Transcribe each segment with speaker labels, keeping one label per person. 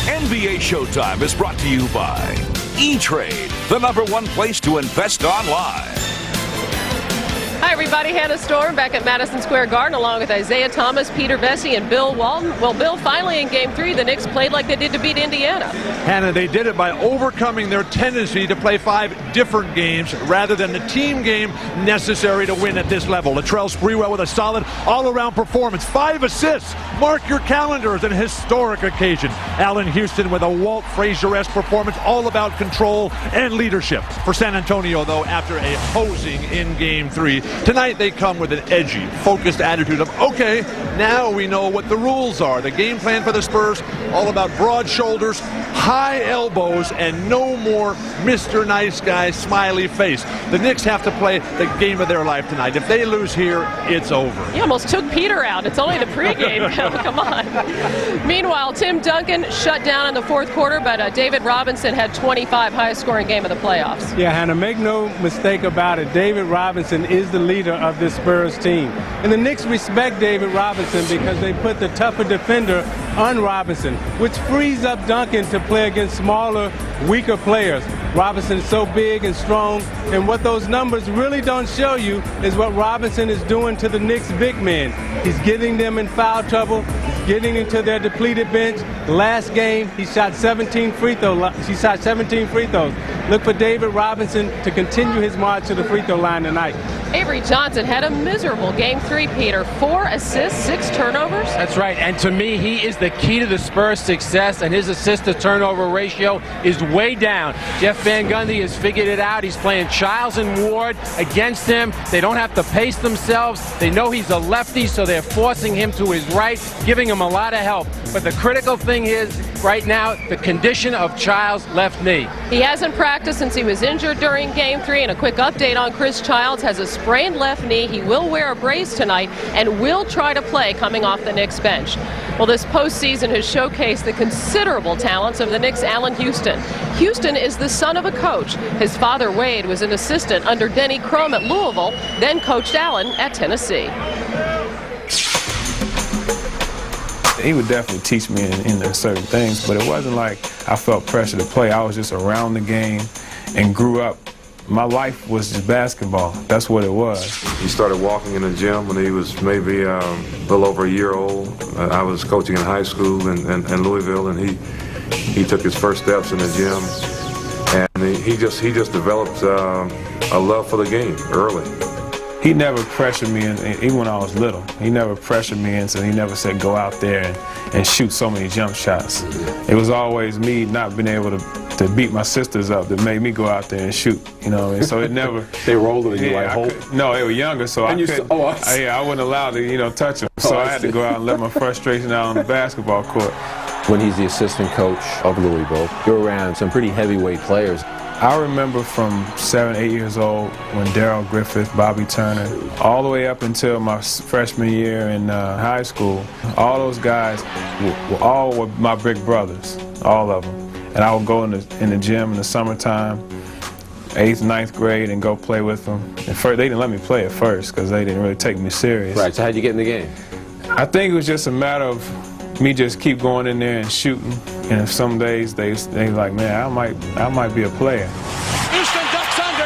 Speaker 1: NBA Showtime is brought to you by E-Trade, the #1 place to invest online.
Speaker 2: Hi, everybody. Hannah Storm back at Madison Square Garden along with Isaiah Thomas, Peter Vesey, and Bill Walton. Well, Bill, finally in Game 3, the Knicks played like they did to beat Indiana.
Speaker 3: Hannah, they did it by overcoming their tendency to play 5 different games rather than the team game necessary to win at this level. Latrell Sprewell with a solid all-around performance. 5 assists. Mark your calendars, an historic occasion. Allen Houston with a Walt Frazier-esque performance, all about control and leadership. For San Antonio, though, after a hosing in Game 3, tonight they come with an edgy, focused attitude of, okay, now we know what the rules are. The game plan for the Spurs, all about broad shoulders, high elbows, and no more Mr. Nice Guy smiley face. The Knicks have to play the game of their life tonight. If they lose here, it's over.
Speaker 2: You almost took Peter out. It's only the pregame. Come on. Meanwhile, Tim Duncan shut down in the 4th quarter, but David Robinson had 25, highest scoring game of the playoffs.
Speaker 4: Yeah, Hannah, make no mistake about it. David Robinson is the leader of this Spurs team. And the Knicks respect David Robinson because they put the tougher defender on Robinson, which frees up Duncan to play against smaller, weaker players. Robinson is so big and strong, and what those numbers really don't show you is what Robinson is doing to the Knicks big men. He's getting them in foul trouble, he's getting into their depleted bench. Last game, he shot 17 free throws. Look for David Robinson to continue his march to the free throw line tonight.
Speaker 2: Avery Johnson had a miserable Game 3, Peter. 4 assists, 6 turnovers.
Speaker 5: That's right, and to me, he is the key to the Spurs' success, and his assist-to-turnover ratio is way down. Jeff Van Gundy has figured it out. He's playing Childs and Ward against him. They don't have to pace themselves. They know he's a lefty, so they're forcing him to his right, giving him a lot of help. But the critical thing is, right now, the condition of Childs' left knee.
Speaker 2: He hasn't practiced since he was injured during Game 3, and a quick update on Chris Childs. Has a sprained left knee. He will wear a brace tonight and will try to play coming off the Knicks bench. Well, this postseason has showcased the considerable talents of the Knicks' Allen Houston. Houston is the son of a coach. His father, Wade, was an assistant under Denny Crum at Louisville, then coached Allen at Tennessee.
Speaker 6: He would definitely teach me in certain things, but it wasn't like I felt pressure to play. I was just around the game and grew up. My life was just basketball. That's what it was.
Speaker 7: He started walking in the gym when he was maybe a little over a year old. I was coaching in high school in Louisville, and he took his first steps in the gym, and he just developed a love for the game early.
Speaker 6: He never pressured me, even when I was little. He never pressured me, and so he never said go out there and shoot so many jump shots. It was always me not being able to beat my sisters up that made me go out there and shoot, you know. And so it never.
Speaker 8: They rolled on you like hope?
Speaker 6: No, they were younger, so I couldn't. I wasn't allowed to, touch them. So I had to go out and let my frustration out on the basketball court.
Speaker 8: When he's the assistant coach of Louisville, you're around some pretty heavyweight players.
Speaker 6: I remember from 7, 8 years old when Darrell Griffith, Bobby Turner, all the way up until my freshman year in high school, all those guys were my big brothers, all of them. And I would go in the gym in the summertime, 8th, 9th grade, and go play with them. At first, they didn't let me play at first because they didn't really take me serious.
Speaker 8: Right, so how'd you get in the game?
Speaker 6: I think it was just a matter of me just keep going in there and shooting. And if some days they like, man, I might be a player.
Speaker 5: Houston ducks under,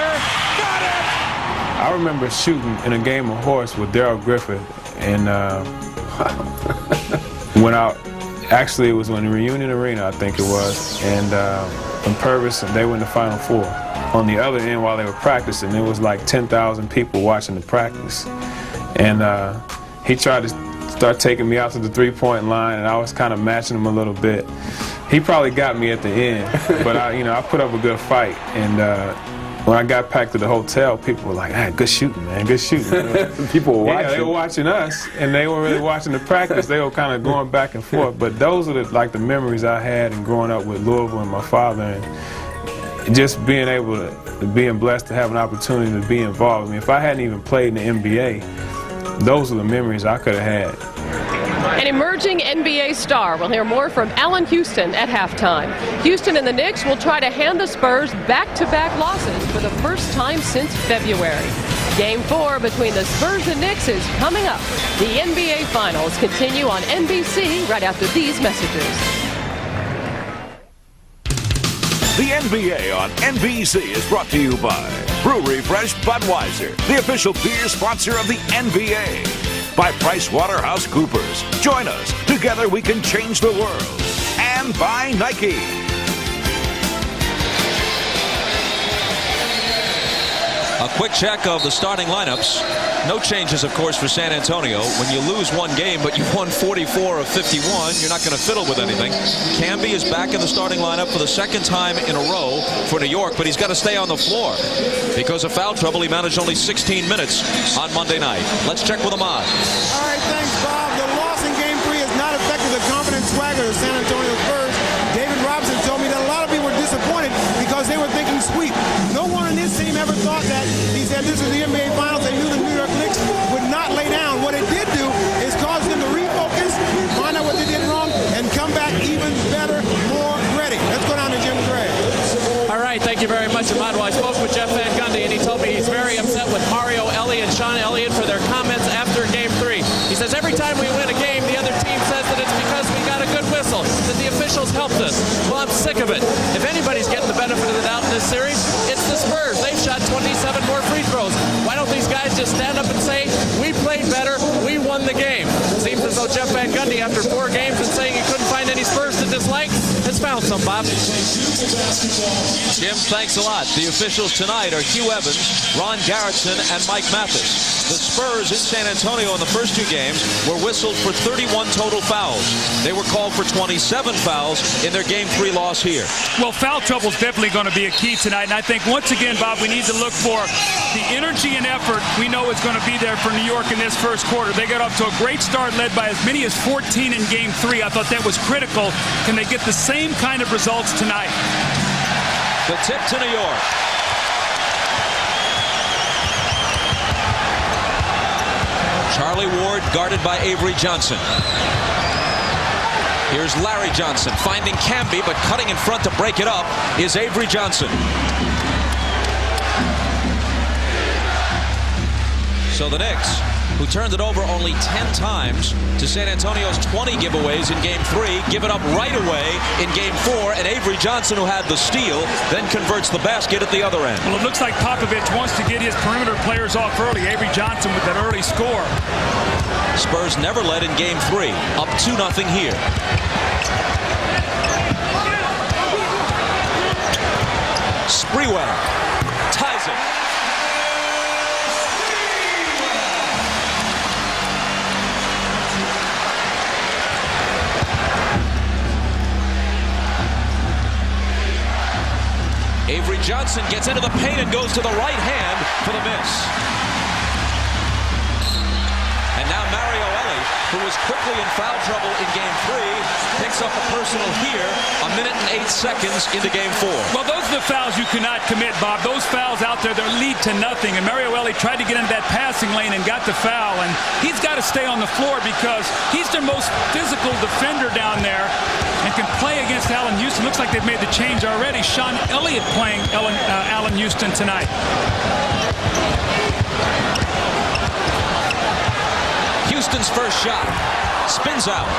Speaker 5: got it!
Speaker 6: I remember shooting in a game of horse with Darrell Griffith, and actually it was when the Reunion Arena, I think it was, and in Purvis, they were in the Final Four. On the other end, while they were practicing, there was like 10,000 people watching the practice, and he tried to start taking me out to the three-point line, and I was kind of matching him a little bit. He probably got me at the end, but I put up a good fight. And when I got back to the hotel, people were like, "Hey, good shooting, man, good shooting."
Speaker 8: People were watching.
Speaker 6: Yeah, they were watching us, and they weren't really watching the practice. They were kind of going back and forth. But those are the memories I had in growing up with Louisville and my father, and just being able to being blessed to have an opportunity to be involved. I mean, if I hadn't even played in the NBA, those are the memories I could have had.
Speaker 2: An emerging NBA star. We'll hear more from Allen Houston at halftime. Houston and the Knicks will try to hand the Spurs back-to-back losses for the first time since February. Game 4 between the Spurs and Knicks is coming up. The NBA Finals continue on NBC right after these messages.
Speaker 1: The NBA on NBC is brought to you by Brewery Fresh Budweiser, the official beer sponsor of the NBA. By PricewaterhouseCoopers. Join us. Together we can change the world. And by Nike.
Speaker 9: A quick check of the starting lineups. No changes, of course, for San Antonio. When you lose one game, but you won 44 of 51, you're not going to fiddle with anything. Camby is back in the starting lineup for the second time in a row for New York, but he's got to stay on the floor. Because of foul trouble, he managed only 16 minutes on Monday night. Let's check with Ahmad.
Speaker 10: All right, thanks, Bob. The loss in Game 3 has not affected the confident swagger of the San Antonio Spurs. David Robinson told me that a lot of people were disappointed because they were thinking sweep. No one in this team ever thought that. He said this is the NBA Finals. They knew the New York Knicks would not lay down. What it did do is cause them to refocus, find out what they did wrong, and come back even better, more ready. Let's go down to Jim Gray.
Speaker 11: All right, thank you very much, Ahmad. Well, I spoke with Jeff Van Gundy, and he told me he's very upset with Mario Elie and Sean Elliott for their comments after Game 3. He says every time we win a game, the other team says that it's because we got a good whistle, that the officials helped us. Well, I'm sick of it. If anybody's getting the benefit of the doubt in this series, it's the Spurs. They've shot 27 more free throws. Why don't these guys just stand up and say, we played better, we won the game? Seems as though Jeff Van Gundy, after 4 games and saying he couldn't find any Spurs to dislike, has found some, Bob.
Speaker 9: Jim, thanks a lot. The officials tonight are Hugh Evans, Ron Garrettson, and Mike Mathis. The Spurs in San Antonio in the first 2 games were whistled for 31 total fouls. They were called for 27 fouls in their Game 3 loss here.
Speaker 12: Well, foul trouble is definitely going to be a key tonight. And I think, once again, Bob, we need to look for the energy and effort we know is going to be there for New York in this first quarter. They got off to a great start, led by as many as 14 in Game 3. I thought that was critical. Can they get the same kind of results tonight?
Speaker 9: The tip to New York. Charlie Ward guarded by Avery Johnson. Here's Larry Johnson finding Camby, but cutting in front to break it up is Avery Johnson. So the Knicks, who turned it over only 10 times to San Antonio's 20 giveaways in Game 3, give it up right away in Game 4, and Avery Johnson, who had the steal, then converts the basket at the other end.
Speaker 12: Well, it looks like Popovich wants to get his perimeter players off early. Avery Johnson with that early score.
Speaker 9: Spurs never led in Game 3, up 2-0 here. Sprewell ties it. Avery Johnson gets into the paint and goes to the right hand for the miss. And now Mario Elie, who was quickly in foul trouble in Game 3, picks up a personal here, 1 minute and 8 seconds into Game 4.
Speaker 12: Well, those are the fouls you cannot commit, Bob. Those fouls out there that lead to nothing. And Mario Elie tried to get into that passing lane and got the foul. And he's got to stay on the floor because he's their most physical defender down there and can play against Allen Houston. Looks like they've made the change already. Sean Elliott playing Allen Houston tonight.
Speaker 9: Houston's first shot spins out.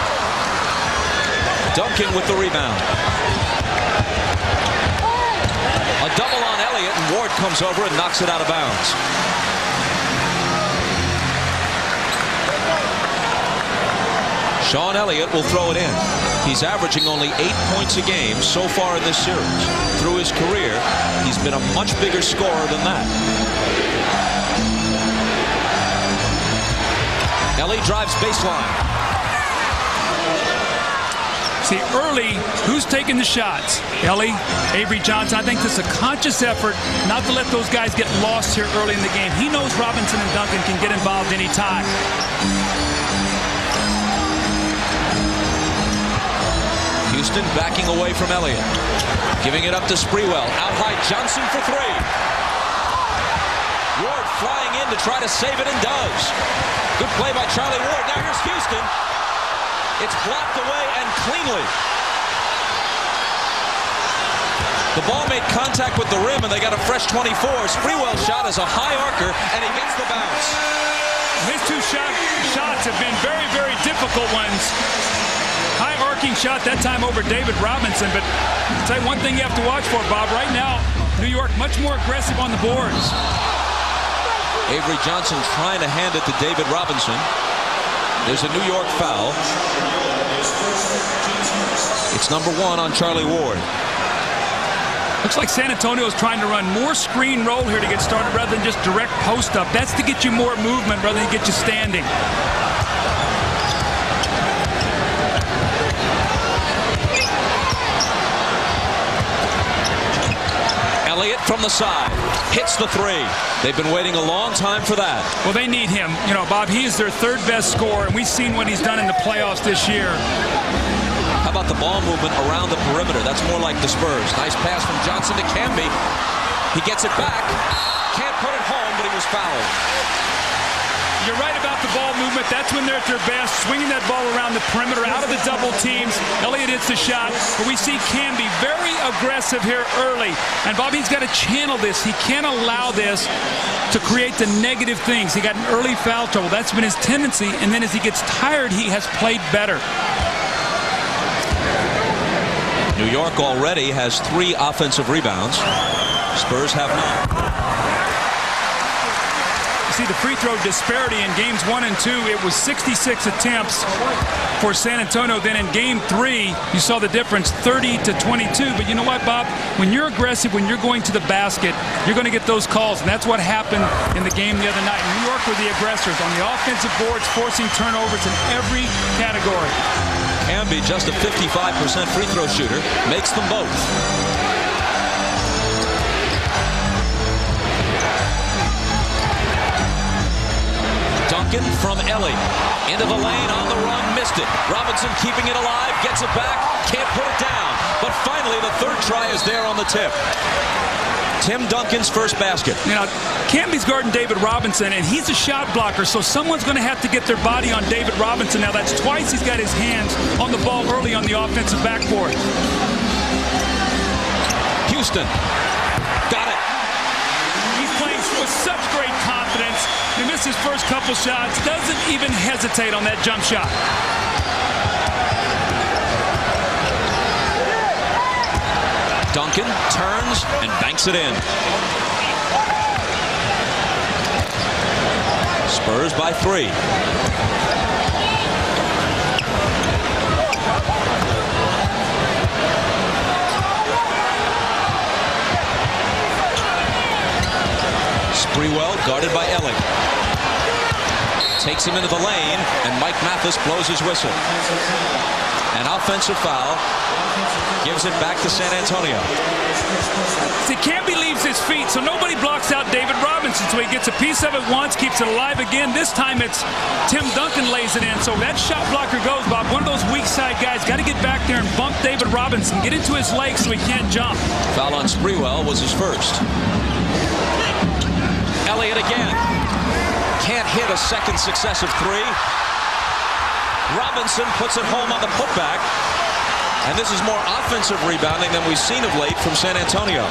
Speaker 9: Duncan with the rebound. A double on Elliott, and Ward comes over and knocks it out of bounds. Sean Elliott will throw it in. He's averaging only 8 points a game so far in this series. Through his career, he's been a much bigger scorer than that. Ellie drives baseline.
Speaker 12: See, early, who's taking the shots? Ellie, Avery Johnson. I think this is a conscious effort not to let those guys get lost here early in the game. He knows Robinson and Duncan can get involved anytime.
Speaker 9: Houston backing away from Elliott. Giving it up to Sprewell. Out high, Johnson for 3. Ward flying in to try to save it, and does. Good play by Charlie Ward. Now here's Houston. It's blocked away and cleanly. The ball made contact with the rim, and they got a fresh 24. Sprewell's shot is a high arcer, and he gets the bounce.
Speaker 12: His 2 shots have been very, very difficult ones. high arcing shot that time over David Robinson. But I'll tell you one thing you have to watch for, Bob. Right now, New York much more aggressive on the boards.
Speaker 9: Avery Johnson trying to hand it to David Robinson. There's a New York foul. It's number 1 on Charlie Ward.
Speaker 12: Looks like San Antonio is trying to run more screen roll here to get started rather than just direct post up. That's to get you more movement rather than get you standing.
Speaker 9: Elliott from the side hits the 3. They've been waiting a long time for that.
Speaker 12: Well, they need him. You know, Bob, he is their 3rd best scorer, and we've seen what he's done in the playoffs this year.
Speaker 9: How about the ball movement around the perimeter? That's more like the Spurs. Nice pass from Johnson to Camby. He gets it back. Can't put it home, but he was fouled.
Speaker 12: You're right about the ball movement. That's when they're at their best, swinging that ball around the perimeter, out of the double teams. Elliott hits the shot, but we see Camby very aggressive here early. And Bobby's got to channel this. He can't allow this to create the negative things. He got an early foul trouble. That's been his tendency. And then as he gets tired, he has played better.
Speaker 9: New York already has 3 offensive rebounds. Spurs have none.
Speaker 12: See the free throw disparity in games 1 and 2. It was 66 attempts for San Antonio. Then in game 3, you saw the difference, 30 to 22. But you know what, Bob? When you're aggressive, when you're going to the basket, you're going to get those calls. And that's what happened in the game the other night. New York were the aggressors on the offensive boards, forcing turnovers in every category.
Speaker 9: Camby, just a 55% free throw shooter, makes them both. Duncan from Ellie. Into the lane, on the run, missed it. Robinson keeping it alive, gets it back, can't put it down. But finally, the 3rd try is there on the tip. Tim Duncan's first basket.
Speaker 12: You know, Camby's guarding David Robinson, and he's a shot blocker, so someone's going to have to get their body on David Robinson. Now, that's twice he's got his hands on the ball early on the offensive backboard.
Speaker 9: Houston. Got it.
Speaker 12: He's playing with such great confidence. He missed his first couple shots. Doesn't even hesitate on that jump shot.
Speaker 9: Duncan turns and banks it in. Spurs by 3. Sprewell guarded by Ellie. Takes him into the lane, and Mike Mathis blows his whistle. An offensive foul gives it back to San Antonio.
Speaker 12: See, Camby leaves his feet, so nobody blocks out David Robinson. So he gets a piece of it once, keeps it alive again. This time it's Tim Duncan lays it in. So that shot blocker goes, Bob. One of those weak side guys got to get back there and bump David Robinson, get into his legs so he can't jump.
Speaker 9: Foul on Sprewell was his first. Elliott again. Can't hit a second successive 3. Robinson puts it home on the putback. And this is more offensive rebounding than we've seen of late from San Antonio.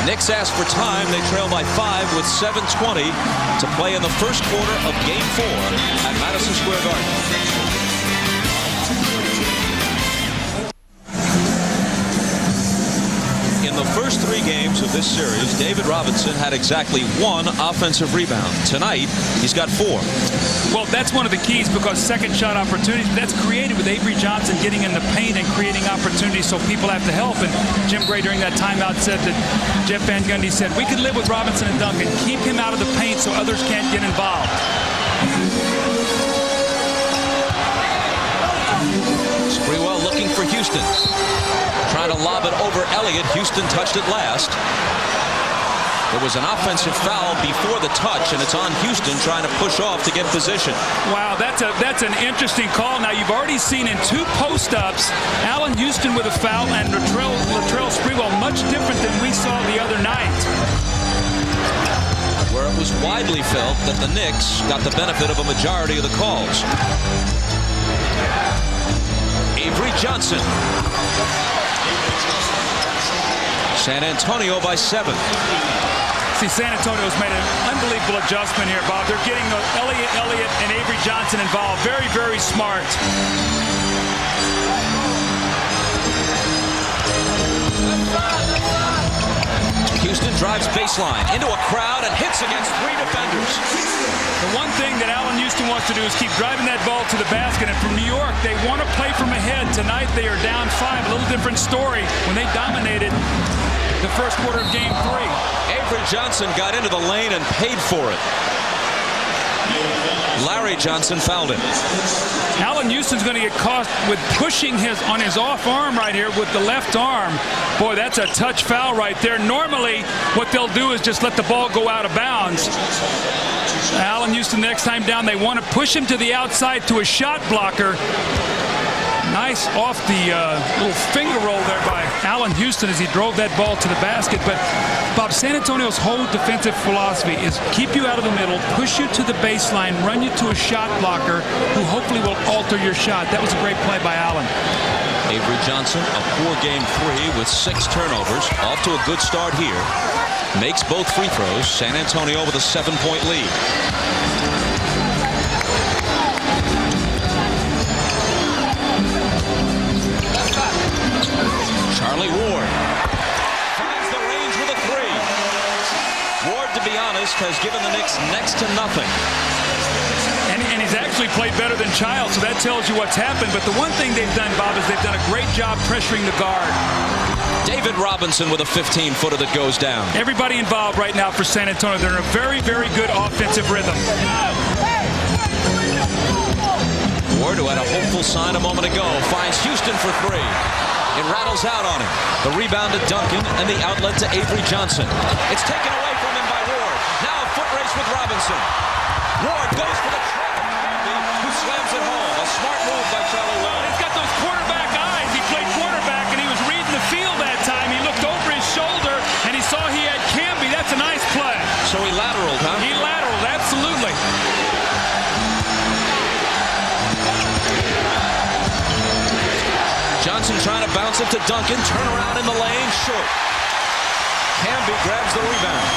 Speaker 9: Knicks ask for time. They trail by 5 with 7:20 to play in the first quarter of Game 4 at Madison Square Garden. In the first 3 games of this series, David Robinson had exactly 1 offensive rebound. Tonight, he's got 4.
Speaker 12: Well, that's one of the keys because second shot opportunities, that's created with Avery Johnson getting in the paint and creating opportunities so people have to help. And Jim Gray during that timeout said that Jeff Van Gundy said, we could live with Robinson and Duncan. Keep him out of the paint so others can't get involved.
Speaker 9: Sprewell looking for Houston. Trying to lob it over Elliott. Houston touched it last. There was an offensive foul before the touch, and it's on Houston trying to push off to get position.
Speaker 12: Wow, that's an interesting call. Now, you've already seen in 2 post-ups, Allen Houston with a foul and Latrell Sprewell much different than we saw the other night.
Speaker 9: Where it was widely felt that the Knicks got the benefit of a majority of the calls. Avery Johnson. San Antonio by 7.
Speaker 12: See, San Antonio's made an unbelievable adjustment here, Bob. They're getting Elliott and Avery Johnson involved. Very, very smart.
Speaker 9: Houston drives baseline into a crowd and hits against 3 defenders.
Speaker 12: The one thing that Allen Houston wants to do is keep driving that ball to the basket. And from New York, they want to play from ahead. Tonight, they are down 5. A little different story when they dominated the first quarter of Game 3.
Speaker 9: Avery Johnson got into the lane and paid for it. Larry Johnson fouled him.
Speaker 12: Allen Houston's going to get caught with pushing on his off arm right here with the left arm. Boy, that's a touch foul right there. Normally, what they'll do is just let the ball go out of bounds. Allen Houston, next time down, they want to push him to the outside to a shot blocker. Nice off the little finger roll there by Allen Houston as he drove that ball to the basket. But, Bob, San Antonio's whole defensive philosophy is keep you out of the middle, push you to the baseline, run you to a shot blocker who hopefully will alter your shot. That was a great play by Allen.
Speaker 9: Avery Johnson, a poor Game 3 with 6 turnovers. Off to a good start here. Makes both free throws. San Antonio with a 7-point lead. Charlie Ward finds the range with a 3. Ward, to be honest, has given the Knicks next to nothing.
Speaker 12: And he's actually played better than Childs, so that tells you what's happened. But the one thing they've done, Bob, is they've done a great job pressuring the guard.
Speaker 9: David Robinson with a 15-footer that goes down.
Speaker 12: Everybody involved right now for San Antonio. They're in a very, very good offensive rhythm.
Speaker 9: Ward, who had a hopeful sign a moment ago, finds Houston for 3. It rattles out on him. The rebound to Duncan and the outlet to Avery Johnson. It's taken away from him by Ward. Now a foot race with Robinson. Ward goes for the trap of Camby, who slams it home. A smart move by Charlie Ward.
Speaker 12: He's got those quarterback eyes. He played quarterback and he was reading the field that time. He looked over his shoulder and he saw he had Camby. That's a nice play.
Speaker 9: So he lateraled, huh?
Speaker 12: He lateraled, absolutely.
Speaker 9: Johnson trying to bounce it to Duncan. Turn around in the lane. Short. Camby grabs the rebound.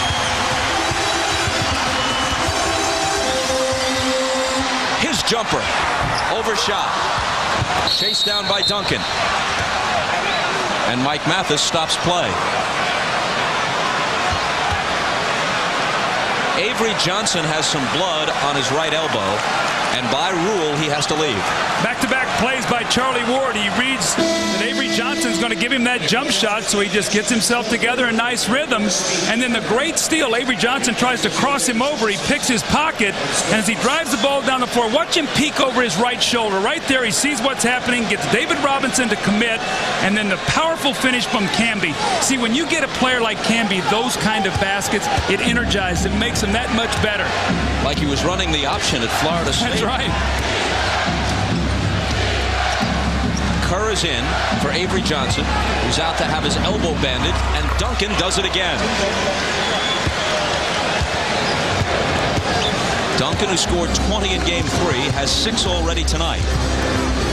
Speaker 9: His jumper. Overshot. Chased down by Duncan. And Mike Mathis stops play. Avery Johnson has some blood on his right elbow, and by rule, he has to leave.
Speaker 12: Back-to-back plays by Charlie Ward. He reads that Avery Johnson's going to give him that jump shot, so he just gets himself together in nice rhythm. And then the great steal, Avery Johnson tries to cross him over. He picks his pocket, and as he drives the ball down the floor, watch him peek over his right shoulder. Right there, he sees what's happening, gets David Robinson to commit, and then the powerful finish from Camby. See, when you get a player like Camby, those kind of baskets, it energizes, it makes him that much better.
Speaker 9: Like he was running the option at Florida State.
Speaker 12: That's right.
Speaker 9: Kerr is in for Avery Johnson, who's out to have his elbow bandaged, and Duncan does it again. Duncan, who scored 20 in Game 3, has 6 already tonight.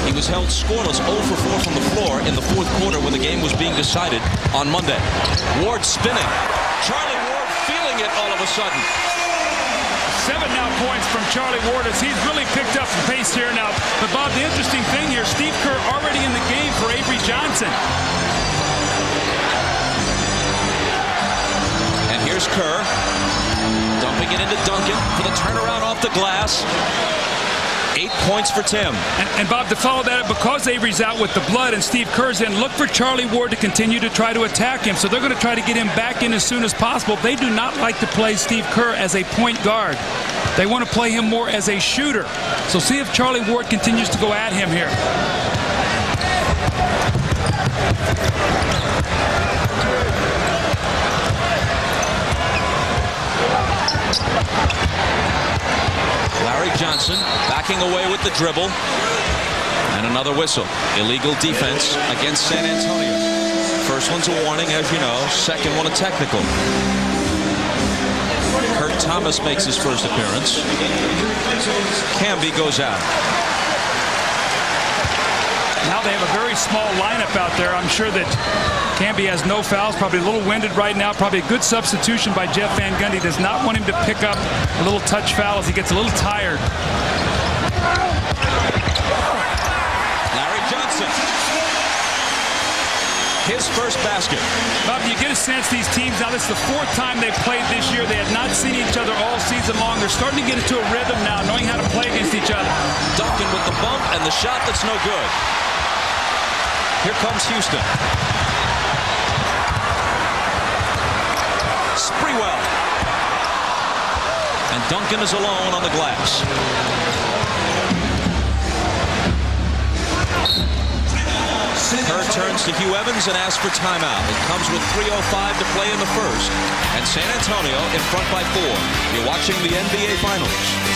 Speaker 9: He was held scoreless 0 for 4 from the floor in the fourth quarter when the game was being decided on Monday. Ward spinning. Charlie Ward feeling it all of a sudden.
Speaker 12: 7 now points from Charlie Ward as he's really picked up the pace here now. But Bob, the interesting thing here, Steve Kerr already in the game for Avery Johnson.
Speaker 9: And here's Kerr dumping it into Duncan for the turnaround off the glass. 8 points for Tim.
Speaker 12: And Bob, to follow that up, because Avery's out with the blood and Steve Kerr's in, look for Charlie Ward to continue to try to attack him. So they're going to try to get him back in as soon as possible. They do not like to play Steve Kerr as a point guard. They want to play him more as a shooter. So see if Charlie Ward continues to go at him here.
Speaker 9: Larry Johnson backing away with the dribble. And another whistle. Illegal defense against San Antonio. First one's a warning, as you know. Second one a technical. Kurt Thomas makes his first appearance. Camby goes out.
Speaker 12: Now they have a very small lineup out there. I'm sure that Camby has no fouls, probably a little winded right now. Probably a good substitution by Jeff Van Gundy. Does not want him to pick up a little touch foul as he gets a little tired.
Speaker 9: Larry Johnson. His first basket.
Speaker 12: Bob, you get a sense these teams, now this is the 4th time they've played this year. They have not seen each other all season long. They're starting to get into a rhythm now, knowing how to play against each other.
Speaker 9: Duncan with the bump and the shot that's no good. Here comes Houston. Sprewell. And Duncan is alone on the glass. Kerr turns to Hugh Evans and asks for timeout. It comes with 3:05 to play in the first. And San Antonio in front by 4. You're watching the NBA Finals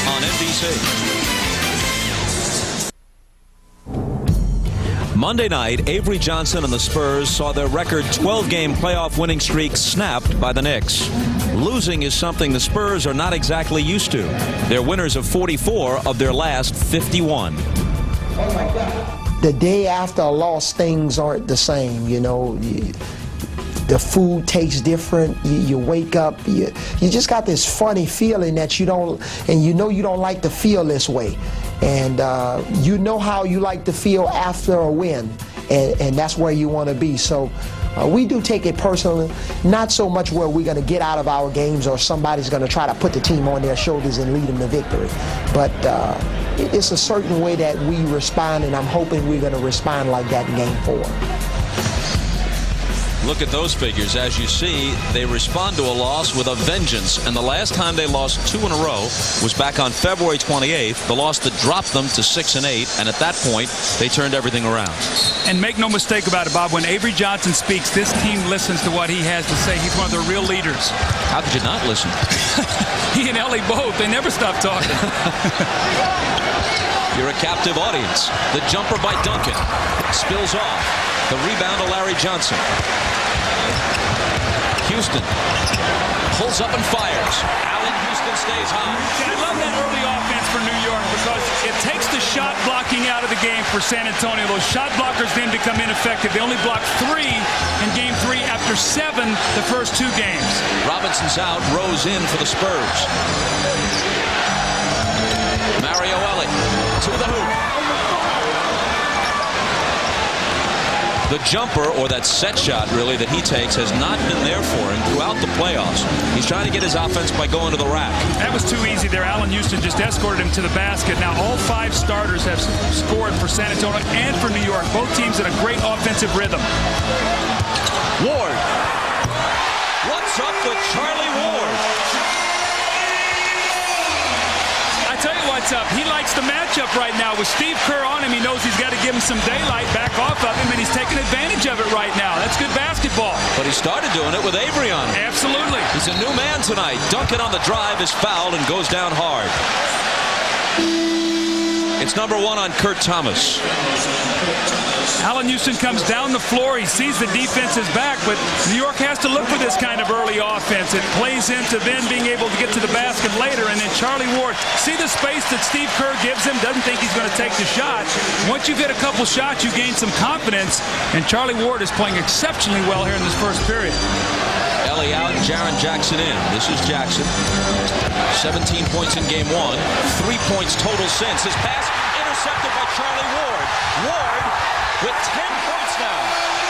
Speaker 9: on NBC. Monday night, Avery Johnson and the Spurs saw their record 12-game playoff winning streak snapped by the Knicks. Losing is something the Spurs are not exactly used to. They're winners of 44 of their last 51.
Speaker 13: Oh my God. The day after a loss, things aren't the same, you know. The food tastes different. You wake up, you just got this funny feeling that you don't, and you know you don't like to feel this way. And you know how you like to feel after a win, and that's where you want to be. So we do take it personally, not so much where we're going to get out of our games or somebody's going to try to put the team on their shoulders and lead them to victory. But it's a certain way that we respond, and I'm hoping we're going to respond like that in Game 4.
Speaker 9: Look at those figures. As you see, they respond to a loss with a vengeance. And the last time they lost 2 in a row was back on February 28th, the loss that dropped them to 6-8. And at that point, they turned everything around.
Speaker 12: And make no mistake about it, Bob, when Avery Johnson speaks, this team listens to what he has to say. He's one of their real leaders.
Speaker 9: How could you not listen?
Speaker 12: He and Ellie both. They never stop talking.
Speaker 9: You're a captive audience. The jumper by Duncan spills off. The rebound to Larry Johnson. Houston pulls up and fires. Allen Houston stays high.
Speaker 12: I love that early offense for New York because it takes the shot blocking out of the game for San Antonio. Those shot blockers then become ineffective. They only blocked 3 in Game 3 after 7 the first 2 games.
Speaker 9: Robinson's out. Rose in for the Spurs. Mario Ellie to the hoop. The jumper, or that set shot, really, that he takes has not been there for him throughout the playoffs. He's trying to get his offense by going to the rack.
Speaker 12: That was too easy there. Allen Houston just escorted him to the basket. Now all 5 starters have scored for San Antonio and for New York. Both teams in a great offensive rhythm.
Speaker 9: Ward. What's up with Charlie Ward?
Speaker 12: I tell you what's up. He likes the matchup right now. With Steve Kerr on him, he knows he's got to give him some daylight, back off of him, and he's taking advantage of it right now. That's good basketball.
Speaker 9: But he started doing it with Avery on him.
Speaker 12: Absolutely.
Speaker 9: He's a new man tonight. Duncan on the drive is fouled and goes down hard. It's number 1 on Kurt Thomas.
Speaker 12: Allen Houston comes down the floor. He sees the defense is back, but New York has to look for this kind of early offense. It plays into then being able to get to the basket later, and then Charlie Ward, see the space that Steve Kerr gives him, doesn't think he's going to take the shot. Once you get a couple shots, you gain some confidence, and Charlie Ward is playing exceptionally well here in this first period.
Speaker 9: Ellie out, Jaren Jackson in. This is Jackson. 17 points in Game 1. 3 points total since. His pass intercepted by Charlie Ward. Ward with 10 points now.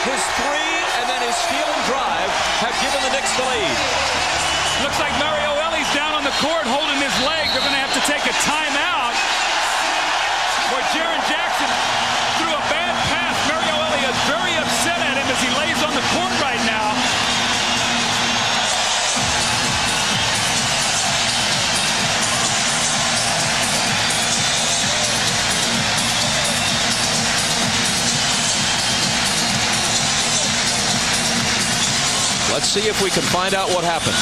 Speaker 9: His 3 and then his steal and drive have given the Knicks the lead.
Speaker 12: Looks like Mario Ellie's down on the court holding his leg. They're going to have to take a timeout. Boy, Jaren Jackson threw a bad pass. Mario Ellie is very upset at him as he lays on the court right now.
Speaker 9: Let's see if we can find out what happened.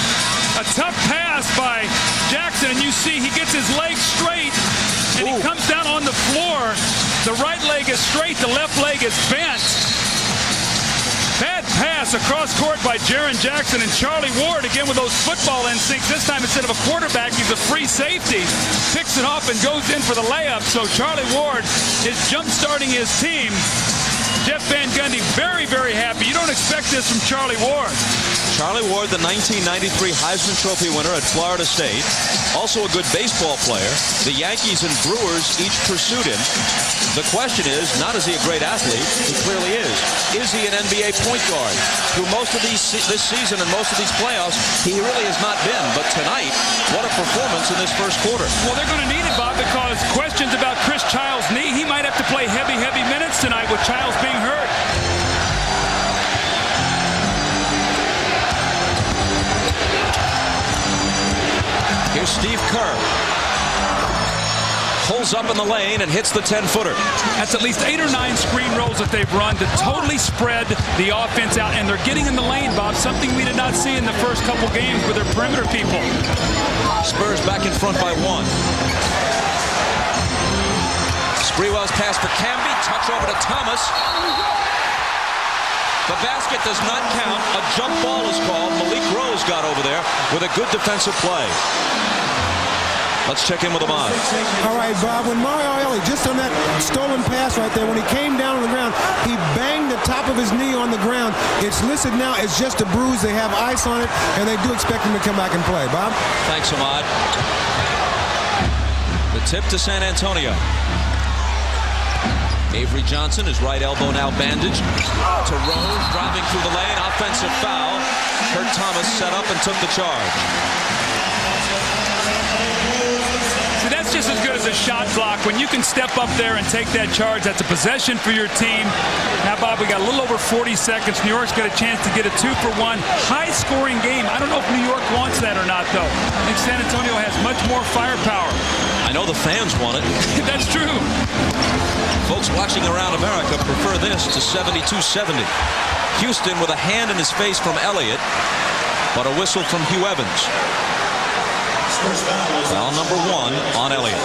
Speaker 12: A tough pass by Jackson, and you see he gets his leg straight, and he comes down on the floor. The right leg is straight, the left leg is bent. Bad pass across court by Jaren Jackson, and Charlie Ward again with those football instincts. This time instead of a quarterback, he's a free safety. Picks it off and goes in for the layup. So Charlie Ward is jump-starting his team. Jeff Van Gundy very, very happy. You don't expect this from Charlie Ward.
Speaker 9: Charlie Ward, the 1993 Heisman Trophy winner at Florida State. Also a good baseball player. The Yankees and Brewers each pursued him. The question is, not is he a great athlete? He clearly is. Is he an NBA point guard? Through most of this season and most of these playoffs, he really has not been. But tonight, what a performance in this first quarter.
Speaker 12: Well, they're going to need it, Bob, because questions about Chris Childs' knee. He might have to play heavy minutes tonight with Childs being hurt.
Speaker 9: Here's Steve Kerr. Pulls up in the lane and hits the 10-footer.
Speaker 12: That's at least 8 or 9 screen rolls that they've run to totally spread the offense out, and they're getting in the lane, Bob, something we did not see in the first couple games with their perimeter people.
Speaker 9: Spurs back in front by 1. Sprewell's pass for Camby, touch over to Thomas. The basket does not count. A jump ball is called. Malik Rose got over there with a good defensive play. Let's check in with Ahmad.
Speaker 10: All right, Bob, when Mario Ellie, just on that stolen pass right there, when he came down on the ground, he banged the top of his knee on the ground. It's listed now as just a bruise. They have ice on it, and they do expect him to come back and play. Bob?
Speaker 9: Thanks, Ahmad. The tip to San Antonio. Avery Johnson, his right elbow now bandaged. To Rose, driving through the lane, offensive foul. Kurt Thomas set up and took the charge.
Speaker 12: See, that's just as good as a shot block. When you can step up there and take that charge, that's a possession for your team. Now, Bob, we got a little over 40 seconds. New York's got a chance to get a 2-for-1. High-scoring game. I don't know if New York wants that or not, though. I think San Antonio has much more firepower.
Speaker 9: I know the fans want it.
Speaker 12: That's true.
Speaker 9: Folks watching around America prefer this to 72-70. Houston with a hand in his face from Elliott, but a whistle from Hugh Evans. Foul number 1 on Elliott.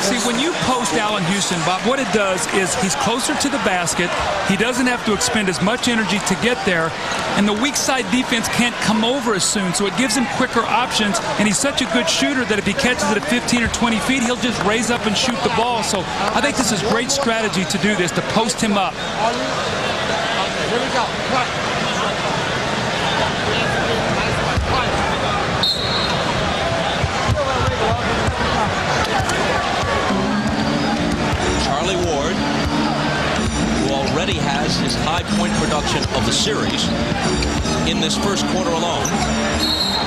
Speaker 12: See, when you post Allen Houston, Bob, what it does is he's closer to the basket. He doesn't have to expend as much energy to get there, and the weak side defense can't come over as soon, so it gives him quicker options, and he's such a good shooter that if he catches it at 15 or 20 feet, he'll just raise up and shoot the ball. So I think this is great strategy to do this, to post him up.
Speaker 14: Here we go.
Speaker 9: Charlie Ward, who already has his high point production of the series in this first quarter alone,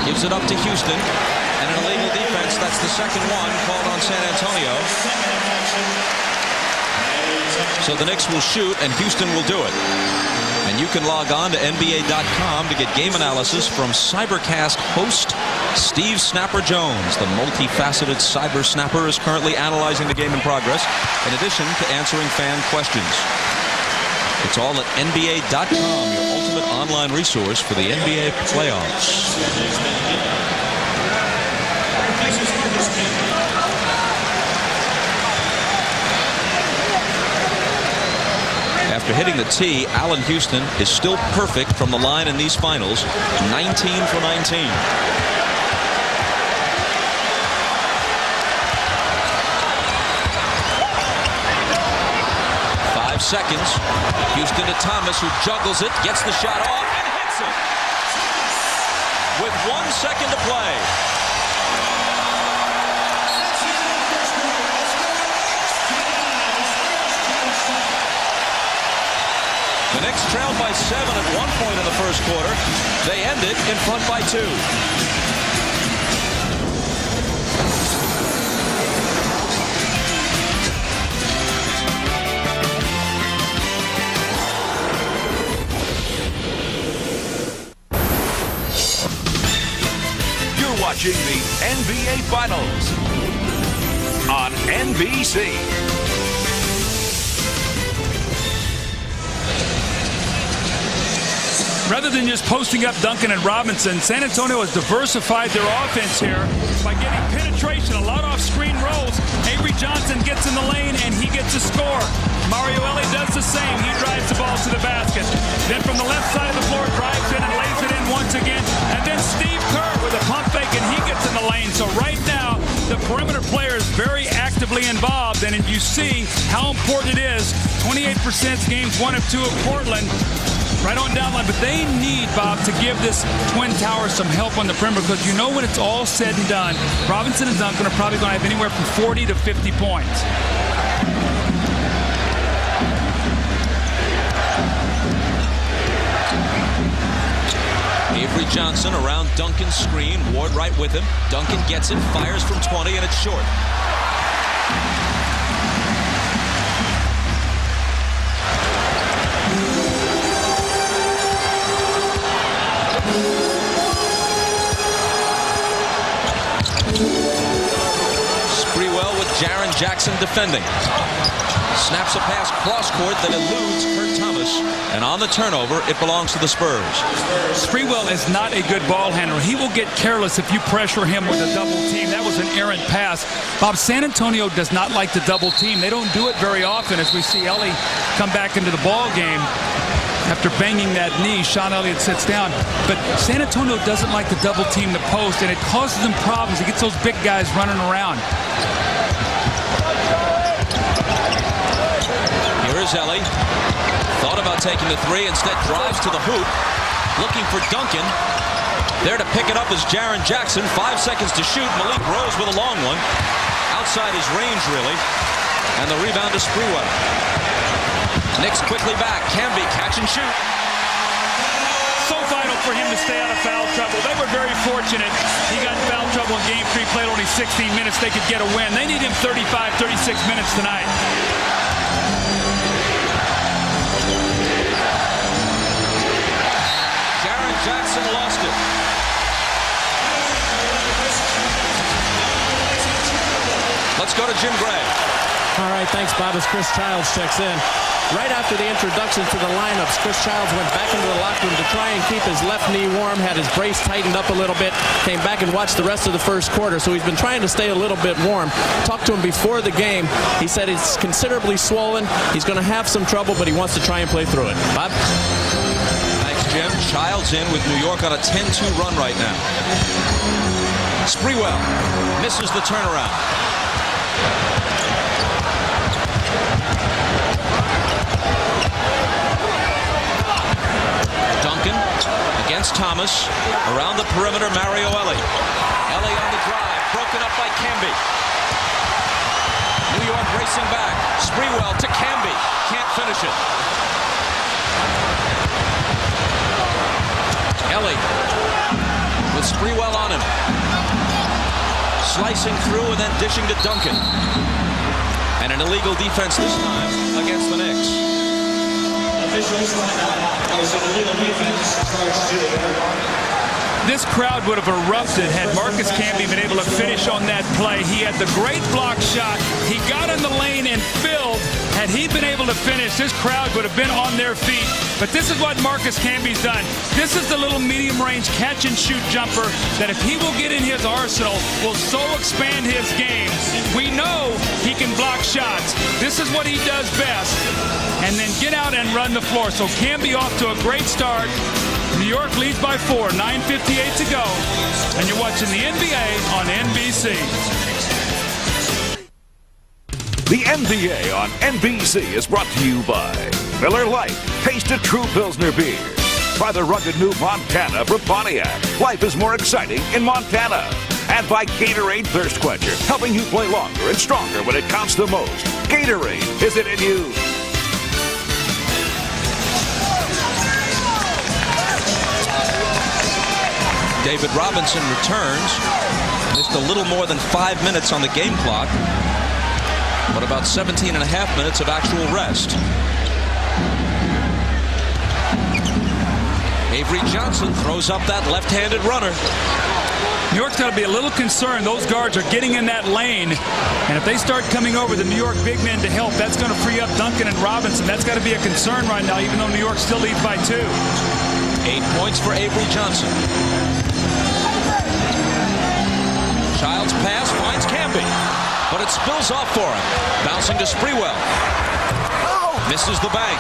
Speaker 9: gives it up to Houston, and an illegal defense. That's the second one called on San Antonio. So the Knicks will shoot, and Houston will do it. And you can log on to NBA.com to get game analysis from Cybercast host Steve Snapper Jones. The multifaceted cyber snapper is currently analyzing the game in progress, in addition to answering fan questions. It's all at NBA.com, your ultimate online resource for the NBA playoffs. After hitting the tee, Allen Houston is still perfect from the line in these finals, 19 for 19. 5 seconds. Houston to Thomas, who juggles it, gets the shot off, and hits it. With 1 second to play. The Knicks trailed by 7 at one point in the first quarter. They ended in front by 2.
Speaker 1: You're watching the NBA Finals on NBC.
Speaker 12: Rather than just posting up Duncan and Robinson, San Antonio has diversified their offense here by getting penetration, a lot off screen rolls. Avery Johnson gets in the lane and he gets a score. Mario Ellie does the same. He drives the ball to the basket. Then from the left side of the floor, drives in and lays it in once again. And then Steve Kerr with a pump fake, and he gets in the lane. So right now, the perimeter player is very actively involved, and you see how important it is. 28% games 1 of 2 of Portland. Right on down line, but they need, Bob, to give this Twin Towers some help on the perimeter, because you know when it's all said and done, Robinson and Duncan are probably going to have anywhere from 40 to 50 points.
Speaker 9: Avery Johnson around Duncan's screen. Ward right with him. Duncan gets it, fires from 20, and it's short. Sprewell with Jaren Jackson defending. Snaps a pass cross-court that eludes Kurt Thomas. And on the turnover, it belongs to the Spurs.
Speaker 12: Sprewell is not a good ball handler. He will get careless if you pressure him with a double team. That was an errant pass. Bob, San Antonio does not like the double team. They don't do it very often, as we see Ellie come back into the ball game. After banging that knee, Sean Elliott sits down. But San Antonio doesn't like to double team the post, and it causes them problems. It gets those big guys running around.
Speaker 9: Here is Ellie. Thought about taking the three, instead drives to the hoop. Looking for Duncan. There to pick it up is Jaren Jackson. 5 seconds to shoot. Malik Rose with a long one. Outside his range, really. And the rebound to Sprewell. Knicks quickly back. Camby catch and shoot.
Speaker 12: So vital for him to stay out of foul trouble. They were very fortunate. He got in foul trouble in Game 3, played only 16 minutes. They could get a win. They need him 35, 36 minutes tonight.
Speaker 9: Jaren Jackson lost it. Let's go to Jim Gray.
Speaker 11: All right, thanks, Bob, as Chris Childs checks in. Right after the introduction to the lineups, Chris Childs went back into the locker room to try and keep his left knee warm, had his brace tightened up a little bit, came back and watched the rest of the first quarter, so he's been trying to stay a little bit warm. Talked to him before the game. He said it's considerably swollen. He's going to have some trouble, but he wants to try and play through it. Bob?
Speaker 9: Thanks, Jim. Childs in with New York on a 10-2 run right now. Sprewell misses the turnaround. Duncan against Thomas. Around the perimeter, Mario Ellie. Ellie on the drive, broken up by Camby. New York racing back. Sprewell to Camby. Can't finish it. Ellie with Sprewell on him. Slicing through and then dishing to Duncan. And an illegal defense this time against the Knicks.
Speaker 12: This crowd would have erupted had Marcus Camby been able to finish on that play. He had the great block shot. He got in the lane and filled. Had he been able to finish, this crowd would have been on their feet. But this is what Marcus Camby's done. This is the little medium-range catch-and-shoot jumper that if he will get in his arsenal, will so expand his game. We know he can block shots. This is what he does best. And then get out and run the floor. So Camby off to a great start. New York leads by 4, 9:58 to go. And you're watching the NBA on NBC.
Speaker 1: The NBA on NBC is brought to you by Miller Lite. Taste a true Pilsner beer. By the rugged new Montana from Pontiac. Life is more exciting in Montana. And by Gatorade Thirst Quencher, helping you play longer and stronger when it counts the most. Gatorade, is it in you?
Speaker 9: David Robinson returns. Missed a little more than 5 minutes on the game clock, but about 17 and a half minutes of actual rest. Avery Johnson throws up that left-handed runner.
Speaker 12: New York's got to be a little concerned. Those guards are getting in that lane. And if they start coming over the New York big men to help, that's going to free up Duncan and Robinson. That's got to be a concern right now, even though New York still leads by 2.
Speaker 9: 8 points for Avery Johnson. Childs pass finds Camby, but it spills off for him. Bouncing to Sprewell. Misses the bank.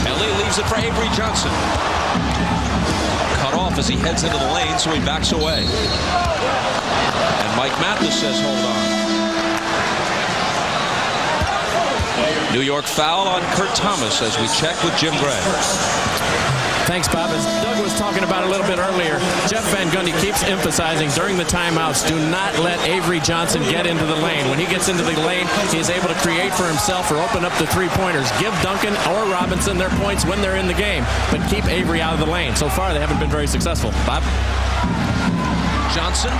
Speaker 9: Ellie leaves it for Avery Johnson. Cut off as he heads into the lane, so he backs away. And Mike Mathis says hold on. New York foul on Kurt Thomas as we check with Jim Gray.
Speaker 11: Thanks, Bob. As Doug was talking about a little bit earlier, Jeff Van Gundy keeps emphasizing during the timeouts, do not let Avery Johnson get into the lane. When he gets into the lane, he is able to create for himself or open up the three-pointers. Give Duncan or Robinson their points when they're in the game, but keep Avery out of the lane. So far, they haven't been very successful. Bob?
Speaker 9: Johnson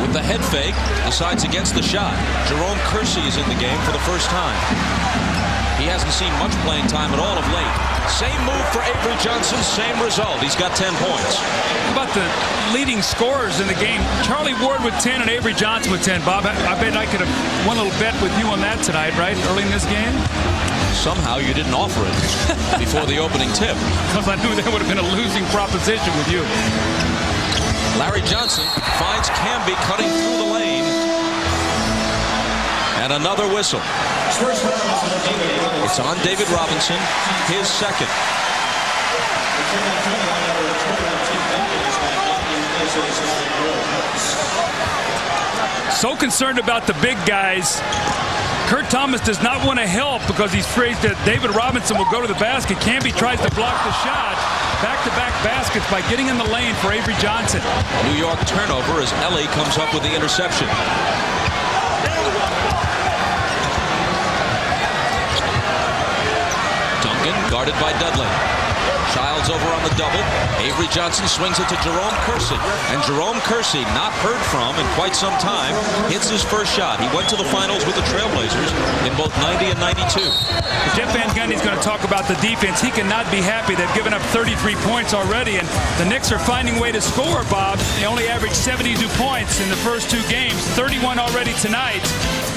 Speaker 9: with the head fake decides against the shot. Jerome Kersey is in the game for the first time. He hasn't seen much playing time at all of late. Same move for Avery Johnson, same result. He's got 10 points.
Speaker 12: How about the leading scorers in the game? Charlie Ward with 10 and Avery Johnson with 10. Bob, I bet I could have won a little bet with you on that tonight, right? Early in this game?
Speaker 9: Somehow you didn't offer it before the opening tip.
Speaker 12: Because I knew that would have been a losing proposition with you.
Speaker 9: Larry Johnson finds Camby cutting through the lane. And another whistle. It's on David Robinson, his second.
Speaker 12: So concerned about the big guys. Kurt Thomas does not want to help because he's afraid that David Robinson will go to the basket. Camby tries to block the shot. Back-to-back baskets by getting in the lane for Avery Johnson.
Speaker 9: New York turnover as Ellie comes up with the interception. Duncan guarded by Dudley. Childs over on the double. Avery Johnson swings it to Jerome Kersey. And Jerome Kersey, not heard from in quite some time, hits his first shot. He went to the finals with the Trailblazers in both 90 and 92.
Speaker 12: Jeff Van Gundy's going to talk about the defense. He cannot be happy. They've given up 33 points already, and the Knicks are finding a way to score, Bob. They only averaged 72 points in the first two games, 31 already tonight.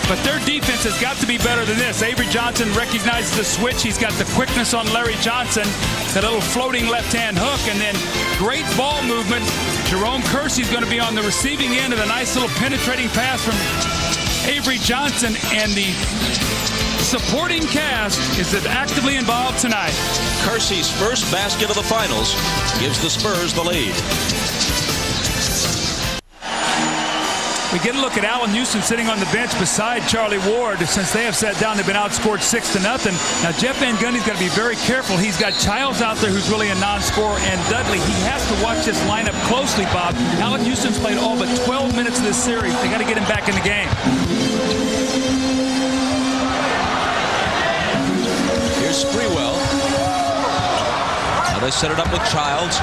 Speaker 12: But their defense has got to be better than this. Avery Johnson recognizes the switch. He's got the quickness on Larry Johnson, that little floating left-hand hook, and then great ball movement. Jerome Kersey's going to be on the receiving end of a nice little penetrating pass from Avery Johnson, and the supporting cast is actively involved tonight.
Speaker 9: Kersey's first basket of the finals gives the Spurs the lead.
Speaker 12: We get a look at Allen Houston sitting on the bench beside Charlie Ward. Since they have sat down, they've been outscored 6-0. Now, Jeff Van Gundy's got to be very careful. He's got Childs out there who's really a non-scorer, and Dudley. He has to watch this lineup closely, Bob. Allen Houston's played all but 12 minutes of this series. They got to get him back in the game.
Speaker 9: Here's Sprewell. Now they set it up with Childs,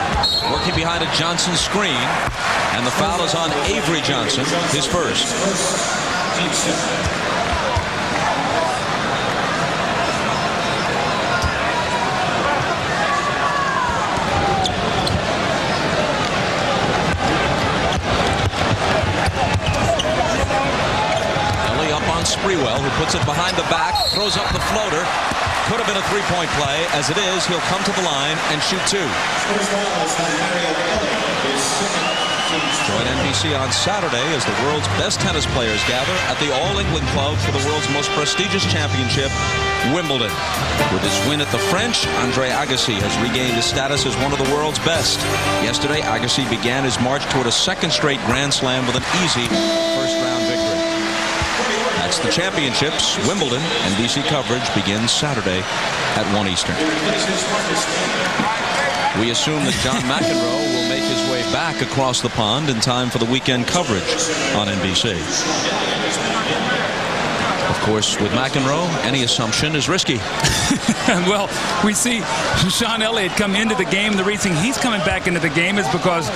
Speaker 9: working behind a Johnson screen. And the foul is on Avery Johnson, his first. Ellie up on Sprewell, who puts it behind the back, throws up the floater. Could have been a three-point play. As it is, he'll come to the line and shoot two. Join NBC on Saturday as the world's best tennis players gather at the All England Club for the world's most prestigious championship, Wimbledon. With his win at the French, Andre Agassi has regained his status as one of the world's best. Yesterday, Agassi began his march toward a second straight Grand Slam with an easy first-round victory. That's the championships. Wimbledon. NBC coverage begins Saturday at 1 Eastern. We assume that John McEnroe will make his way back across the pond in time for the weekend coverage on NBC. Of course, with McEnroe, any assumption is risky.
Speaker 12: Well, we see Sean Elliott come into the game. The reason he's coming back into the game is because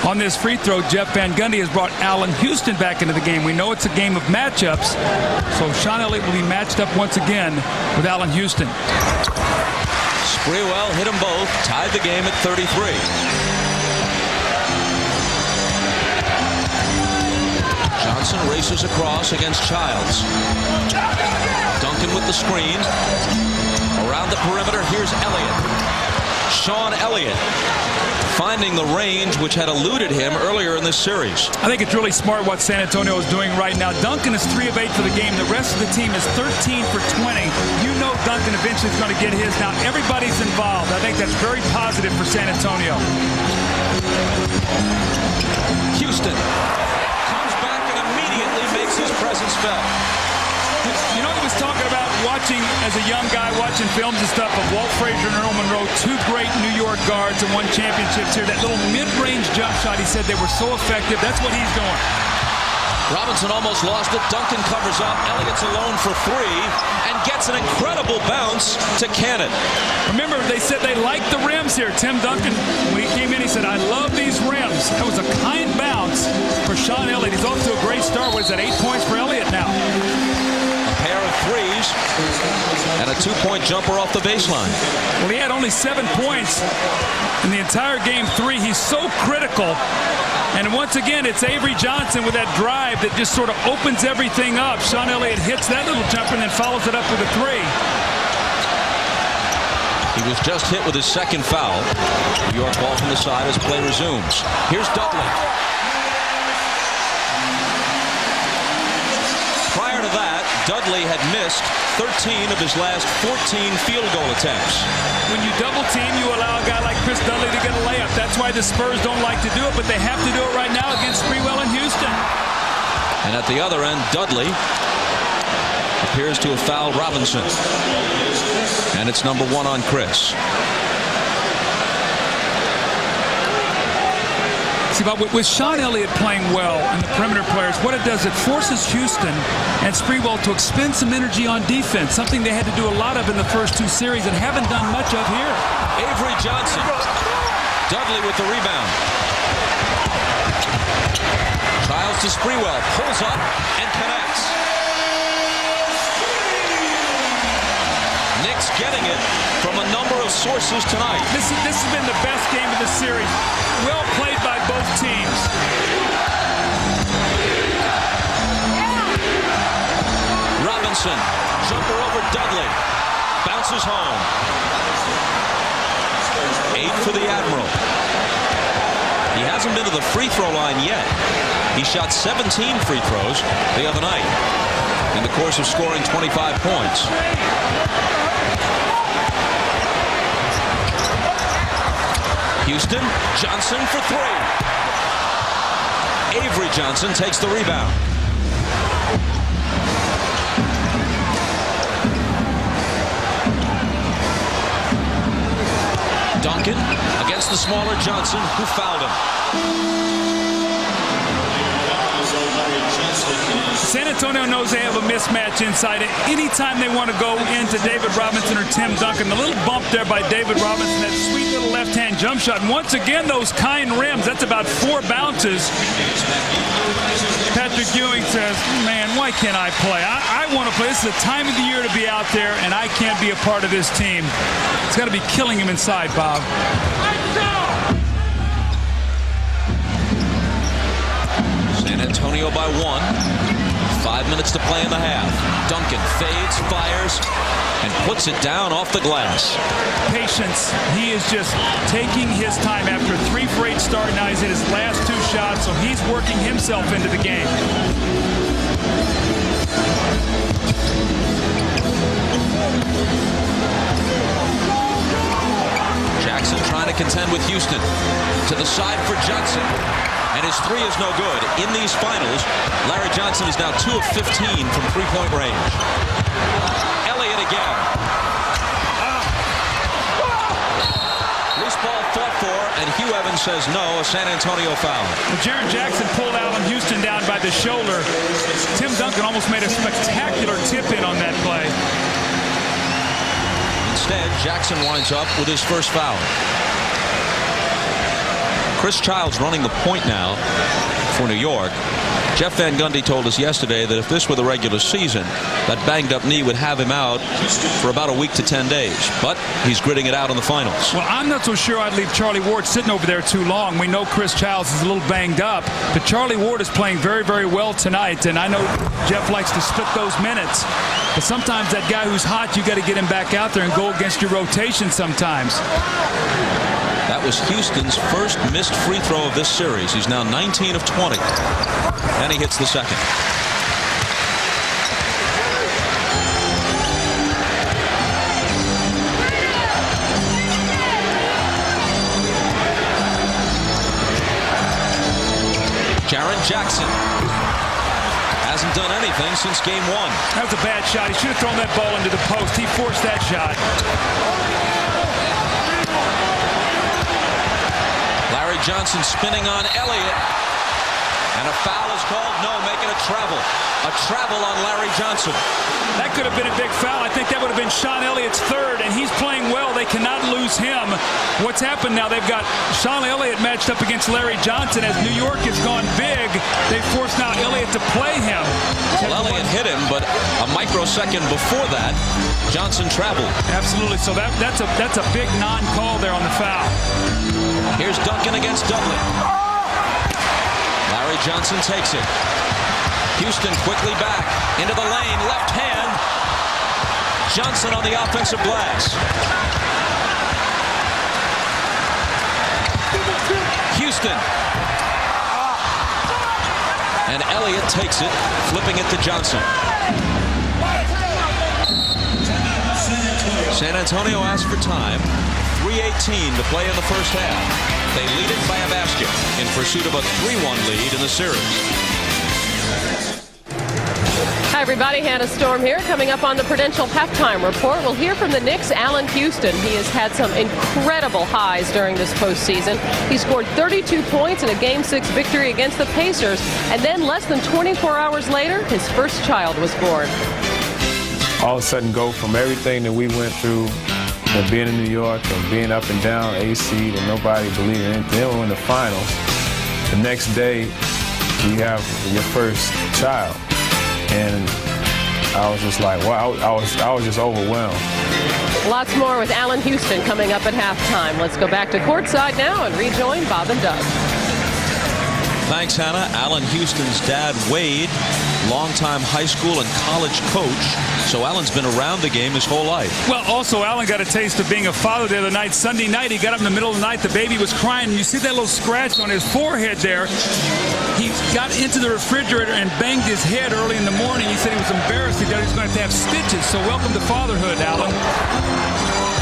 Speaker 12: on this free throw, Jeff Van Gundy has brought Allen Houston back into the game. We know it's a game of matchups, so Sean Elliott will be matched up once again with Allen Houston.
Speaker 9: Sprewell hit them both, tied the game at 33. Johnson races across against Childs. Duncan with the screen. Around the perimeter, here's Elliott. Sean Elliott finding the range which had eluded him earlier in this series.
Speaker 12: I think it's really smart what San Antonio is doing right now. Duncan is 3 of 8 for the game. The rest of the team is 13 for 20. You know Duncan eventually is going to get his. Now everybody's involved. I think that's very positive for San Antonio.
Speaker 9: Houston comes back and immediately makes his presence felt.
Speaker 12: You know, he was talking about watching, as a young guy, watching films and stuff of Walt Frazier and Earl Monroe, 2 great New York guards and won championships here. That little mid-range jump shot, he said they were so effective. That's what he's doing.
Speaker 9: Robinson almost lost it. Duncan covers up. Elliott's alone for 3 and gets an incredible bounce to Cannon.
Speaker 12: Remember, they said they liked the rims here. Tim Duncan, when he came in, he said, I love these rims. That was a kind bounce for Sean Elliott. He's off to a great start. What is that, 8 points for Elliott now?
Speaker 9: Pair of threes and a 2-point jumper off the baseline.
Speaker 12: Well, he had only 7 points in the entire game 3. He's so critical. And once again, it's Avery Johnson with that drive that just sort of opens everything up. Sean Elliott hits that little jumper and then follows it up with a 3.
Speaker 9: He was just hit with his second foul. New York ball from the side as play resumes. Here's Dudley. Prior to that, Dudley had missed 13 of his last 14 field goal attempts.
Speaker 12: When you double team, you allow a guy like Chris Dudley to get a layup. That's why the Spurs don't like to do it, but they have to do it right now against Sprewell in Houston.
Speaker 9: And at the other end, Dudley appears to have fouled Robinson. And it's number 1 on Chris.
Speaker 12: See, but with Sean Elliott playing well and the perimeter players, what it does, it forces Houston and Sprewell to expend some energy on defense, something they had to do a lot of in the first 2 series and haven't done much of here.
Speaker 9: Avery Johnson. Dudley with the rebound. Childs to Sprewell. Pulls up and connects. Knicks getting it from a number of sources tonight.
Speaker 12: This has been the best game of the series. Well played by both teams.
Speaker 9: Robinson, jumper over Dudley. Bounces home. 8 for the Admiral. He hasn't been to the free throw line yet. He shot 17 free throws the other night in the course of scoring 25 points. Houston, Johnson for 3. Avery Johnson takes the rebound. Duncan against the smaller Johnson, who fouled him.
Speaker 12: San Antonio knows they have a mismatch inside. Anytime they want to go into David Robinson or Tim Duncan, the little bump there by David Robinson, that sweet little left-hand jump shot. And once again, those kind rims, that's about 4 bounces. Patrick Ewing says, man, why can't I play? I want to play. This is the time of the year to be out there, and I can't be a part of this team. It's got to be killing him inside, Bob.
Speaker 9: San Antonio by 1. 5 minutes to play in the half. Duncan fades, fires, and puts it down off the glass.
Speaker 12: Patience. He is just taking his time after 3 for 8 start. Now he's hit his last 2 shots, so he's working himself into the game.
Speaker 9: Jackson trying to contend with Houston. To the side for Johnson. And his 3 is no good. In these finals, Larry Johnson is now 2 of 15 from 3-point range. Elliott again. Loose ball fought for, and Hugh Evans says no, a San Antonio foul.
Speaker 12: Well, Jaren Jackson pulled Allen Houston down by the shoulder. Tim Duncan almost made a spectacular tip-in on that play.
Speaker 9: Instead, Jackson winds up with his first foul. Chris Childs running the point now for New York. Jeff Van Gundy told us yesterday that if this were the regular season, that banged up knee would have him out for about a week to 10 days. But he's gritting it out in the finals.
Speaker 12: Well, I'm not so sure I'd leave Charlie Ward sitting over there too long. We know Chris Childs is a little banged up, but Charlie Ward is playing very, very well tonight. And I know Jeff likes to split those minutes. But sometimes that guy who's hot, you got to get him back out there and go against your rotation sometimes.
Speaker 9: That was Houston's first missed free throw of this series. He's now 19 of 20. And he hits the second. Jaren Jackson hasn't done anything since game 1.
Speaker 12: That was a bad shot. He should have thrown that ball into the post. He forced that shot.
Speaker 9: Larry Johnson spinning on Elliott. And a foul is called. No, making a travel. A travel on Larry Johnson.
Speaker 12: That could have been a big foul. I think that would have been Sean Elliott's third, and he's playing well. They cannot lose him. What's happened now, they've got Sean Elliott matched up against Larry Johnson. As New York has gone big, they force now Elliott to play him.
Speaker 9: Well, Elliott hit him, but a microsecond before that, Johnson traveled.
Speaker 12: Absolutely. So that's a big non-call there on the foul.
Speaker 9: Here's Duncan against Dudley. Larry Johnson takes it. Houston quickly back into the lane, left hand. Johnson on the offensive glass. Houston. And Elliott takes it, flipping it to Johnson. San Antonio asked for time. 3:18 to play in the first half. They lead it by a basket in pursuit of a 3-1 lead in the series.
Speaker 2: Hi, everybody. Hannah Storm here. Coming up on the Prudential Halftime Report, we'll hear from the Knicks' Allen Houston. He has had some incredible highs during this postseason. He scored 32 points in a Game 6 victory against the Pacers, and then less than 24 hours later, his first child was born.
Speaker 6: All of a sudden go from everything that we went through, being in New York and being up and down AC and nobody believing in it. Then we're in the finals. The next day, you have your first child. And I was just like, wow, I was just overwhelmed.
Speaker 2: Lots more with Allen Houston coming up at halftime. Let's go back to courtside now and rejoin Bob and Doug.
Speaker 9: Thanks, Hannah. Allen Houston's dad, Wade, longtime high school and college coach. So Allen's been around the game his whole life.
Speaker 12: Well, also, Allen got a taste of being a father the other night. Sunday night, he got up in the middle of the night. The baby was crying. You see that little scratch on his forehead there. He got into the refrigerator and banged his head early in the morning. He said he was embarrassed. He thought he was going to have stitches. So welcome to fatherhood, Allen.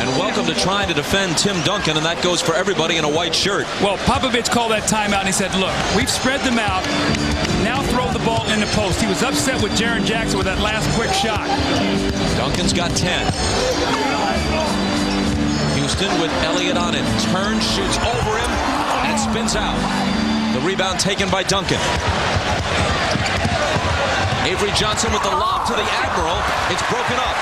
Speaker 9: And welcome to trying to defend Tim Duncan, and that goes for everybody in a white shirt.
Speaker 12: Well, Popovich called that timeout, and he said, look, we've spread them out. Now throw the ball in the post. He was upset with Jaren Jackson with that last quick shot.
Speaker 9: Duncan's got 10. Houston with Elliott on him. Turns, shoots over him, and spins out. The rebound taken by Duncan. Avery Johnson with the lob to the Admiral. It's broken up.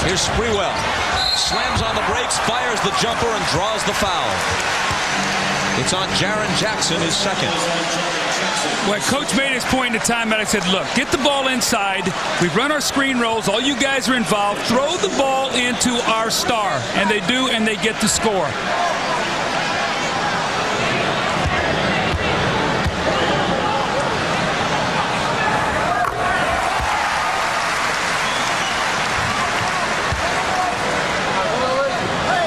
Speaker 9: Here's Sprewell. Slams on the brakes, fires the jumper, and draws the foul. It's on Jaren Jackson, his second.
Speaker 12: Well, Coach made his point in the timeout. I said, look, get the ball inside. We've run our screen rolls. All you guys are involved. Throw the ball into our star. And they do, and they get the score.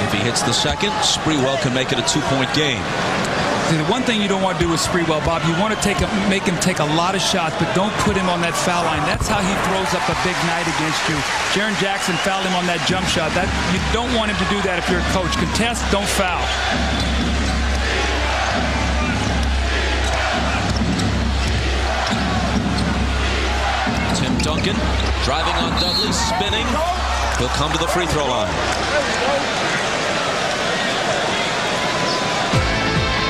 Speaker 9: If he hits the second, Sprewell can make it a 2-point game.
Speaker 12: See, the one thing you don't want to do with Sprewell, Bob, you want to make him take a lot of shots, but don't put him on that foul line. That's how he throws up a big night against you. Jaren Jackson fouled him on that jump shot. You don't want him to do that if you're a coach. Contest, don't foul.
Speaker 9: Tim Duncan driving on Dudley, spinning. He'll come to the free throw line.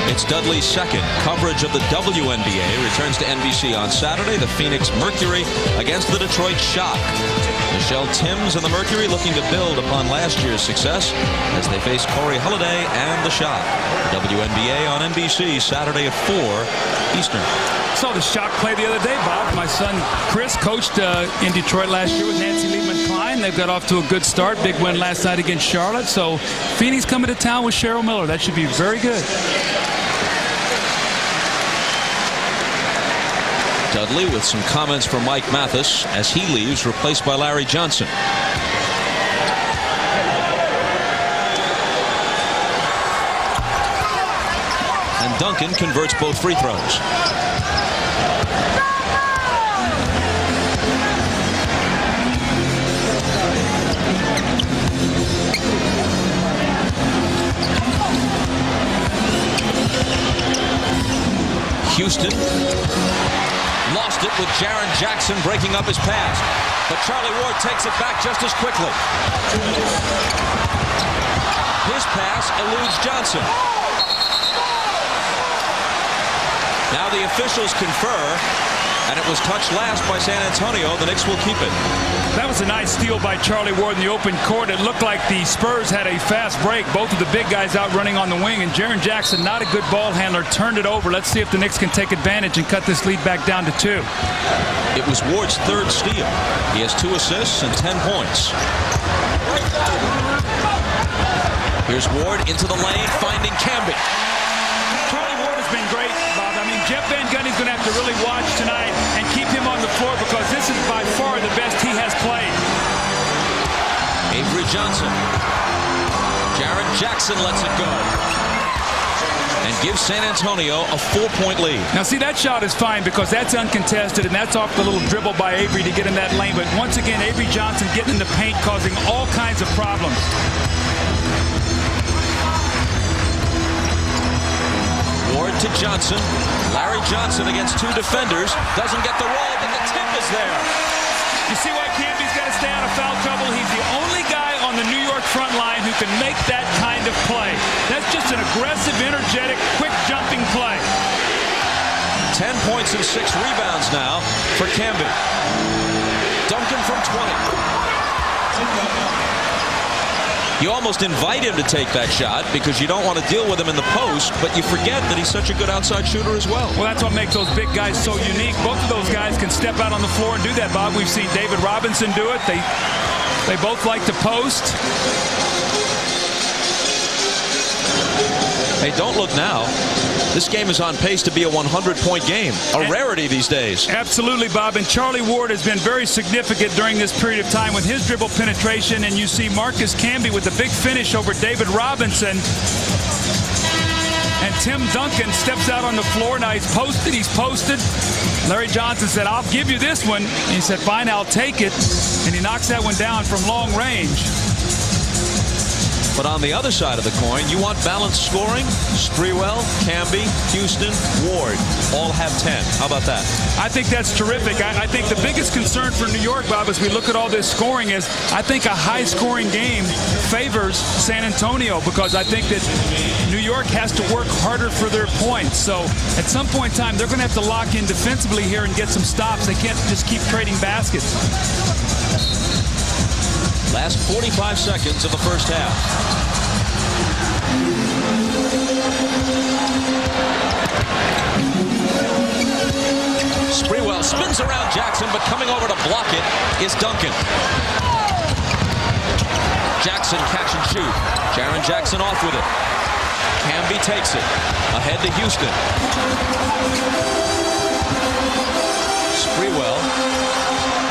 Speaker 9: It's Dudley's second. Coverage of the WNBA returns to NBC on Saturday. The Phoenix Mercury against the Detroit Shock. Michelle Timms and the Mercury looking to build upon last year's success as they face Corey Holiday and the Shock. WNBA on NBC Saturday at 4 Eastern.
Speaker 12: Saw the Shock play the other day, Bob. My son Chris coached in Detroit last year with Nancy Lehman-Klein. They've got off to a good start. Big win last night against Charlotte. So Phoenix coming to town with Cheryl Miller. That should be very good.
Speaker 9: Dudley with some comments from Mike Mathis as he leaves, replaced by Larry Johnson. And Duncan converts both free throws. Houston lost it with Jaren Jackson breaking up his pass. But Charlie Ward takes it back just as quickly. His pass eludes Johnson. Now the officials confer, and it was touched last by San Antonio. The Knicks will keep it.
Speaker 12: That was a nice steal by Charlie Ward in the open court. It looked like the Spurs had a fast break. Both of the big guys out running on the wing, and Jaren Jackson, not a good ball handler, turned it over. Let's see if the Knicks can take advantage and cut this lead back down to 2.
Speaker 9: It was Ward's third steal. He has 2 assists and 10 points. Here's Ward into the lane, finding Camby.
Speaker 12: Charlie Ward has been great, Bob. I mean, Jeff Van Gundy's going to have to really watch tonight and keep him on the floor because this is by far the best he has played.
Speaker 9: Avery Johnson. Jaren Jackson lets it go and gives San Antonio a 4-point lead.
Speaker 12: Now, see, that shot is fine because that's uncontested, and that's off the little dribble by Avery to get in that lane. But once again, Avery Johnson getting in the paint, causing all kinds of problems.
Speaker 9: Ward to Johnson. Larry Johnson against 2 defenders. Doesn't get the roll, but the tip is there.
Speaker 12: You see why Camby's got to stay out of foul trouble? He's the only guy on the New York front line who can make that kind of play. That's just an aggressive, energetic, quick jumping play.
Speaker 9: 10 points and 6 rebounds now for Camby. Duncan from 20. You almost invite him to take that shot because you don't want to deal with him in the post, but you forget that he's such a good outside shooter as well.
Speaker 12: Well, that's what makes those big guys so unique. Both of those guys can step out on the floor and do that, Bob. We've seen David Robinson do it. They both like to post.
Speaker 9: Hey, don't look now. This game is on pace to be a 100-point game. A rarity these days.
Speaker 12: Absolutely, Bob. And Charlie Ward has been very significant during this period of time with his dribble penetration. And you see Marcus Camby with a big finish over David Robinson. And Tim Duncan steps out on the floor. Now he's posted. Larry Johnson said, "I'll give you this one." And he said, "Fine, I'll take it." And he knocks that one down from long range.
Speaker 9: But on the other side of the coin, you want balanced scoring. Sprewell, Camby, Houston, Ward all have 10. How about that?
Speaker 12: I think that's terrific. I think the biggest concern for New York, Bob, as we look at all this scoring is I think a high-scoring game favors San Antonio because I think that New York has to work harder for their points. So at some point in time, they're going to have to lock in defensively here and get some stops. They can't just keep trading baskets.
Speaker 9: Last 45 seconds of the first half. Sprewell spins around Jackson, but coming over to block it is Duncan. Jackson catch and shoot. Jaren Jackson off with it. Camby takes it. Ahead to Houston. Sprewell,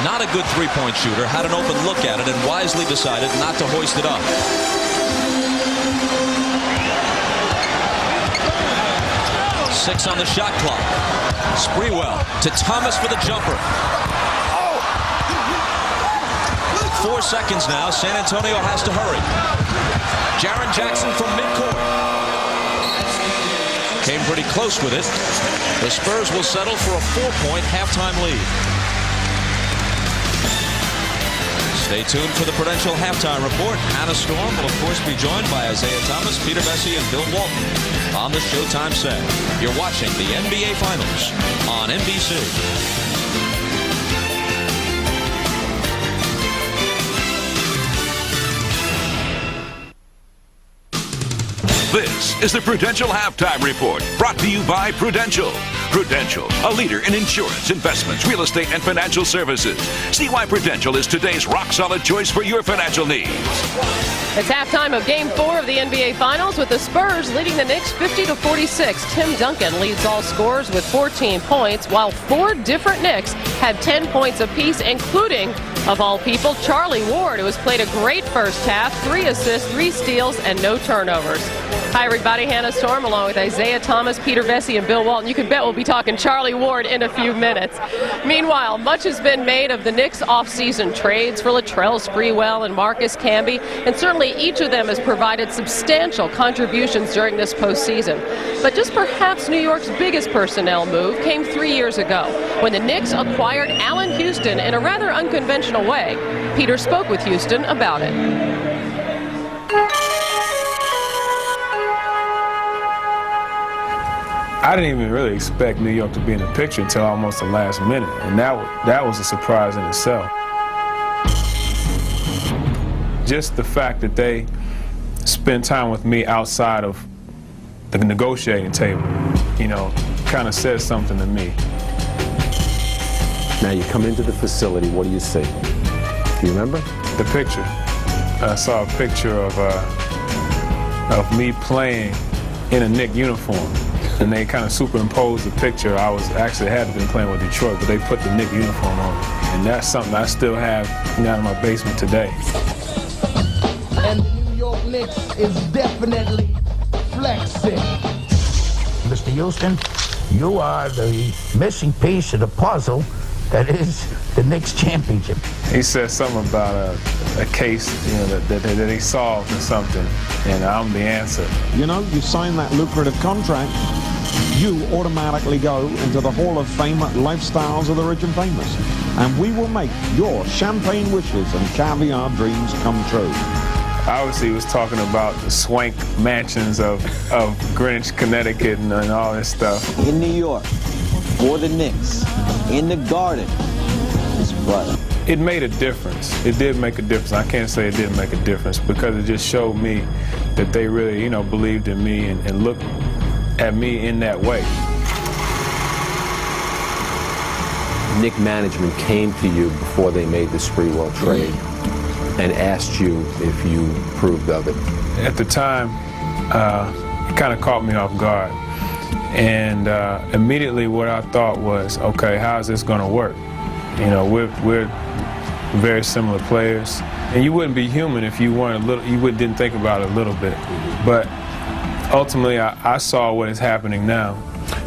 Speaker 9: not a good three-point shooter, had an open look at it and wisely decided not to hoist it up. Six on the shot clock. Sprewell to Thomas for the jumper. 4 seconds now. San Antonio has to hurry. Jaren Jackson from midcourt. Came pretty close with it. The Spurs will settle for a 4-point halftime lead. Stay tuned for the Prudential Halftime Report. Hannah Storm will, of course, be joined by Isaiah Thomas, Peter Bessie, and Bill Walton on the Showtime set. You're watching the NBA Finals on NBC.
Speaker 1: This is the Prudential Halftime Report, brought to you by Prudential. Prudential, a leader in insurance, investments, real estate, and financial services. See why Prudential is today's rock-solid choice for your financial needs.
Speaker 2: It's halftime of Game 4 of the NBA Finals with the Spurs leading the Knicks 50-46. Tim Duncan leads all scorers with 14 points, while 4 different Knicks had 10 points apiece, including, of all people, Charlie Ward, who has played a great first half, 3 assists, 3 steals, and no turnovers. Hi, everybody. Hannah Storm, along with Isaiah Thomas, Peter Bessie, and Bill Walton. You can bet we'll be talking Charlie Ward in a few minutes. Meanwhile, much has been made of the Knicks' offseason trades for Latrell Sprewell and Marcus Camby, and certainly each of them has provided substantial contributions during this postseason. But just perhaps New York's biggest personnel move came 3 years ago, when the Knicks acquired Allen Houston in a rather unconventional way. Peter spoke with Houston about it.
Speaker 6: I didn't even really expect New York to be in the picture until almost the last minute, and that was a surprise in itself. Just the fact that they spent time with me outside of the negotiating table, you know, kind of says something to me.
Speaker 8: Now you come into the facility, what do you see? Do you remember?
Speaker 6: The picture. I saw a picture of me playing in a Knicks uniform. And they kind of superimposed the picture. I had been playing with Detroit, but they put the Knicks uniform on. And that's something I still have down in my basement today.
Speaker 15: And the New York Knicks is definitely flexing.
Speaker 16: Mr. Houston, you are the missing piece of the puzzle that is the Knicks championship.
Speaker 6: He said something about a case, you know, that he solved or something, and I'm the answer.
Speaker 17: You know, you sign that lucrative contract, you automatically go into the Hall of Fame lifestyles of the rich and famous. And we will make your champagne wishes and caviar dreams come true.
Speaker 6: Obviously, he was talking about the swank mansions of Greenwich, Connecticut, and all this stuff.
Speaker 18: In New York, for the Knicks, in the Garden, his brother.
Speaker 6: It made a difference. It did make a difference. I can't say it didn't make a difference because it just showed me that they really, you know, believed in me and looked at me in that way.
Speaker 8: Knicks management came to you before they made the Sprewell trade and asked you if you approved of it.
Speaker 6: At the time, it kind of caught me off guard. And immediately what I thought was, okay, how is this going to work? You know, we're very similar players. And you wouldn't be human if you weren't didn't think about it a little bit. But ultimately, I saw what is happening now.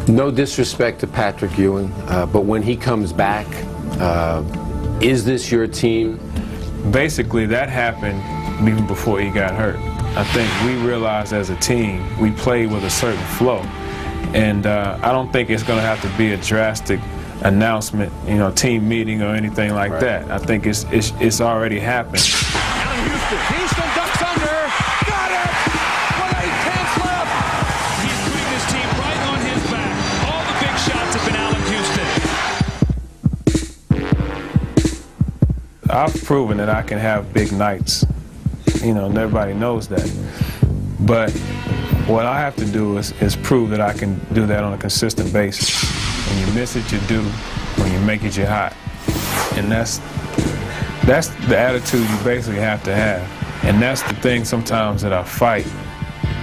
Speaker 8: No disrespect to Patrick Ewing, but when he comes back, is this your team?
Speaker 6: Basically, that happened even before he got hurt. I think we realized as a team, we played with a certain flow. And I don't think it's going to have to be a drastic announcement, you know, team meeting or anything like that. I think it's already happened.
Speaker 14: Allen Houston ducks under. Got it! With 8 tenths left. He's putting his team right on his back. All the big shots have been Allen Houston.
Speaker 6: I've proven that I can have big nights, you know, and everybody knows that. But what I have to do is prove that I can do that on a consistent basis. When you miss it, you do. When you make it, you're hot. And that's the attitude you basically have to have. And that's the thing sometimes that I fight.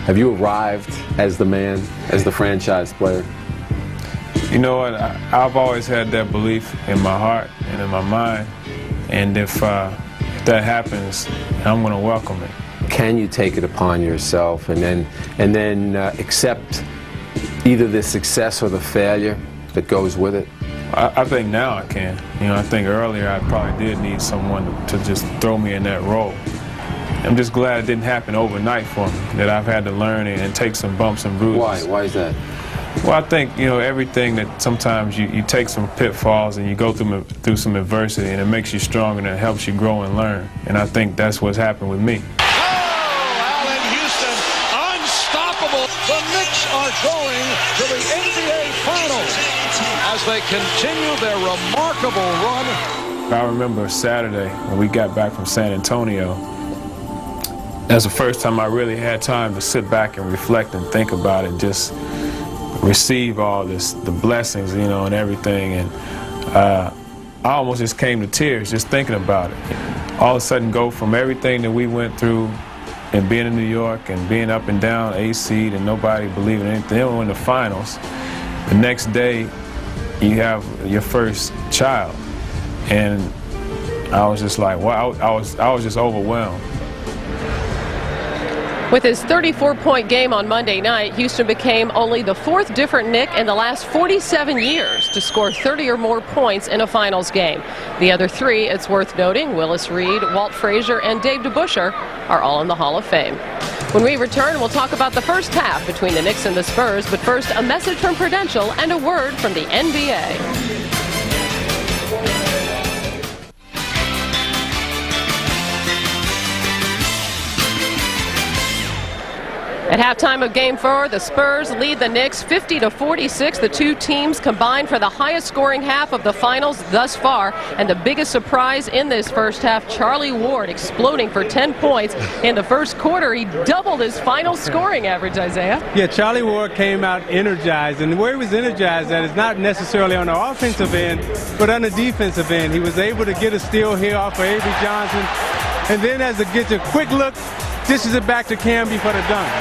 Speaker 8: Have you arrived as the man, as the franchise player?
Speaker 6: You know what? I've always had that belief in my heart and in my mind. And if that happens, I'm going to welcome it.
Speaker 8: Can you take it upon yourself and then accept either the success or the failure that goes with it?
Speaker 6: I think now I can. You know, I think earlier I probably did need someone to just throw me in that role. I'm just glad it didn't happen overnight for me, that I've had to learn and take some bumps and bruises.
Speaker 8: Why? Why is that?
Speaker 6: Well, I think, you know, everything that sometimes you take some pitfalls and you go through some adversity, and it makes you stronger and it helps you grow and learn. And I think that's what's happened with me.
Speaker 14: Allen Houston, unstoppable. The Knicks are going to the NBA Finals as they continue their remarkable run.
Speaker 6: I remember Saturday when we got back from San Antonio. That's the first time I really had time to sit back and reflect and think about it, just receive all this, the blessings, you know, and everything. And I almost just came to tears just thinking about it. All of a sudden go from everything that we went through and being in New York and being up and down, A seed, and nobody believing anything. Then we went to the finals. The next day, you have your first child. And I was just like, wow, I was just overwhelmed.
Speaker 2: With his 34-point game on Monday night, Houston became only the 4th different Knick in the last 47 years to score 30 or more points in a finals game. The other 3, it's worth noting, Willis Reed, Walt Frazier, and Dave DeBusschere are all in the Hall of Fame. When we return, we'll talk about the first half between the Knicks and the Spurs, but first, a message from Prudential and a word from the NBA. At halftime of Game 4, the Spurs lead the Knicks 50-46. The two teams combined for the highest scoring half of the finals thus far. And the biggest surprise in this first half, Charlie Ward exploding for 10 points in the first quarter. He doubled his final scoring average, Isaiah.
Speaker 4: Yeah, Charlie Ward came out energized. And where he was energized at is not necessarily on the offensive end, but on the defensive end. He was able to get a steal here off of Avery Johnson. And then as it gets a quick look, dishes it back to Camby for the dunk.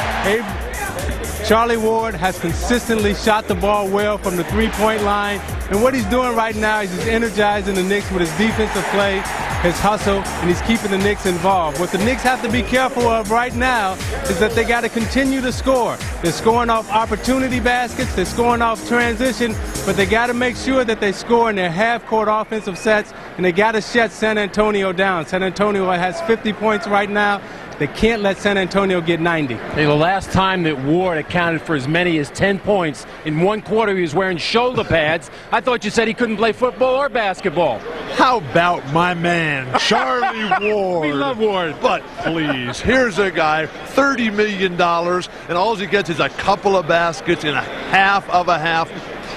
Speaker 4: Charlie Ward has consistently shot the ball well from the three-point line. And what he's doing right now is he's energizing the Knicks with his defensive play, his hustle, and he's keeping the Knicks involved. What the Knicks have to be careful of right now is that they got to continue to score. They're scoring off opportunity baskets, they're scoring off transition, but they got to make sure that they score in their half-court offensive sets, and they got to shut San Antonio down. San Antonio has 50 points right now. They can't let San Antonio get 90.
Speaker 5: Hey, the last time that Ward accounted for as many as 10 points in one quarter, he was wearing shoulder pads. I thought you said he couldn't play football or basketball.
Speaker 3: How about my man, Charlie Ward?
Speaker 5: We love Ward.
Speaker 3: But please, here's a guy, $30 million, and all he gets is a couple of baskets in a half of a half.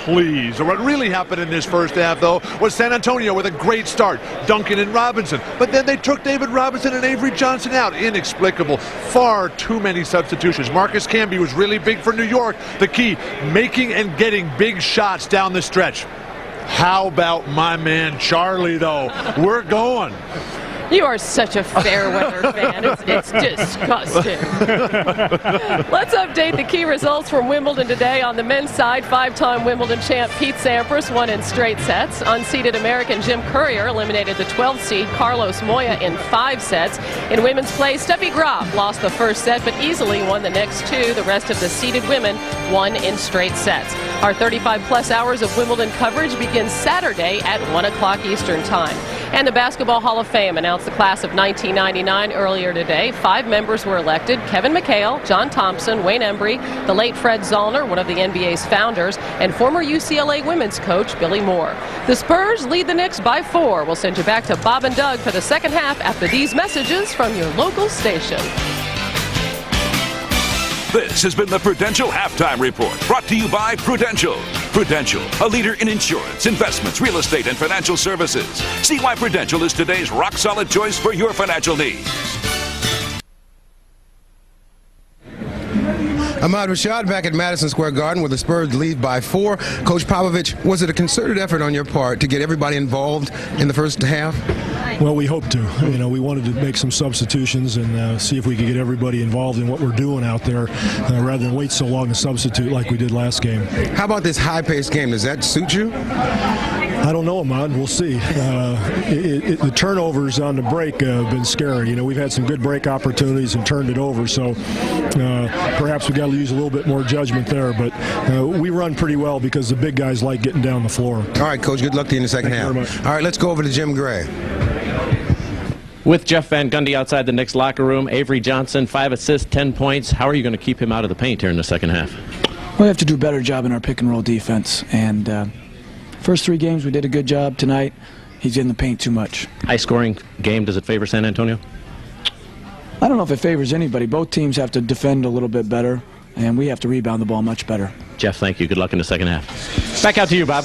Speaker 3: Please. What really happened in this first half, though, was San Antonio with a great start, Duncan and Robinson. But then they took David Robinson and Avery Johnson out. Inexplicable. Far too many substitutions. Marcus Camby was really big for New York. The key, making and getting big shots down the stretch. How about my man Charlie, though? We're going.
Speaker 2: You are such a fair weather fan. It's disgusting. Let's update the key results from Wimbledon today. On the men's side, 5-time Wimbledon champ Pete Sampras won in straight sets. Unseeded American Jim Courier eliminated the 12th seed Carlos Moya in 5 sets. In women's play, Steffi Graf lost the first set but easily won the next 2. The rest of the seeded women won in straight sets. Our 35-plus hours of Wimbledon coverage begins Saturday at 1 o'clock Eastern Time. And the Basketball Hall of Fame announced the class of 1999 earlier today. 5 members were elected: Kevin McHale, John Thompson, Wayne Embry, the late Fred Zollner, one of the NBA's founders, and former UCLA women's coach Billy Moore. The Spurs lead the Knicks by 4. We'll send you back to Bob and Doug for the second half after these messages from your local station.
Speaker 1: This has been the Prudential Halftime Report, brought to you by Prudential. Prudential, a leader in insurance, investments, real estate, and financial services. See why Prudential is today's rock-solid choice for your financial needs.
Speaker 19: Ahmad Rashad back at Madison Square Garden where the Spurs lead by 4. Coach Popovich, was it a concerted effort on your part to get everybody involved in the first half?
Speaker 20: Well, we hope to. You know, we wanted to make some substitutions and see if we could get everybody involved in what we're doing out there rather than wait so long to substitute like we did last game.
Speaker 19: How about this high-paced game? Does that suit you?
Speaker 20: I don't know, Ahmad. We'll see. The turnovers on the break have been scary. You know, we've had some good break opportunities and turned it over, so perhaps we got to use a little bit more judgment there. But we run pretty well because the big guys like getting down the floor.
Speaker 19: All right, Coach. Good luck to you in the second half.
Speaker 20: Thank you very much.
Speaker 19: All right, let's go over to Jim Gray.
Speaker 11: With Jeff Van Gundy outside the Knicks locker room, Avery Johnson, 5 assists, 10 points. How are you going to keep him out of the paint here in the second half?
Speaker 21: We have to do a better job in our pick and roll defense. And first 3 games we did a good job. Tonight, he's in the paint too much.
Speaker 22: High-scoring game, does it favor San Antonio?
Speaker 21: I don't know if it favors anybody. Both teams have to defend a little bit better, and we have to rebound the ball much better.
Speaker 22: Jeff, thank you. Good luck in the second half. Back out to you, Bob.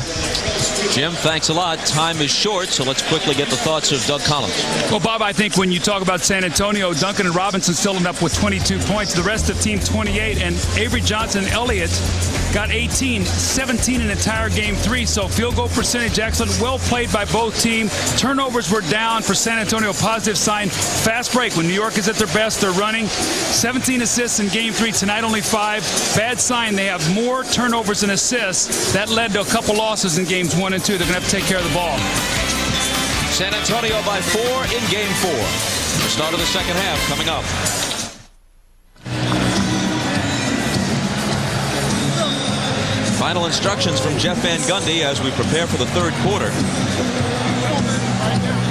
Speaker 9: Jim, thanks a lot. Time is short, so let's quickly get the thoughts of Doug Collins.
Speaker 12: Well, Bob, I think when you talk about San Antonio, Duncan and Robinson still end up with 22 points. The rest of the team 28, and Avery Johnson and Elliott got 18, 17 in entire game 3. So field goal percentage excellent. Well played by both teams. Turnovers were down for San Antonio. Positive sign. Fast break. When New York is at their best, they're running. 17 assists in game 3. Tonight only 5. Bad sign. They have more turnovers than assists. That led to a couple losses in games 1 and 2. They're going to have to take care of the ball.
Speaker 9: San Antonio by 4 in game 4. The start of the second half coming up. Final instructions from Jeff Van Gundy as we prepare for the third quarter.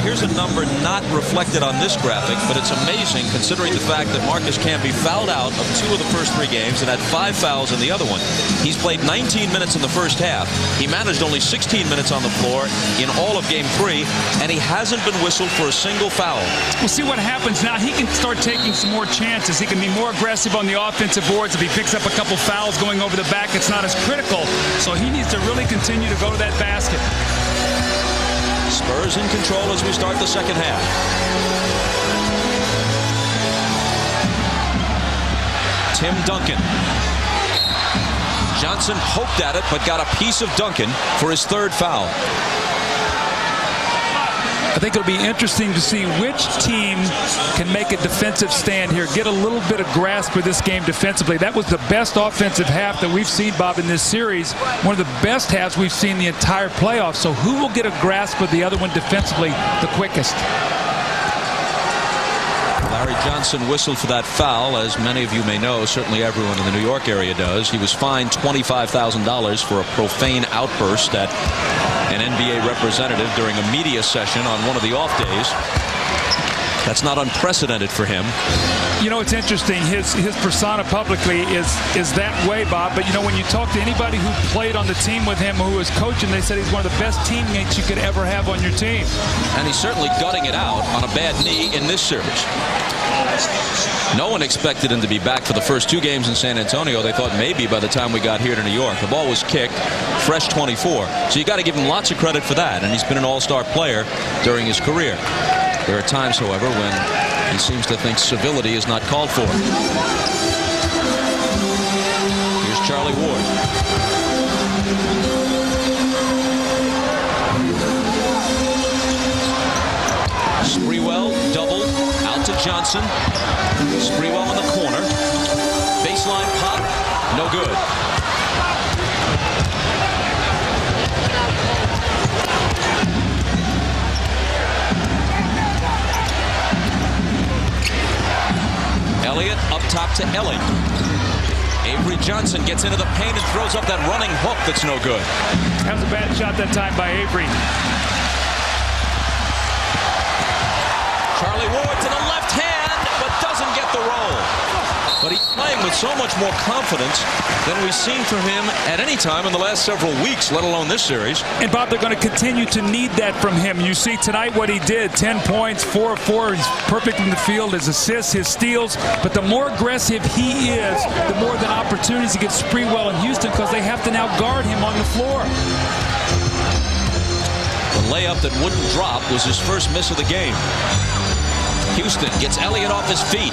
Speaker 9: Here's a number not reflected on this graphic, but it's amazing considering the fact that Marcus Camby fouled out of 2 of the first 3 games and had 5 fouls in the other one. He's played 19 minutes in the first half. He managed only 16 minutes on the floor in all of game 3, and he hasn't been whistled for a single foul.
Speaker 12: We'll see what happens now. He can start taking some more chances. He can be more aggressive on the offensive boards. If he picks up a couple fouls going over the back, it's not as critical. So he needs to really continue to go to that basket.
Speaker 9: Spurs in control as we start the second half. Tim Duncan. Johnson poked at it, but got a piece of Duncan for his 3rd foul.
Speaker 12: I think it'll be interesting to see which team can make a defensive stand here, get a little bit of grasp of this game defensively. That was the best offensive half that we've seen, Bob, in this series. One of the best halves we've seen the entire playoffs. So who will get a grasp of the other one defensively the quickest?
Speaker 9: Larry Johnson whistled for that foul, as many of you may know, certainly everyone in the New York area does. He was fined $25,000 for a profane outburst at an NBA representative during a media session on one of the off days. That's not unprecedented for him.
Speaker 12: You know, it's interesting. His persona publicly is that way, Bob. But, you know, when you talk to anybody who played on the team with him, who was coaching, they said he's one of the best teammates you could ever have on your team.
Speaker 9: And he's certainly gutting it out on a bad knee in this series. No one expected him to be back for the first 2 games in San Antonio. They thought maybe by the time we got here to New York. The ball was kicked, fresh 24. So you got to give him lots of credit for that. And he's been an all-star player during his career. There are times, however, when he seems to think civility is not called for. Here's Charlie Ward. Sprewell double out to Johnson. Sprewell in the corner. Baseline pop. No good. Elliott up top to Ellie. Avery Johnson gets into the paint and throws up that running hook that's no good.
Speaker 12: That was a bad shot that time by Avery.
Speaker 9: Charlie Ward to the left hand, but doesn't get the roll. But he's playing with so much more confidence than we've seen from him at any time in the last several weeks, let alone this series.
Speaker 12: And, Bob, they're going to continue to need that from him. You see tonight what he did, 10 points, 4 of 4. He's perfect in the field, his assists, his steals. But the more aggressive he is, the more than opportunities to get Sprewell in Houston, because they have to now guard him on the floor.
Speaker 9: The layup that wouldn't drop was his first miss of the game. Houston gets Elliott off his feet.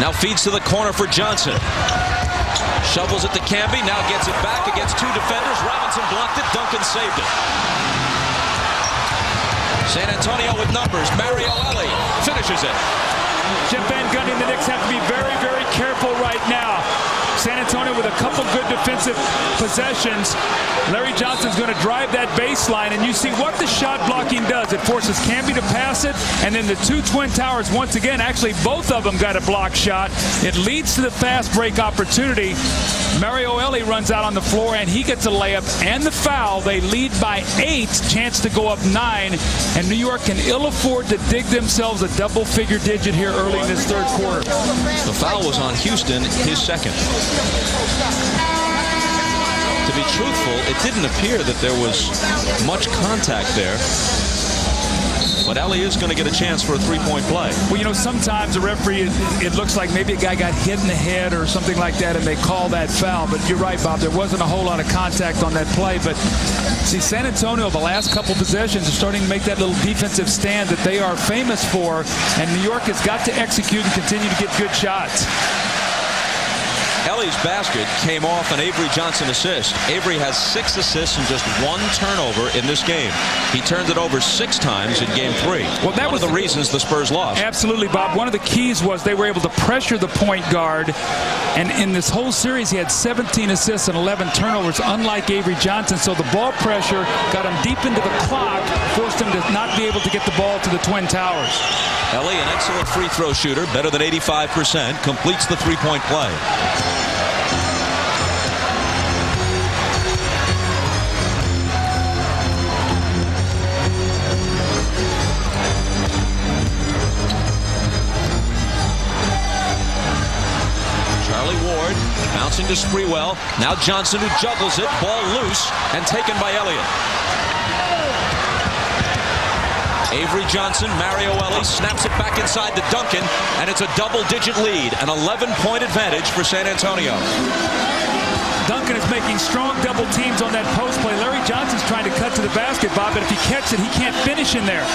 Speaker 9: Now feeds to the corner for Johnson. Shovels it to Camby. Now gets it back against 2 defenders. Robinson blocked it. Duncan saved it. San Antonio with numbers. Mario Ellie finishes it.
Speaker 12: Jeff Van Gundy and the Knicks have to be very, very careful right now. San Antonio with a couple good defensive possessions. Larry Johnson's going to drive that baseline, and you see what the shot blocking does. It forces Camby to pass it, and then the 2 Twin Towers, once again, actually both of them got a block shot. It leads to the fast break opportunity. Mario Ellie runs out on the floor, and he gets a layup and the foul. They lead by 8, chance to go up 9, and New York can ill afford to dig themselves a double-figure digit here early in this third quarter.
Speaker 9: The foul was on Houston, his second. To be truthful, it didn't appear that there was much contact there. But Ellie is going to get a chance for a three-point play.
Speaker 12: Well, you know, sometimes a referee, it looks like maybe a guy got hit in the head or something like that, and they call that foul. But you're right, Bob. There wasn't a whole lot of contact on that play. But see, San Antonio, the last couple possessions, are starting to make that little defensive stand that they are famous for. And New York has got to execute and continue to get good shots.
Speaker 9: Ellie's basket came off an Avery Johnson assist. Avery has 6 assists and just 1 turnover in this game. He turned it over 6 times in game 3. Well, that was one of the reasons the Spurs lost.
Speaker 12: Absolutely, Bob. One of the keys was they were able to pressure the point guard. And in this whole series, he had 17 assists and 11 turnovers, unlike Avery Johnson. So the ball pressure got him deep into the clock, forced him to not be able to get the ball to the Twin Towers.
Speaker 9: Ellie, an excellent free throw shooter, better than 85%, completes the three-point play. Bouncing to Sprewell. Now Johnson, who juggles it. Ball loose and taken by Elliott. Avery Johnson, Mario Ellie snaps it back inside to Duncan, and it's a double-digit lead, an 11-point advantage for San Antonio.
Speaker 12: Duncan is making strong double teams on that post play. Larry Johnson's trying to cut to the basket, Bob, but if he catches it, he can't finish in there.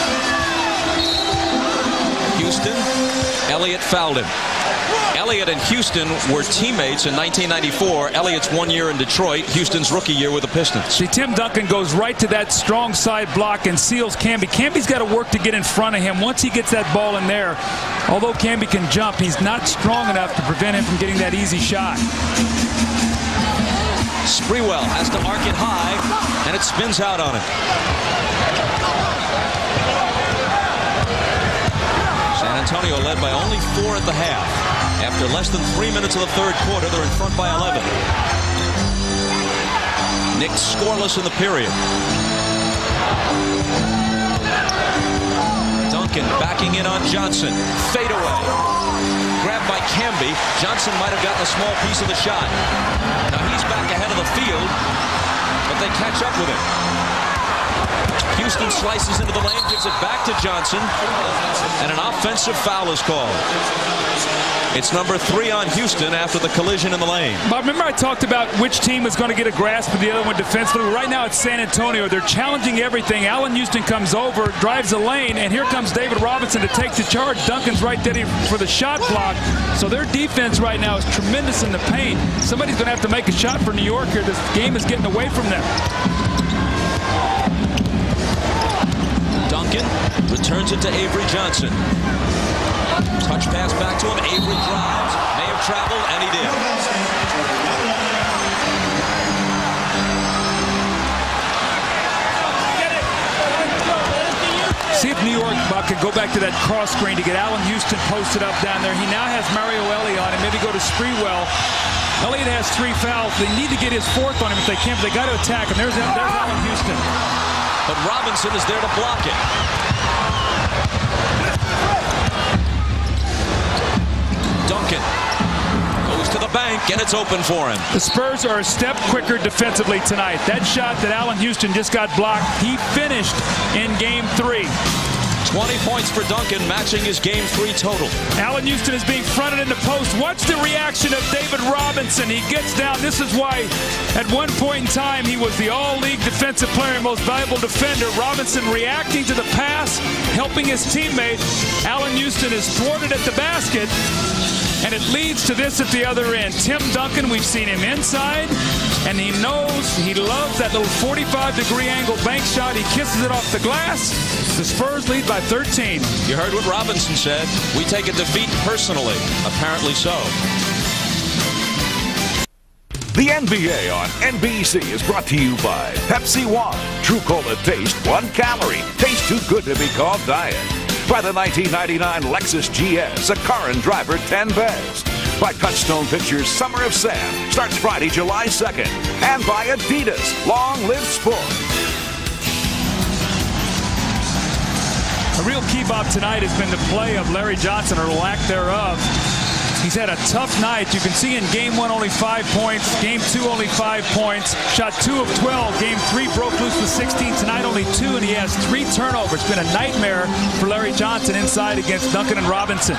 Speaker 9: Houston, Elliott fouled him. Elliott and Houston were teammates in 1994. Elliott's 1 year in Detroit, Houston's rookie year with the Pistons.
Speaker 12: See, Tim Duncan goes right to that strong side block and seals Camby. Camby's got to work to get in front of him. Once he gets that ball in there, although Camby can jump, he's not strong enough to prevent him from getting that easy shot.
Speaker 9: Sprewell has to arc it high, and it spins out on him. San Antonio led by only 4 at the half. After less than 3 minutes of the third quarter, they're in front by 11. Knicks scoreless in the period. Duncan backing in on Johnson. Fade away. Grabbed by Camby. Johnson might have gotten a small piece of the shot. Now he's back ahead of the field, but they catch up with him. Houston slices into the lane, gives it back to Johnson, and an offensive foul is called. It's number 3 on Houston after the collision in the lane.
Speaker 12: Bob, remember I talked about which team is going to get a grasp of the other one defensively? Right now it's San Antonio. They're challenging everything. Allen Houston comes over, drives the lane, and here comes David Robinson to take the charge. Duncan's right there for the shot block. So their defense right now is tremendous in the paint. Somebody's going to have to make a shot for New York here. This game is getting away from them.
Speaker 9: Duncan returns it to Avery Johnson. Touch pass back to him. Avery drives. May have traveled, and he did.
Speaker 12: See if New York, Bob, can go back to that cross screen to get Allen Houston posted up down there. He now has Mario Ellie on him. Maybe go to Sprewell. Elliott has 3 fouls. They need to get his 4th on him if they can, but they got to attack him. There's Allen Houston.
Speaker 9: But Robinson is there to block it. Duncan goes to the bank, and it's open for him.
Speaker 12: The Spurs are a step quicker defensively tonight. That shot that Allen Houston just got blocked, he finished in game 3.
Speaker 9: 20 points for Duncan, matching his game 3 total.
Speaker 12: Allen Houston is being fronted in the post. Watch the reaction of David Robinson. He gets down. This is why at one point in time he was the all-league defensive player and most valuable defender. Robinson reacting to the pass, helping his teammate. Allen Houston is thwarted at the basket, and it leads to this at the other end. Tim Duncan, we've seen him inside, and he knows, he loves that little 45-degree angle bank shot. He kisses it off the glass. The Spurs lead by 13.
Speaker 9: You heard what Robinson said. We take a defeat personally. Apparently so.
Speaker 1: The NBA on NBC is brought to you by Pepsi One. True Cola taste, 1 calorie. Tastes too good to be called diet. By the 1999 Lexus GS, a car and driver 10 best. By Touchstone Pictures' Summer of Sam, starts Friday, July 2nd. And by Adidas, Long Live Sport.
Speaker 12: A real key, Bob, tonight has been the play of Larry Johnson, or lack thereof. He's had a tough night. You can see in Game 1 only 5 points. Game 2 only 5 points. Shot 2 of 12. Game 3 broke loose with 16. Tonight only 2, and he has 3 turnovers. It's been a nightmare for Larry Johnson inside against Duncan and Robinson.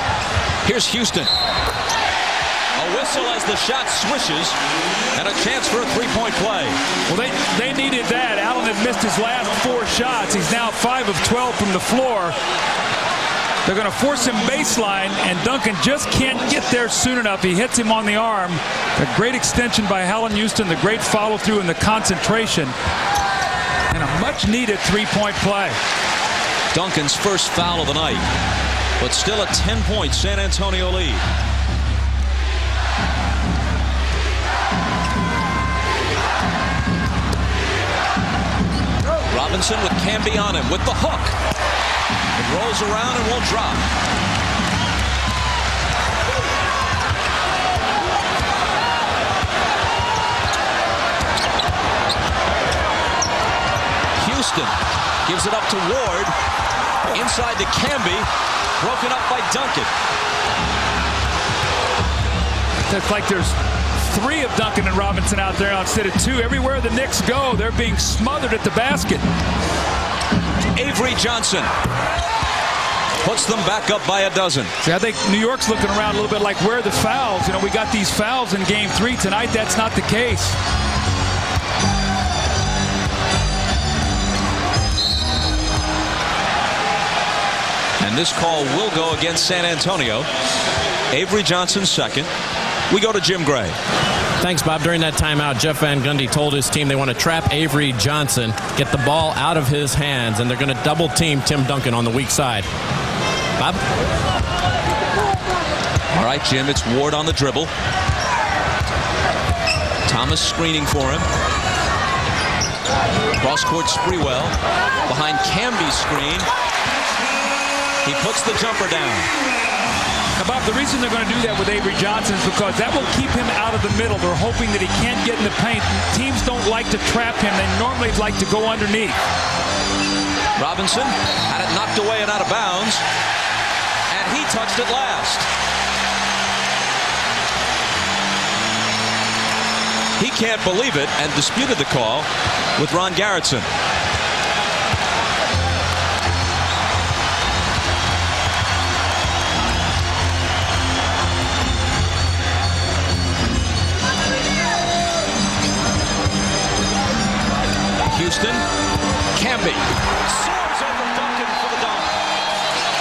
Speaker 9: Here's Houston. A whistle as the shot swishes, and a chance for a three-point play.
Speaker 12: Well, they needed that. Allen had missed his last 4 shots. He's now 5 of 12 from the floor. They're going to force him baseline, and Duncan just can't get there soon enough. He hits him on the arm. A great extension by Allen Houston, the great follow-through and the concentration, and a much-needed three-point play.
Speaker 9: Duncan's first foul of the night, but still a 10-point San Antonio lead. Robinson with Camby on him with the hook. It rolls around and won't drop. Houston gives it up to Ward. Inside to Camby. Broken up by Duncan.
Speaker 12: It's like there's 3 of Duncan and Robinson out there instead of 2. Everywhere the Knicks go, they're being smothered at the basket.
Speaker 9: Avery Johnson puts them back up by a dozen.
Speaker 12: See, I think New York's looking around a little bit like, where are the fouls? You know, we got these fouls in Game 3 tonight. That's not the case.
Speaker 9: And this call will go against San Antonio. Avery Johnson second. We go to Jim Gray.
Speaker 22: Thanks, Bob. During that timeout, Jeff Van Gundy told his team they want to trap Avery Johnson, get the ball out of his hands, and they're going to double-team Tim Duncan on the weak side. Bob?
Speaker 9: All right, Jim, it's Ward on the dribble. Thomas screening for him. Cross-court Sprewell behind Camby's screen. He puts the jumper down.
Speaker 12: Now, Bob, the reason they're going to do that with Avery Johnson is because that will keep him out of the middle. They're hoping that he can't get in the paint. Teams don't like to trap him. They normally like to go underneath.
Speaker 9: Robinson had it knocked away and out of bounds, and he touched it last. He can't believe it and disputed the call with Ron Garrettson. Houston, Camby soars over Duncan for the dunk.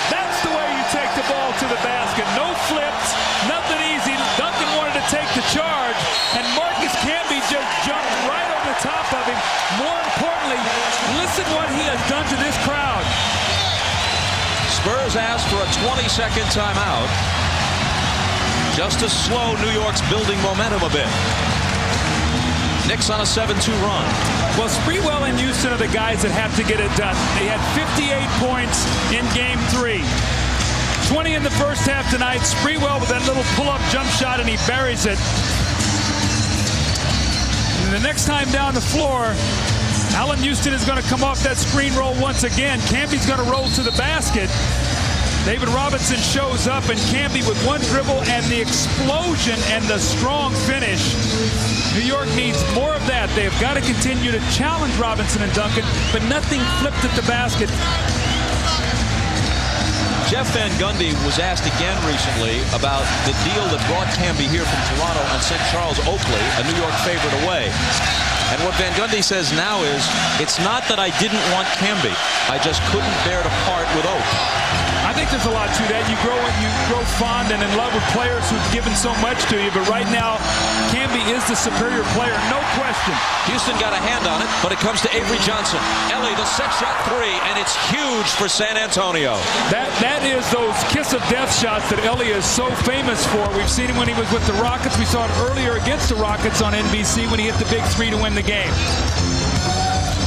Speaker 12: That's the way you take the ball to the basket. No flips, nothing easy. Duncan wanted to take the charge, and Marcus Camby just jumped right over the top of him. More importantly, listen what he has done to this crowd.
Speaker 9: Spurs asked for a 20-second timeout just to slow New York's building momentum a bit. Knicks on a 7-2 run.
Speaker 12: Well, Sprewell and Houston are the guys that have to get it done. They had 58 points in Game 3. 20 in the first half tonight. Sprewell with that little pull-up jump shot, and he buries it. And the next time down the floor, Allen Houston is going to come off that screen roll once again. Camby's going to roll to the basket. David Robinson shows up, and Camby with one dribble and the explosion and the strong finish. New York needs more of that. They've got to continue to challenge Robinson and Duncan, but nothing flipped at the basket.
Speaker 9: Jeff Van Gundy was asked again recently about the deal that brought Camby here from Toronto and sent Charles Oakley, a New York favorite, away. And what Van Gundy says now is, it's not that I didn't want Camby. I just couldn't bear to part with Oak.
Speaker 12: I think there's a lot to that. You grow fond and in love with players who've given so much to you, but right now, Camby is the superior player, no question.
Speaker 9: Houston got a hand on it, but it comes to Avery Johnson. Ellie, the set shot 3, and it's huge for San Antonio.
Speaker 12: That is those kiss of death shots that Ellie is so famous for. We've seen him when he was with the Rockets. We saw it earlier against the Rockets on NBC when he hit the big 3 to win the game.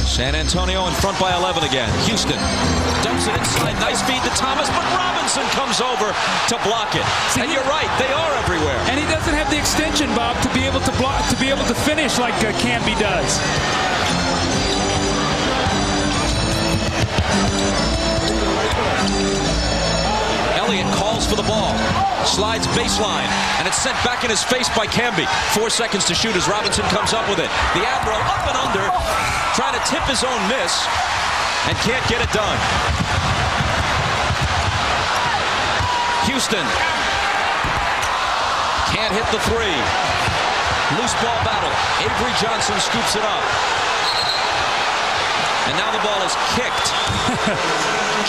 Speaker 9: San Antonio in front by 11 again. Houston dumps it inside. Nice feed to Thomas, but Robinson comes over to block it. And you're right, they are everywhere.
Speaker 12: And he doesn't have the extension, Bob, to be able to block, to be able to finish like Camby does.
Speaker 9: Elliott calls for the ball. Slides baseline, and it's sent back in his face by Camby. 4 seconds to shoot as Robinson comes up with it. The Admiral up and under, trying to tip his own miss, and can't get it done. Houston can't hit the three. Loose ball battle. Avery Johnson scoops it up. And now the ball is kicked.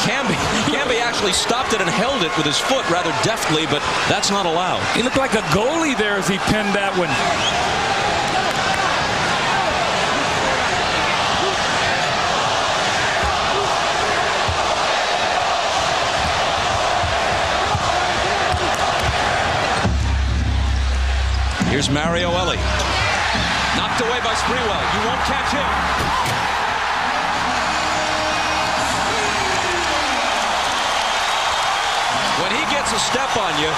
Speaker 9: Camby actually stopped it and held it with his foot rather deftly, but that's not allowed.
Speaker 12: He looked like a goalie there as he pinned that one.
Speaker 9: Here's Mario Ellie. Knocked away by Sprewell. You won't catch him. When he gets a step on you,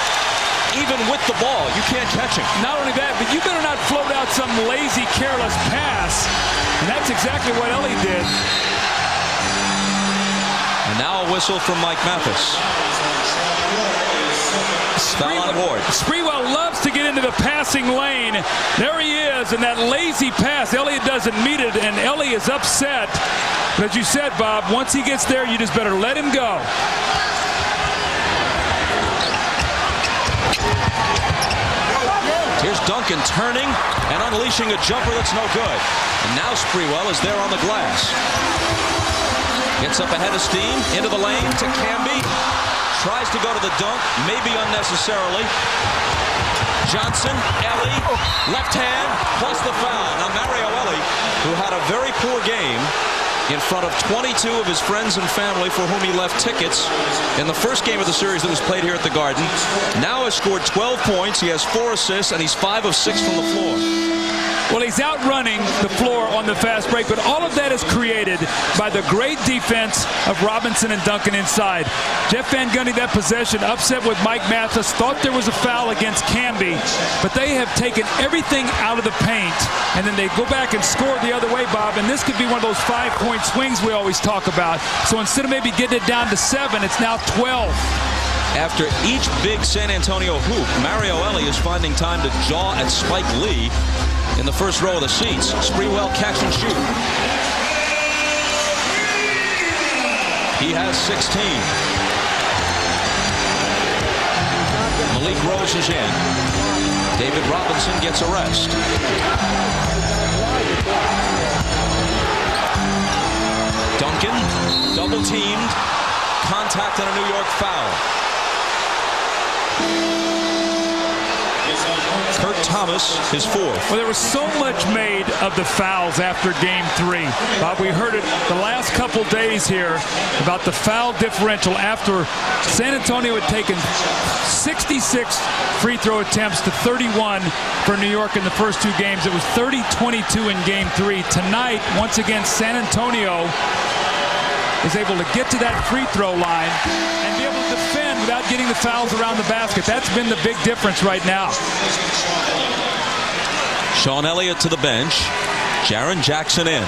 Speaker 9: even with the ball, you can't catch him.
Speaker 12: Not only that, but you better not float out some lazy, careless pass. And that's exactly what Ellie did.
Speaker 9: And now a whistle from Mike Mathis.
Speaker 12: Sprewell loves to get into the passing lane. There he is, and that lazy pass. Elliott doesn't meet it, and Ellie is upset. But as you said, Bob, once he gets there, you just better let him go.
Speaker 9: Here's Duncan turning and unleashing a jumper that's no good. And now Sprewell is there on the glass. Gets up ahead of steam, into the lane to Camby. Tries to go to the dunk, maybe unnecessarily. Johnson, Ellie, left hand, plus the foul. Now Mario Ellie, who had a very poor game in front of 22 of his friends and family for whom he left tickets in the first game of the series that was played here at the Garden, now has scored 12 points, he has 4 assists, and he's 5 of 6 from the floor.
Speaker 12: Well, he's outrunning the floor on the fast break, but all of that is created by the great defense of Robinson and Duncan inside. Jeff Van Gundy, that possession, upset with Mike Mathis, thought there was a foul against Camby, but they have taken everything out of the paint, and then they go back and score the other way, Bob, and this could be one of those 5-point swings we always talk about. So instead of maybe getting it down to 7, it's now 12.
Speaker 9: After each big San Antonio hoop, Mario Ellie is finding time to jaw at Spike Lee in the first row of the seats. Sprewell catch and shoot. He has 16. Malik Rose is in. David Robinson gets a rest. Duncan, double teamed. Contact and a New York foul. Kurt Thomas, his 4th.
Speaker 12: Well, there was so much made of the fouls after Game 3. Bob, we heard it the last couple days here about the foul differential after San Antonio had taken 66 free throw attempts to 31 for New York in the first 2 games. It was 30-22 in Game 3. Tonight, once again, San Antonio is able to get to that free throw line and be able to defend without getting the fouls around the basket. That's been the big difference right now.
Speaker 9: Sean Elliott to the bench. Jaren Jackson in.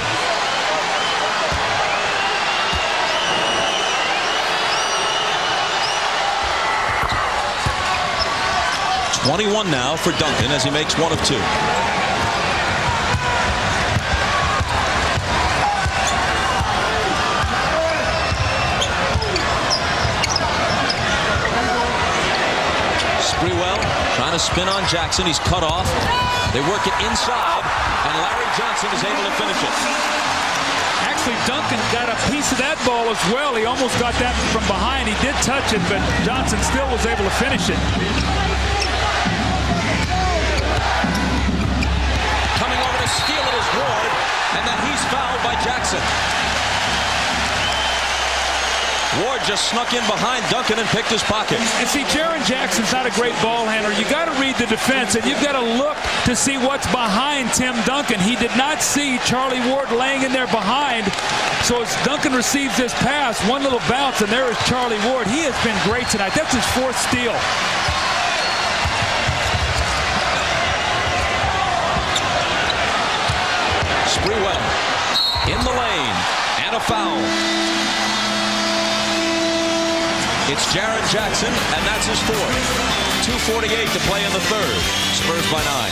Speaker 9: .21 now for Duncan as he makes 1 of 2. Sprewell trying to spin on Jackson. He's cut off. They work it inside, and Larry Johnson is able to finish it.
Speaker 12: Actually, Duncan got a piece of that ball as well. He almost got that from behind. He did touch it, but Johnson still was able to finish it.
Speaker 9: Coming over to steal it is Ward, and then he's fouled by Jackson. Ward just snuck in behind Duncan and picked his pocket.
Speaker 12: And see, Jaren Jackson's not a great ball handler. You got to read the defense, and you've got to look to see what's behind Tim Duncan. He did not see Charlie Ward laying in there behind. So as Duncan receives this pass, one little bounce, and there is Charlie Ward. He has been great tonight. That's his 4th steal.
Speaker 9: Sprewell in the lane, and a foul. It's Jaren Jackson, and that's his fourth. 2:48 to play in the third. Spurs by 9.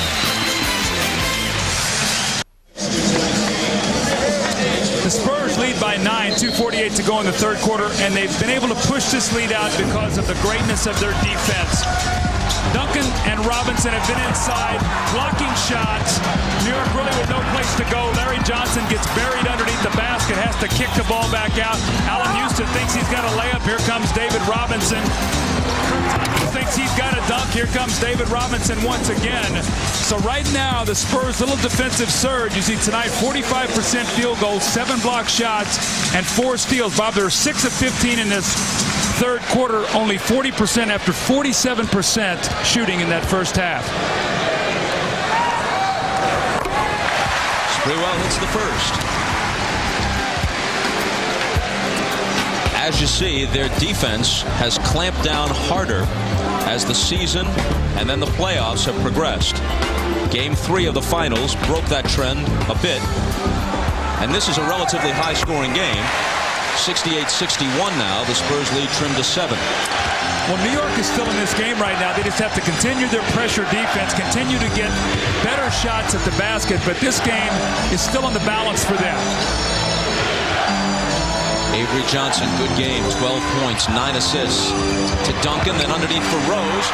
Speaker 12: The Spurs lead by 9, 2:48 to go in the third quarter, and they've been able to push this lead out because of the greatness of their defense. Duncan and Robinson have been inside, blocking shots. New York really with no place to go. Larry Johnson gets buried underneath the basket, has to kick the ball back out. Allen Houston thinks he's got a layup. Here comes David Robinson. Thinks he's got a dunk. Here comes David Robinson once again. So right now, the Spurs' little defensive surge. You see tonight, 45% field goals, 7 block shots, and 4 steals. Bob, they're 6 of 15 in this third quarter, only 40% after 47% shooting in that first half.
Speaker 9: Sprewell hits the first. As you see, their defense has clamped down harder as the season and then the playoffs have progressed. Game 3 of the finals broke that trend a bit, and this is a relatively high-scoring game. 68-61 now. The Spurs lead trimmed to 7.
Speaker 12: Well, New York is still in this game right now. They just have to continue their pressure defense, continue to get better shots at the basket, but this game is still on the balance for them.
Speaker 9: Avery Johnson, good game, 12 points, 9 assists to Duncan, then underneath for Rose,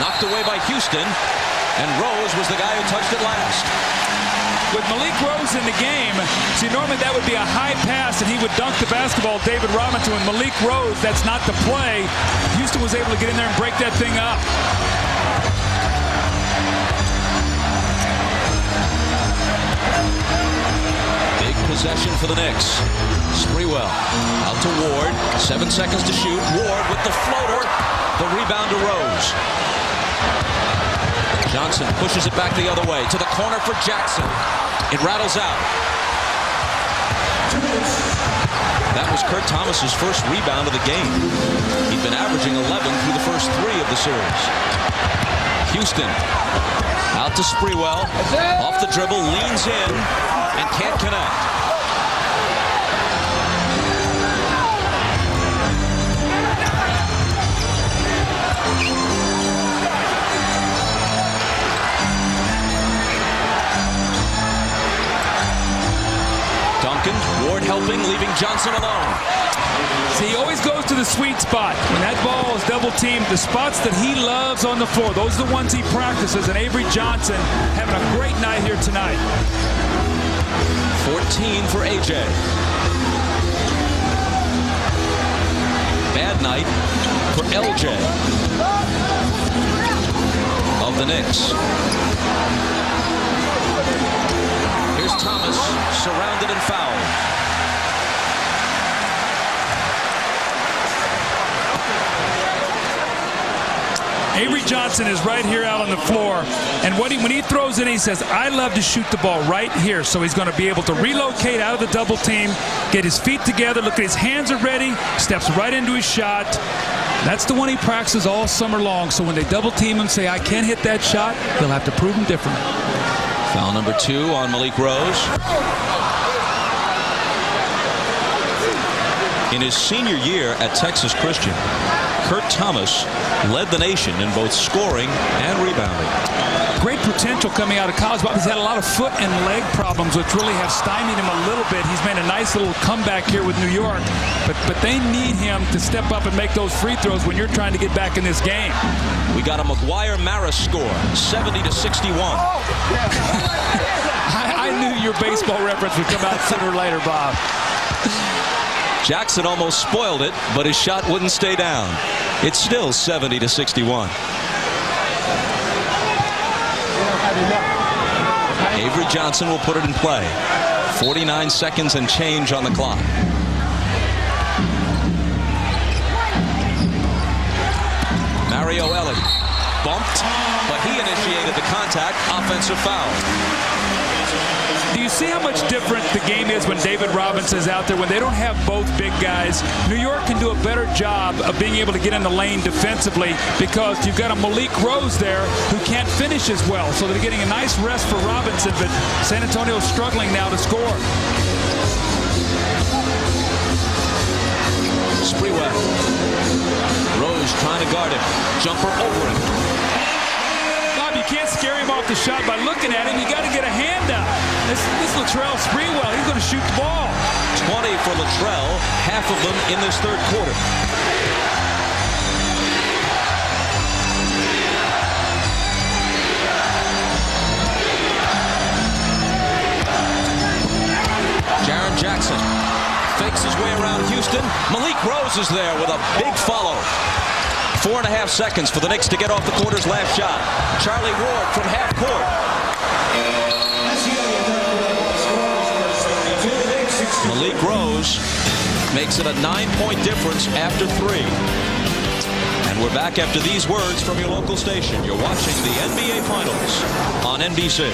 Speaker 9: knocked away by Houston, and Rose was the guy who touched it last.
Speaker 12: With Malik Rose in the game, see, normally that would be a high pass and he would dunk the basketball, David Robinson. With Malik Rose, that's not the play. Houston was able to get in there and break that thing up.
Speaker 9: Big possession for the Knicks. Sprewell out to Ward, 7 seconds to shoot. Ward with the floater, the rebound to Rose. Johnson pushes it back the other way to the corner for Jackson. It rattles out. That was Kurt Thomas's first rebound of the game. He'd been averaging 11 through the first 3 of the series. Houston out to Sprewell, off the dribble, leans in and can't connect. Ward helping, leaving Johnson alone.
Speaker 12: See, he always goes to the sweet spot. When that ball is double teamed, the spots that he loves on the floor, those are the ones he practices, and Avery Johnson having a great night here tonight.
Speaker 9: 14 for AJ. Bad night for LJ of the Knicks. Here's Thomas, surrounded and fouled.
Speaker 12: Avery Johnson is right here out on the floor, and when he throws in, he says, I love to shoot the ball right here. So he's going to be able to relocate out of the double team, get his feet together, look at his hands are ready, steps right into his shot. That's the one he practices all summer long. So when they double team him, say, I can't hit that shot, he'll have to prove him different.
Speaker 9: Foul number 2 on Malik Rose. In his senior year at Texas Christian, Kurt Thomas led the nation in both scoring and rebounding.
Speaker 12: Great potential coming out of college, but he's had a lot of foot and leg problems, which really have stymied him a little bit. He's made a nice little comeback here with New York, but they need him to step up and make those free throws when you're trying to get back in this game.
Speaker 9: We got a McGuire-Maris score, 70-61.
Speaker 12: I knew your baseball reference would come out sooner or later, Bob.
Speaker 9: Jackson almost spoiled it, but his shot wouldn't stay down. It's still 70-61. Avery Johnson will put it in play. 49 seconds and change on the clock. Mario Ellie bumped, but he initiated the contact. Offensive foul.
Speaker 12: Do you see how much different the game is when David Robinson's out there, when they don't have both big guys? New York can do a better job of being able to get in the lane defensively because you've got a Malik Rose there who can't finish as well. So they're getting a nice rest for Robinson, but San Antonio's struggling now to score.
Speaker 9: Sprewell. Rose trying to guard him. Jumper over him.
Speaker 12: Bob, you can't scare him off the shot by looking at him. You got to get a hand out. This Latrell Sprewell, he's going to shoot the ball.
Speaker 9: 20 for Latrell, half of them in this third quarter. Jaren Jackson fakes his way around Houston. Malik Rose is there with a big follow. 4.5 seconds for the Knicks to get off the quarter's last shot. Charlie Ward from half court. Malik Rose makes it a 9-point difference after 3. And we're back after these words from your local station. You're watching the NBA Finals on NBC.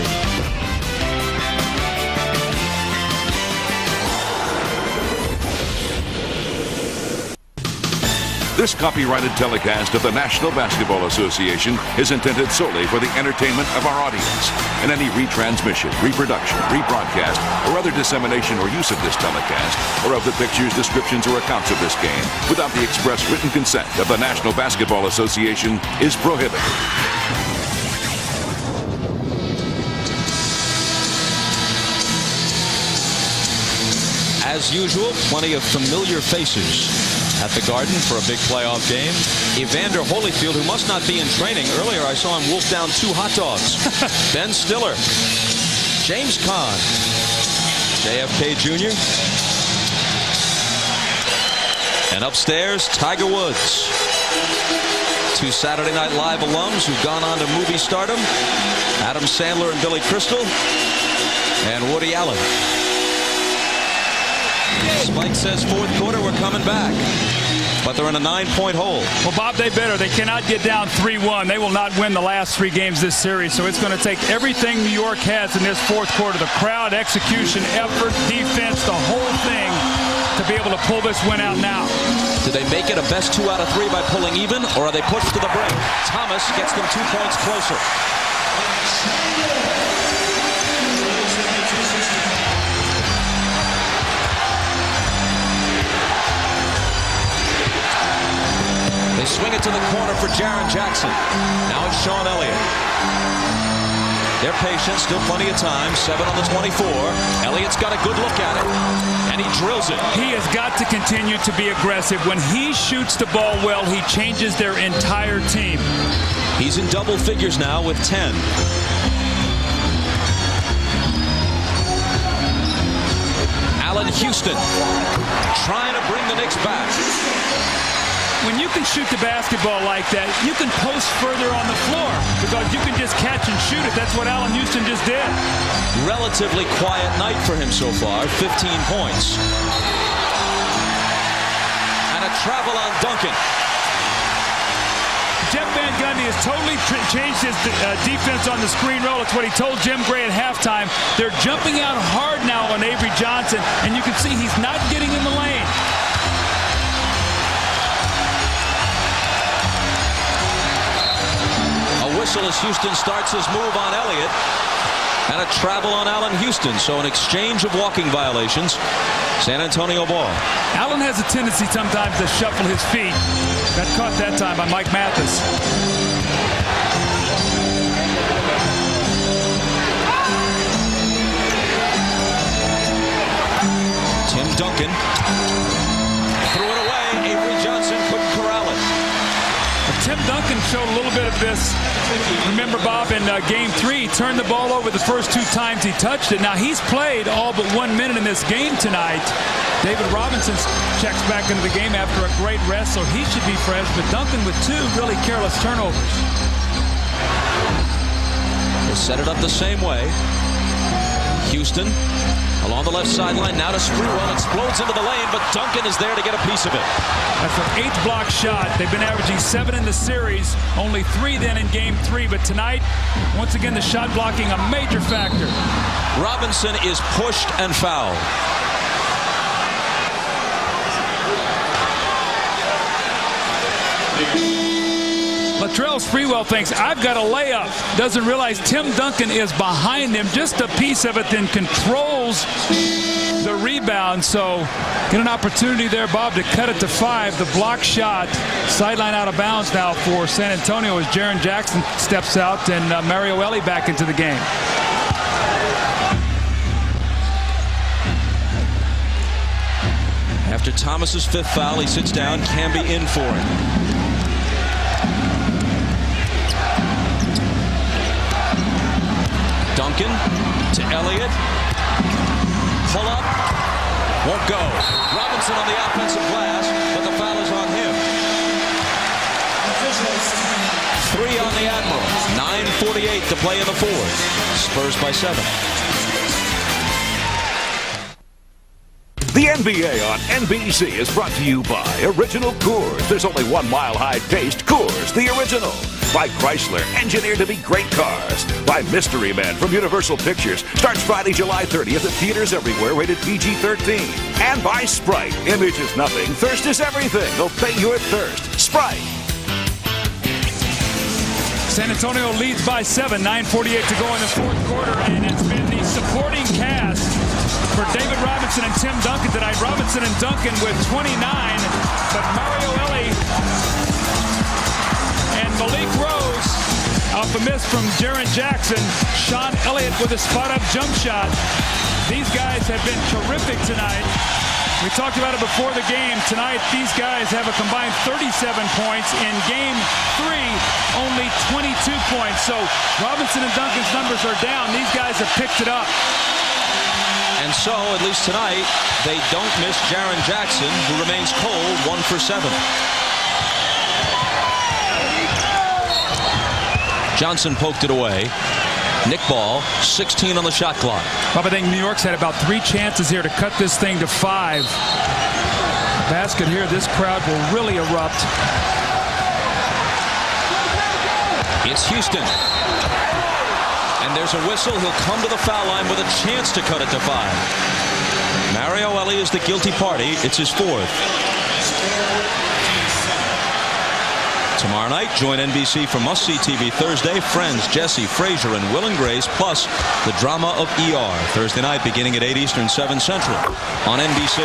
Speaker 1: This copyrighted telecast of the National Basketball Association is intended solely for the entertainment of our audience, and any retransmission, reproduction, rebroadcast, or other dissemination or use of this telecast, or of the pictures, descriptions, or accounts of this game, without the express written consent of the National Basketball Association, is prohibited.
Speaker 9: As usual, plenty of familiar faces at the Garden for a big playoff game. Evander Holyfield, who must not be in training. Earlier I saw him wolf down 2 hot dogs. Ben Stiller. James Conn. JFK Jr. And upstairs, Tiger Woods. 2 Saturday Night Live alums who've gone on to movie stardom. Adam Sandler and Billy Crystal. And Woody Allen. Spike says fourth quarter, we're coming back. But they're in a 9-point hole.
Speaker 12: Well, Bob, they better. They cannot get down 3-1. They will not win the last 3 games this series. So it's going to take everything New York has in this fourth quarter. The crowd, execution, effort, defense, the whole thing to be able to pull this win out now.
Speaker 9: Do they make it a best 2 out of 3 by pulling even, or are they pushed to the brink? Thomas gets them 2 points closer. They swing it to the corner for Jaren Jackson. Now it's Sean Elliott. They're patient, still plenty of time. 7 on the 24. Elliott's got a good look at it, and he drills it.
Speaker 12: He has got to continue to be aggressive. When he shoots the ball well, he changes their entire team.
Speaker 9: He's in double figures now with 10. Allen Houston trying to bring the Knicks back.
Speaker 12: When you can shoot the basketball like that, you can post further on the floor because you can just catch and shoot it. That's what Allen Houston just did.
Speaker 9: Relatively quiet night for him so far, 15 points. And a travel on Duncan.
Speaker 12: Jeff Van Gundy has totally changed his defense on the screen roll. It's what he told Jim Gray at halftime. They're jumping out hard now on Avery Johnson, and you can see he's not getting in the lane.
Speaker 9: Whistle as Houston starts his move on Elliott, and a travel on Allen Houston. So an exchange of walking violations. San Antonio ball.
Speaker 12: Allen has a tendency sometimes to shuffle his feet. Got caught that time by Mike Mathis.
Speaker 9: Tim Duncan threw it away. Avery Johnson couldn't corral it.
Speaker 12: Tim Duncan showed a little bit of this. Remember, Bob, in Game 3, he turned the ball over the first 2 times he touched it. Now, he's played all but 1 minute in this game tonight. David Robinson checks back into the game after a great rest, so he should be fresh. But Duncan with 2 really careless turnovers.
Speaker 9: They set it up the same way. Houston along the left sideline, now to Sprewell, explodes into the lane, but Duncan is there to get a piece of it.
Speaker 12: That's an 8th block shot. They've been averaging 7 in the series, only 3 then in Game 3, but tonight, once again, the shot blocking a major factor.
Speaker 9: Robinson is pushed and fouled.
Speaker 12: Latrell Sprewell thinks, I've got a layup. Doesn't realize Tim Duncan is behind him. Just a piece of it, then controls the rebound. So get an opportunity there, Bob, to cut it to 5. The block shot, sideline out of bounds now for San Antonio as Jaren Jackson steps out and Mario Elie back into the game.
Speaker 9: After Thomas's 5th foul, he sits down. Camby in for it. Duncan to Elliott. Pull up. Won't go. Robinson on the offensive glass, but the foul is on him. 3 on the Admiral. 9:48 to play in the 4th. Spurs by 7.
Speaker 1: The NBA on NBC is brought to you by Original Coors. There's only one mile-high taste, Coors, the original. By Chrysler, engineered to be great cars. By Mystery Man from Universal Pictures. Starts Friday, July 30th at theaters everywhere, rated PG-13. And by Sprite. Image is nothing, thirst is everything. They'll pay you at thirst. Sprite.
Speaker 12: San Antonio leads by 7, 9:48 to go in the 4th quarter, and it's been the supporting cast for David Robinson and Tim Duncan tonight. Robinson and Duncan with 29, but Mario Elie and Malik Rose off a miss from Jaren Jackson. Sean Elliott with a spot-up jump shot. These guys have been terrific tonight. We talked about it before the game. Tonight, these guys have a combined 37 points. In Game 3, only 22 points. So Robinson and Duncan's numbers are down. These guys have picked it up.
Speaker 9: And so, at least tonight, they don't miss Jaren Jackson, who remains cold, 1 for 7. Johnson poked it away. Nick Ball, 16 on the shot clock.
Speaker 12: Bob, I think New York's had about 3 chances here to cut this thing to 5. Basket here, this crowd will really erupt.
Speaker 9: It's Houston. And there's a whistle. He'll come to the foul line with a chance to cut it to 5. Mario Elie is the guilty party. It's his 4th. Tomorrow night, join NBC for must-see TV Thursday. Friends, Jesse, Frazier, and Will and Grace, plus the drama of ER. Thursday night, beginning at 8 Eastern, 7 Central on NBC.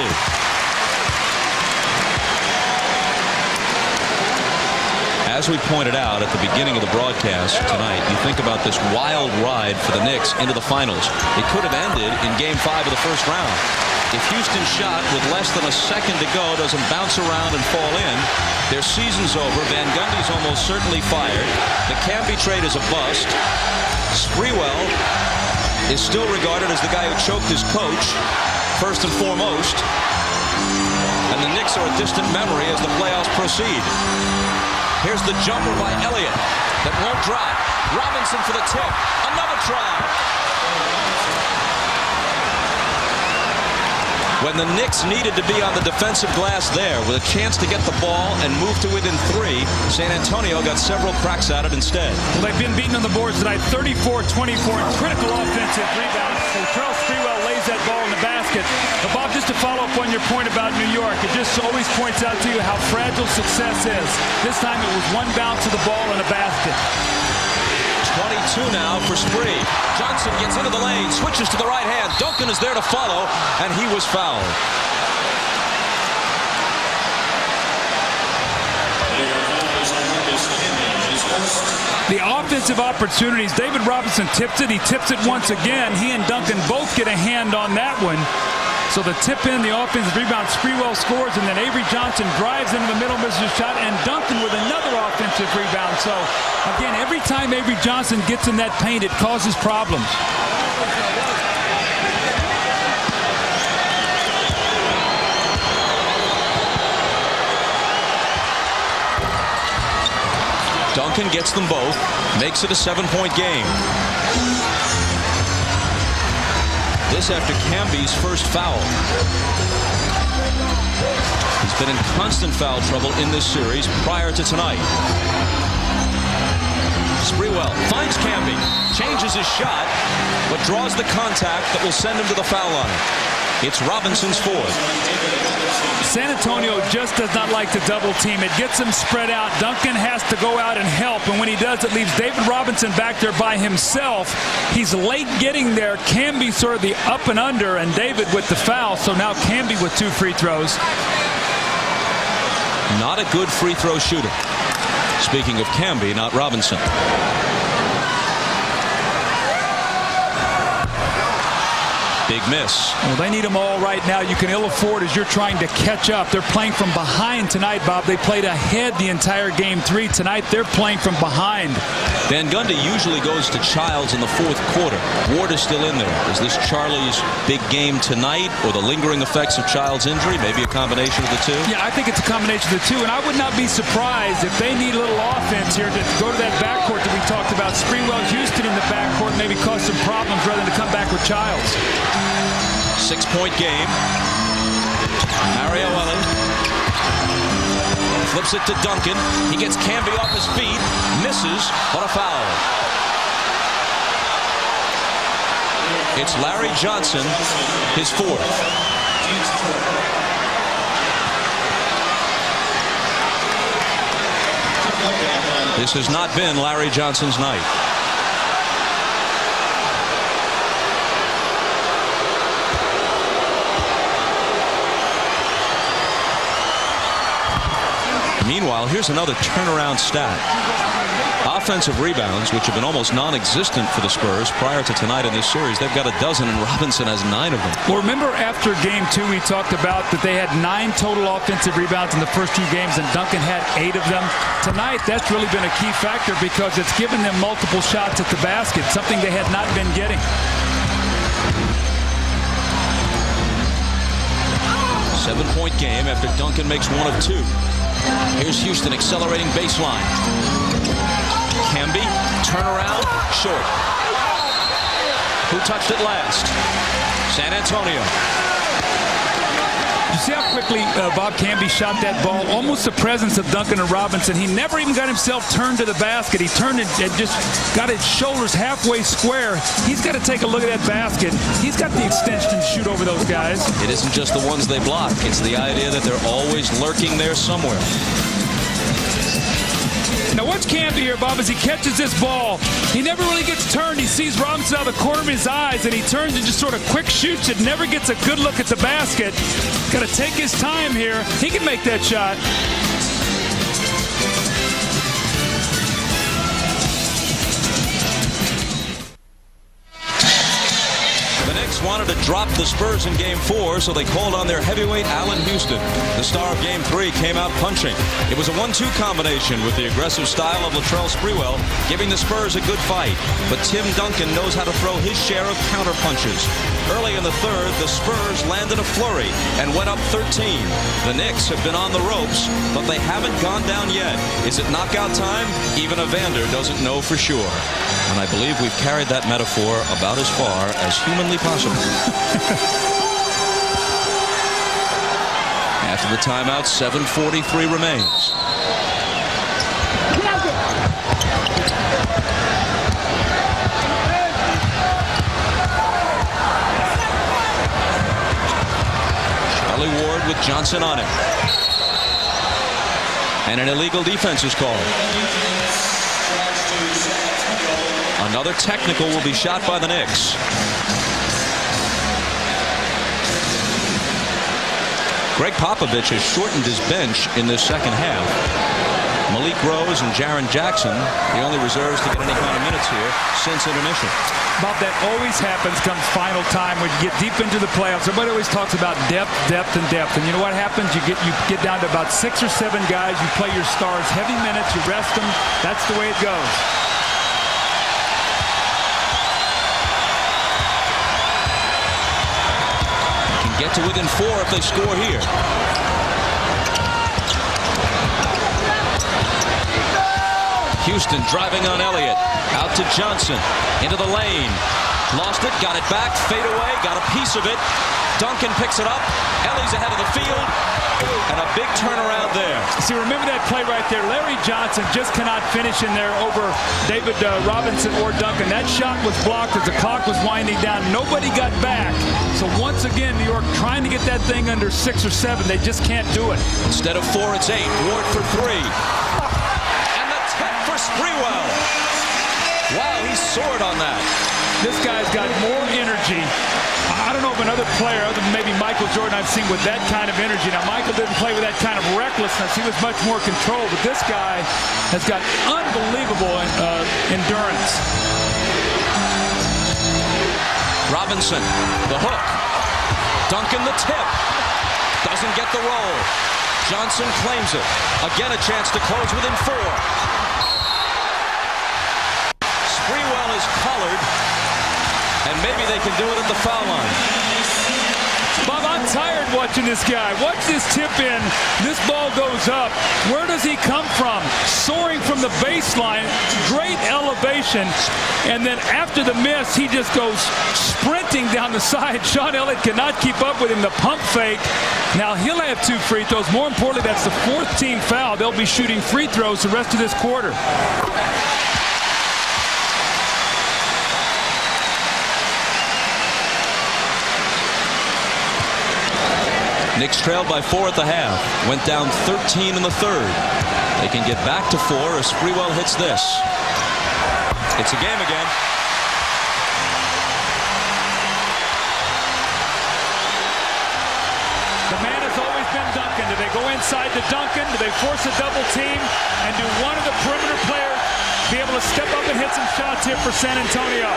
Speaker 9: As we pointed out at the beginning of the broadcast tonight, you think about this wild ride for the Knicks into the finals. It could have ended in Game 5 of the first round. If Houston's shot with less than a second to go doesn't bounce around and fall in, their season's over. Van Gundy's almost certainly fired. The Camby trade is a bust. Sprewell is still regarded as the guy who choked his coach, first and foremost. And the Knicks are a distant memory as the playoffs proceed. Here's the jumper by Elliott that won't drop. Robinson for the tip. Another try. When the Knicks needed to be on the defensive glass there with a chance to get the ball and move to within 3, San Antonio got several cracks at it instead.
Speaker 12: Well, they've been beaten on the boards tonight, 34-24, critical offensive rebounds. So Terrell Sprewell lays that ball in the basket. But Bob, just to follow up on your point about New York, it just always points out to you how fragile success is. This time it was 1 bounce of the ball in a basket.
Speaker 9: 22 now for Spree. Johnson gets into the lane, switches to the right hand. Duncan is there to follow, and he was fouled.
Speaker 12: The offensive opportunities, David Robinson tipped it. He tips it once again. He and Duncan both get a hand on that one. So the tip in, the offensive rebound, Sprewell scores, and then Avery Johnson drives into the middle, misses a shot, and Duncan with another offensive rebound. So, again, every time Avery Johnson gets in that paint, it causes problems.
Speaker 9: Duncan gets them both, makes it a 7-point game. This after Camby's first foul. He's been in constant foul trouble in this series prior to tonight. Sprewell finds Camby, changes his shot, but draws the contact that will send him to the foul line. It's Robinson's fourth.
Speaker 12: San Antonio just does not like to double team. It gets him spread out. Duncan has to go out and help, and when he does, it leaves David Robinson back there by himself. He's late getting there. Camby sort of the up and under, and David with the foul, so now Camby with 2 free throws.
Speaker 9: Not a good free throw shooter. Speaking of Camby, not Robinson. Big miss.
Speaker 12: Well, they need them all right now. You can ill afford as you're trying to catch up. They're playing from behind tonight, Bob. They played ahead the entire game 3. Tonight, they're playing from behind.
Speaker 9: Van Gundy usually goes to Childs in the 4th quarter. Ward is still in there. Is this Charlie's big game tonight, or the lingering effects of Childs' injury? Maybe a combination of the two?
Speaker 12: Yeah, I think it's a combination of the two, and I would not be surprised if they need a little offense here to go to that backcourt that we talked about. Sprewell, Houston in the backcourt, maybe cause some problems rather than to come back with Childs.
Speaker 9: 6-point game. Mario Ellie flips it to Duncan. He gets Camby off his feet, misses, but a foul. It's Larry Johnson, his 4th. This has not been Larry Johnson's night. Meanwhile, here's another turnaround stat. Offensive rebounds, which have been almost non-existent for the Spurs prior to tonight in this series, they've got a dozen, and Robinson has 9 of them.
Speaker 12: Well, remember after game 2, we talked about that they had 9 total offensive rebounds in the first 2 games, and Duncan had 8 of them. Tonight, that's really been a key factor because it's given them multiple shots at the basket, something they had not been getting.
Speaker 9: Seven-point game after Duncan makes 1 of 2. Here's Houston accelerating baseline. Camby, turnaround, short. Who touched it last? San Antonio.
Speaker 12: You see how quickly Bob Camby shot that ball? Almost the presence of Duncan and Robinson. He never even got himself turned to the basket. He turned it and just got his shoulders halfway square. He's got to take a look at that basket. He's got the extension to shoot over those guys.
Speaker 9: It isn't just the ones they block. It's the idea that they're always lurking there somewhere.
Speaker 12: Now watch Camby here, Bob, as he catches this ball. He never really gets turned. He sees Robinson out of the corner of his eyes, and he turns and just sort of quick shoots it. Never gets a good look at the basket. Got to take his time here. He can make that shot.
Speaker 9: The Knicks wanted to drop the Spurs in Game 4, so they called on their heavyweight Allen Houston. The star of Game 3 came out punching. It was a 1-2 combination with the aggressive style of Latrell Sprewell, giving the Spurs a good fight. But Tim Duncan knows how to throw his share of counter punches. Early in the 3rd, the Spurs landed a flurry and went up 13. The Knicks have been on the ropes, but they haven't gone down yet. Is it knockout time? Even Evander doesn't know for sure. And I believe we've carried that metaphor about as far as humanly possible. After the timeout, 7:43 remains. Charlie Ward with Johnson on it. And an illegal defense is called. Another technical will be shot by the Knicks. Greg Popovich has shortened his bench in this second half. Malik Rose and Jaren Jackson, the only reserves to get any kind of minutes here since intermission.
Speaker 12: Bob, that always happens comes final time when you get deep into the playoffs. Everybody always talks about depth, depth, and depth. And you know what happens? You get down to about 6 or 7 guys. You play your stars heavy minutes. You rest them. That's the way it goes.
Speaker 9: Get to within 4 if they score here. Houston driving on Elliott. Out to Johnson. Into the lane. Lost it. Got it back. Fade away. Got a piece of it. Duncan picks it up. Ellie's ahead of the field. And a big turnaround there.
Speaker 12: See, remember that play right there. Larry Johnson just cannot finish in there over David Robinson or Duncan. That shot was blocked as the clock was winding down. Nobody got back. So once again, New York trying to get that thing under 6 or 7. They just can't do it.
Speaker 9: Instead of 4, it's 8. Ward for 3. And the tip for Sprewell. Wow, he soared on that.
Speaker 12: This guy's got more energy. I don't know of another player other than maybe Michael Jordan I've seen with that kind of energy. Now, Michael didn't play with that kind of recklessness. He was much more controlled. But this guy has got unbelievable endurance.
Speaker 9: Robinson, the hook. Duncan, the tip. Doesn't get the roll. Johnson claims it. Again, a chance to close within 4. Sprewell is collared. And maybe they can do it at the foul line.
Speaker 12: Bob, I'm tired watching this guy. Watch this tip in. This ball goes up. Where does he come from? Soaring from the baseline. Great elevation. And then after the miss, he just goes sprinting down the side. Sean Elliott cannot keep up with him. The pump fake. Now he'll have 2 free throws. More importantly, that's the 4th team foul. They'll be shooting free throws the rest of this quarter.
Speaker 9: Knicks trailed by 4 at the half. Went down 13 in the 3rd. They can get back to 4 as Sprewell hits this. It's a game again.
Speaker 12: The man has always been Duncan. Do they go inside to Duncan? Do they force a double team? And do one of the perimeter players be able to step up and hit some shots here for San Antonio?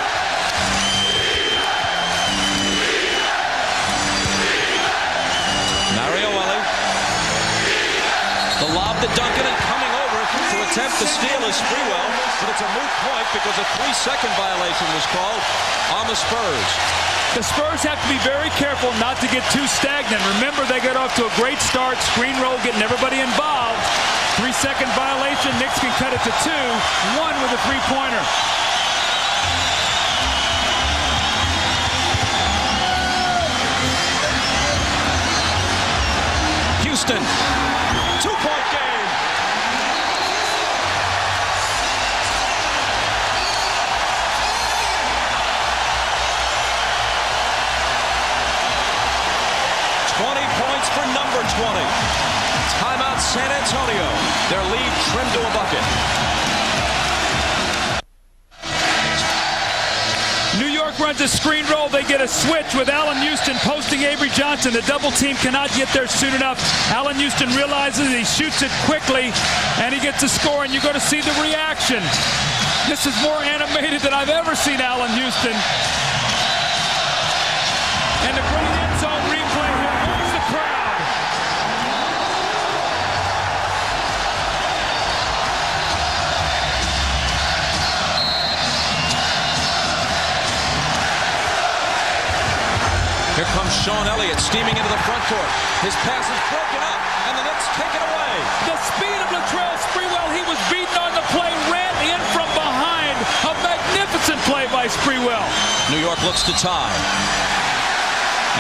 Speaker 9: The lob to Duncan and coming over to attempt to steal is Sprewell, but it's a moot point because a 3-second violation was called on the Spurs.
Speaker 12: The Spurs have to be very careful not to get too stagnant. Remember, they got off to a great start, screen roll, getting everybody involved. 3-second violation, Knicks can cut it to 2, 1 with a 3-pointer.
Speaker 9: Houston. 2-point game. Points for number 20. Timeout San Antonio. Their lead trimmed to a bucket.
Speaker 12: New York runs a screen roll. They get a switch with Allen Houston posting Avery Johnson. The double team cannot get there soon enough. Allen Houston realizes he shoots it quickly, and he gets a score, and you're going to see the reaction. This is more animated than I've ever seen Allen Houston. And the great end zone replay here. Where's the crowd?
Speaker 9: Here comes Sean Elliott steaming into the front court. His pass is broken up, and the Knicks take it away.
Speaker 12: The speed of Latrell Sprewell. He was beaten on the play, ran in from behind. A magnificent play by Sprewell.
Speaker 9: New York looks to tie.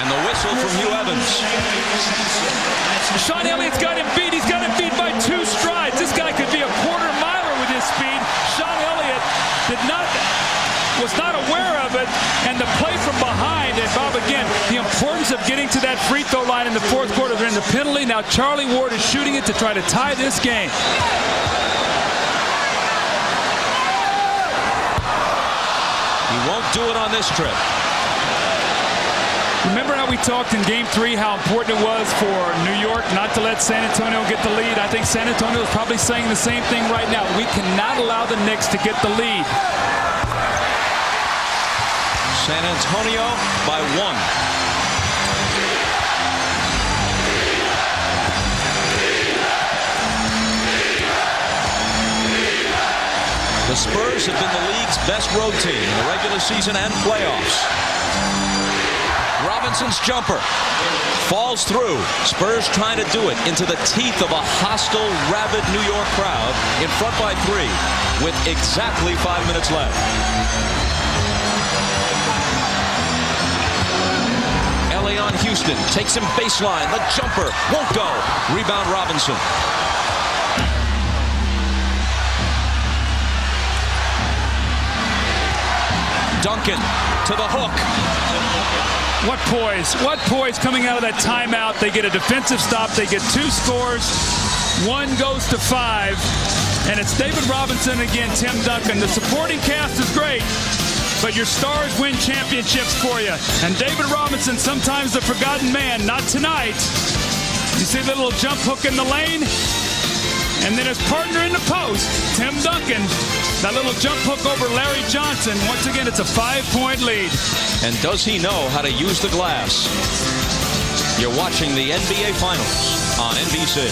Speaker 9: And the whistle from Hugh Evans.
Speaker 12: Sean Elliott's got him beat. He's got him beat by 2 strides. This guy could be a quarter miler with his speed. Sean Elliott was not aware of it, and the play from behind. And Bob, again, the importance of getting to that free throw line in the 4th quarter. They're in the penalty. Now Charlie Ward is shooting it to try to tie this game.
Speaker 9: He won't do it on this trip.
Speaker 12: Remember how we talked in Game 3 how important it was for New York not to let San Antonio get the lead? I think San Antonio is probably saying the same thing right now. We cannot allow the Knicks to get the lead.
Speaker 9: San Antonio by 1. The Spurs have been the league's best road team in the regular season and playoffs. Robinson's jumper falls through. Spurs trying to do it into the teeth of a hostile, rabid New York crowd in front by 3 with exactly 5 minutes left. Houston takes him baseline. The jumper won't go. Rebound Robinson. Duncan to the hook.
Speaker 12: What poise coming out of that timeout. They get a defensive stop. They get 2 scores. 1 goes to 5. And it's David Robinson again, Tim Duncan. The supporting cast is great, but your stars win championships for you. And David Robinson, sometimes the forgotten man, not tonight. You see the little jump hook in the lane? And then his partner in the post, Tim Duncan. That little jump hook over Larry Johnson. Once again, it's a 5-point lead.
Speaker 9: And does he know how to use the glass? You're watching the NBA Finals on NBC.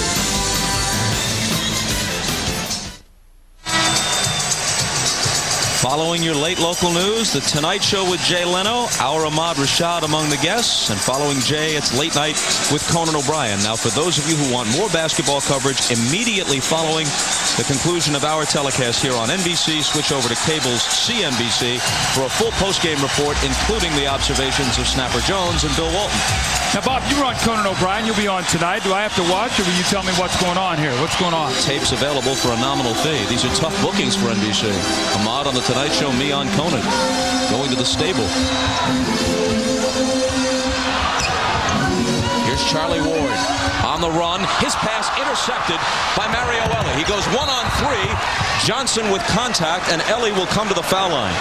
Speaker 9: Following your late local news, The Tonight Show with Jay Leno, our Ahmad Rashad among the guests, and following Jay, it's Late Night with Conan O'Brien. Now, for those of you who want more basketball coverage immediately following the conclusion of our telecast here on NBC, switch over to cable's CNBC for a full postgame report, including the observations of Snapper Jones and Bill Walton.
Speaker 12: Now, Bob, you were on Conan O'Brien. You'll be on tonight. Do I have to watch, or will you tell me what's going on here? What's going on?
Speaker 9: Tapes available for a nominal fee. These are tough bookings for NBC. Ahmad on The Tonight Show, me on Conan. Going to the stable. Here's Charlie Ward on the run. His pass intercepted by Mario Elie. He goes 1-on-3. Johnson with contact, and Elie will come to the foul line.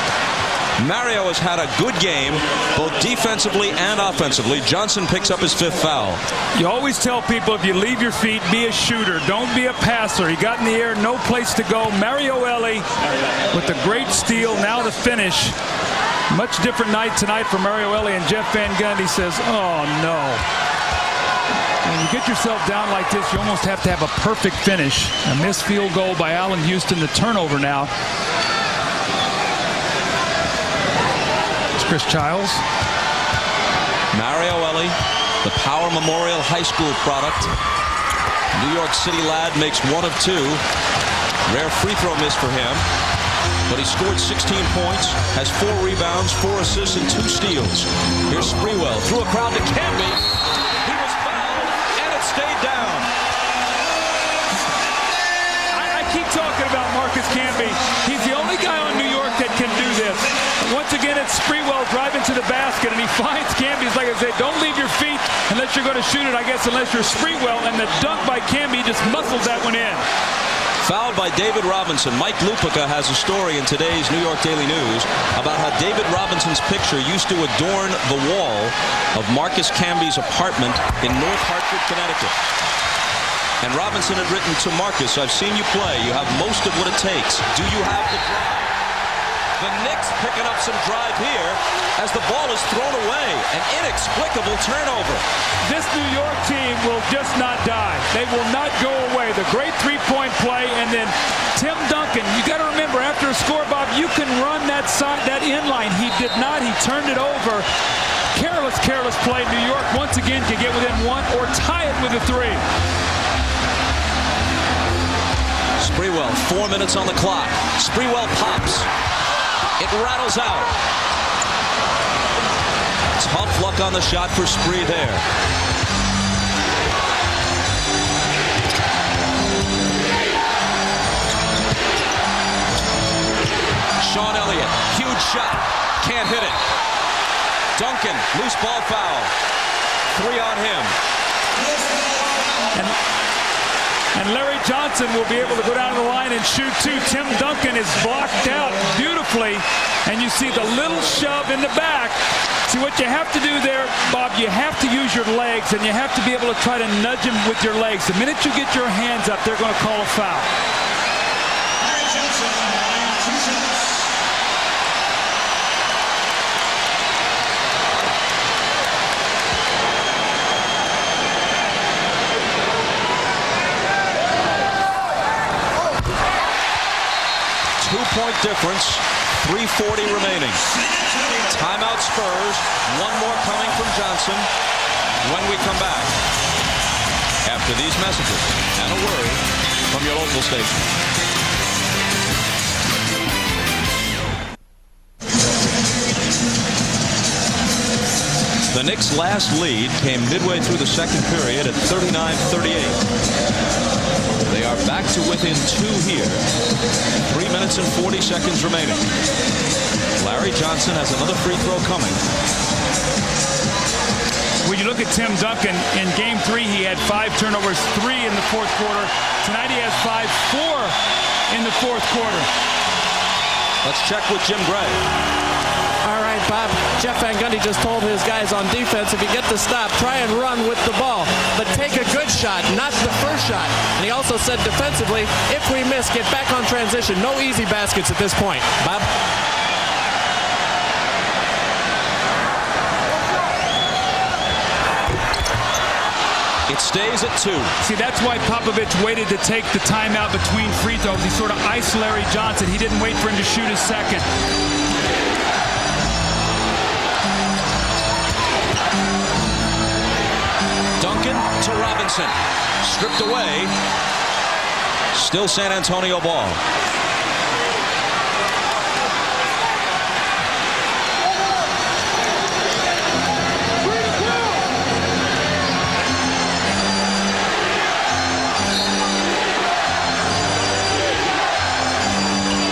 Speaker 9: Mario has had a good game, both defensively and offensively. Johnson picks up his 5th foul.
Speaker 12: You always tell people, if you leave your feet, be a shooter. Don't be a passer. He got in the air, no place to go. Mario Elie with the great steal, now the finish. Much different night tonight for Mario Elie, and Jeff Van Gundy says, oh, no. When you get yourself down like this, you almost have to have a perfect finish. A missed field goal by Allen Houston, the turnover now. Chris Childs.
Speaker 9: Mario Elie, the Power Memorial High School product. New York City lad makes 1 of 2. Rare free throw miss for him. But he scored 16 points, has 4 rebounds, 4 assists, and 2 steals. Here's Sprewell through a crowd to Camby. He was fouled, and it stayed down.
Speaker 12: I keep talking about Marcus Camby. He's the only guy on New York that can do this. Once again, it's Sprewell driving to the basket, and he finds Camby. Like I said, don't leave your feet unless you're going to shoot it, I guess, unless you're Sprewell. And the dunk by Camby just muscles that one in.
Speaker 9: Fouled by David Robinson. Mike Lupica has a story in today's New York Daily News about how David Robinson's picture used to adorn the wall of Marcus Camby's apartment in North Hartford, Connecticut. And Robinson had written to Marcus, I've seen you play. You have most of what it takes. Do you have the drive? The Knicks picking up some drive here as the ball is thrown away. An inexplicable turnover.
Speaker 12: This New York team will just not die. They will not go away. The great 3-point play, and then Tim Duncan. You got to remember, after a score, Bob, you can run that side, that inline. He did not. He turned it over. Careless play. New York once again can get within 1 or tie it with a 3.
Speaker 9: Sprewell, 4 minutes on the clock. Sprewell pops. It rattles out. Tough luck on the shot for Spree there. Sean Elliott, huge shot. Can't hit it. Duncan, loose ball foul. 3 on him.
Speaker 12: And Larry Johnson will be able to go down the line and shoot 2. Tim Duncan is blocked out beautifully. And you see the little shove in the back. See, what you have to do there, Bob, you have to use your legs, and you have to be able to try to nudge him with your legs. The minute you get your hands up, they're going to call a foul.
Speaker 9: 2-point difference, 3:40 remaining. Timeout Spurs, 1 more coming from Johnson when we come back. After these messages and a word from your local station. The Knicks' last lead came midway through the second period at 39-38. They are back to within 2 here. 3 minutes and 40 seconds remaining. Larry Johnson has another free throw coming.
Speaker 12: When you look at Tim Duncan, in Game 3 he had 5 turnovers, 3 in the fourth quarter. Tonight he has 4 in the fourth quarter.
Speaker 9: Let's check with Jim Gray.
Speaker 11: All right, Bob. Jeff Van Gundy just told his guys on defense, if you get the stop, try and run with the ball. But take a good shot, not the first shot. And he also said defensively, if we miss, get back on transition. No easy baskets at this point. Bob?
Speaker 9: It stays at 2.
Speaker 12: See, that's why Popovich waited to take the timeout between free throws. He sort of iced Larry Johnson. He didn't wait for him to shoot his second.
Speaker 9: Duncan to Robinson. Stripped away. Still San Antonio ball.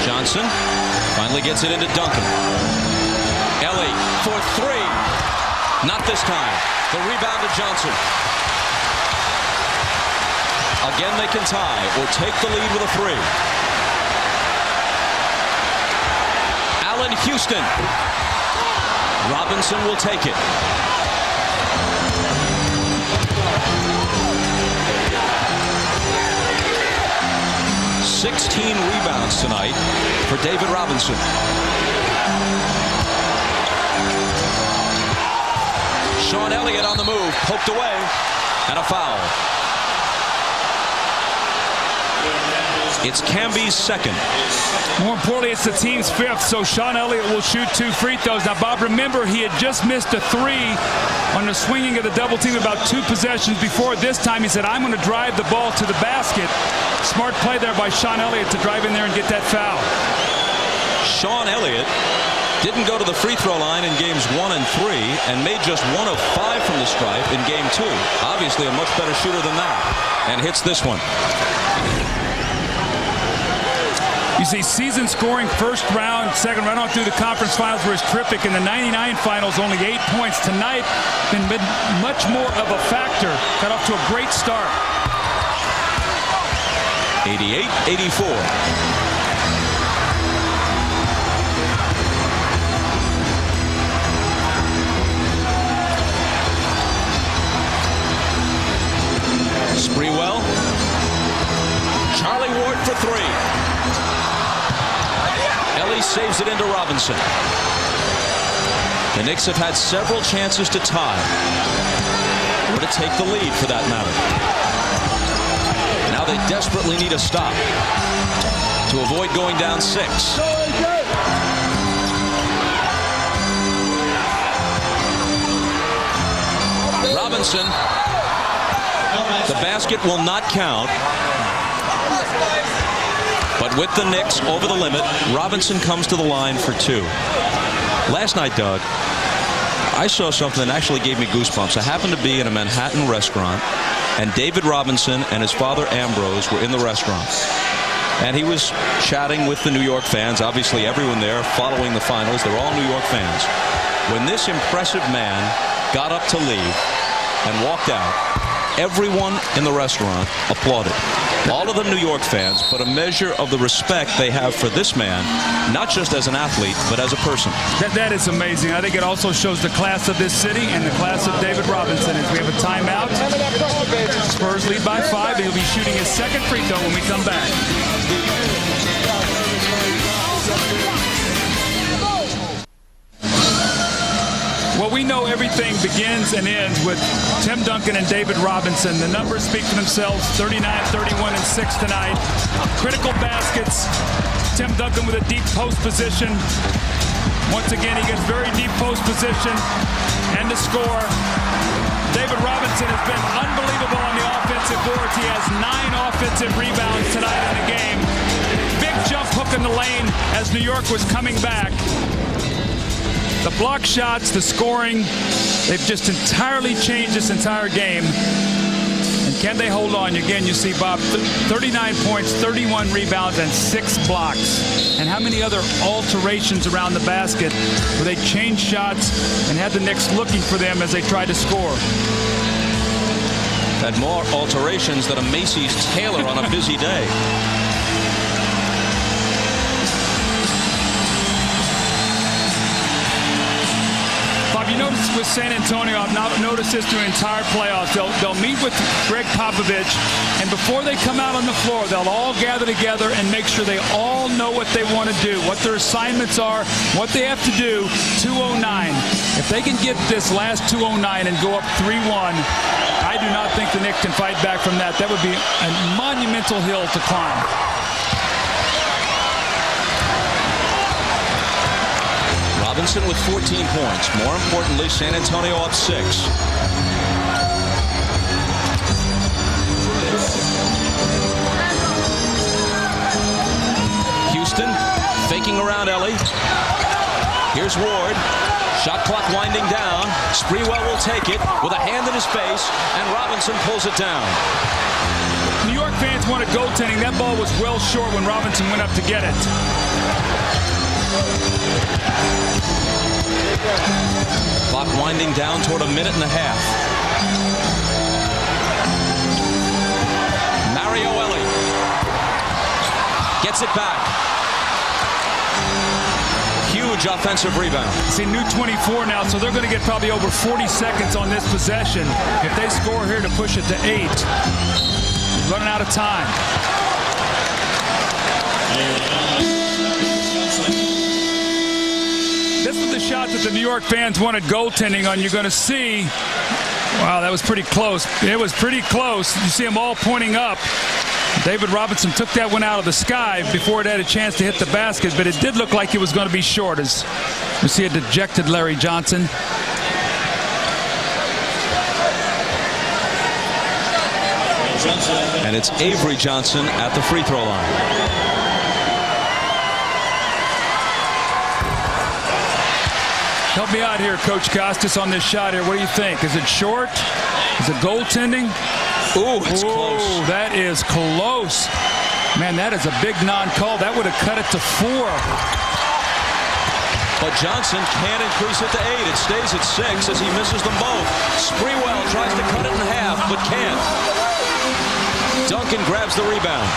Speaker 9: Johnson finally gets it into Duncan. Ellie for 3. Not this time. The rebound to Johnson. Again, they can tie or take the lead with a 3. Allen Houston. Robinson will take it. "16 rebounds tonight for David Robinson." Sean Elliott on the move, poked away, and a foul. It's Camby's second.
Speaker 12: More importantly, it's the team's 5th, so Sean Elliott will shoot 2 free throws. Now, Bob, remember, he had just missed a 3 on the swinging of the double team about 2 possessions before. This time he said, I'm going to drive the ball to the basket. Smart play there by Sean Elliott to drive in there and get that foul.
Speaker 9: Sean Elliott didn't go to the free throw line in games 1 and 3 and made just 1 of 5 from the stripe in game 2. Obviously a much better shooter than that, and hits this one.
Speaker 12: You see, season scoring first round, second round on through the conference finals was terrific. In the 99 finals, only 8 points. Tonight, been much more of a factor. Got off to a great start.
Speaker 9: 88-84. Sprewell. Charlie Ward for 3. Ellie saves it into Robinson. The Knicks have had several chances to tie, or to take the lead for that matter. Now they desperately need a stop to avoid going down 6. Robinson. The basket will not count. But with the Knicks over the limit, Robinson comes to the line for 2. Last night, Doug, I saw something that actually gave me goosebumps. I happened to be in a Manhattan restaurant, and David Robinson and his father Ambrose were in the restaurant. And he was chatting with the New York fans. Obviously, everyone there following the finals, they're all New York fans. When this impressive man got up to leave and walked out, everyone in the restaurant applauded. All of them New York fans, but a measure of the respect they have for this man, not just as an athlete, but as a person.
Speaker 12: That is amazing. I think it also shows the class of this city and the class of David Robinson. As we have a timeout, Spurs lead by 5. He'll be shooting his second free throw when we come back. Well, we know everything begins and ends with Tim Duncan and David Robinson. The numbers speak for themselves, 39, 31, and 6 tonight. Critical baskets. Tim Duncan with a deep post position. Once again, he gets very deep post position and to score. David Robinson has been unbelievable on the offensive boards. He has 9 offensive rebounds tonight in the game. Big jump hook in the lane as New York was coming back. The block shots, the scoring, they've just entirely changed this entire game. And Can they hold on? Again, you see, Bob, 39 points, 31 rebounds, and 6 blocks. And how many other alterations around the basket where they changed shots and had the Knicks looking for them as they tried to score?
Speaker 9: Had more alterations than a Macy's tailor on a busy day.
Speaker 12: You notice with San Antonio, I've not noticed this through the entire playoffs. They'll meet with Greg Popovich, and before they come out on the floor, they'll all gather together and make sure they all know what they want to do, what their assignments are, what they have to do. 209. If they can get this last 209 and go up 3-1, I do not think the Knicks can fight back from that. That would be a monumental hill to climb.
Speaker 9: Robinson with 14 points. More importantly, San Antonio up 6. Houston faking around Ellie. Here's Ward. Shot clock winding down. Sprewell will take it with a hand in his face, and Robinson pulls it down.
Speaker 12: New York fans wanted goaltending. That ball was well short when Robinson went up to get it.
Speaker 9: Clock winding down toward a minute and a half. Mario Ellie gets it back. Huge offensive rebound.
Speaker 12: See, new 24 now, so they're going to get probably over 40 seconds on this possession. If they score here to push it to 8. Running out of time. This is the shot that the New York fans wanted goaltending on. You're going to see, wow, that was pretty close. It was pretty close. You see them all pointing up. David Robinson took that one out of the sky before it had a chance to hit the basket, but it did look like it was going to be short, as you see a dejected Larry Johnson.
Speaker 9: And it's Avery Johnson at the free throw line.
Speaker 12: Help me out here, Coach Costas, on this shot here. What do you think? Is it short? Is it goaltending?
Speaker 9: Ooh, it's close.
Speaker 12: That is close. Man, that is a big non-call. That would have cut it to 4.
Speaker 9: But Johnson can't increase it to 8. It stays at 6 as he misses them both. Sprewell tries to cut it in half, but can't. Duncan grabs the rebound.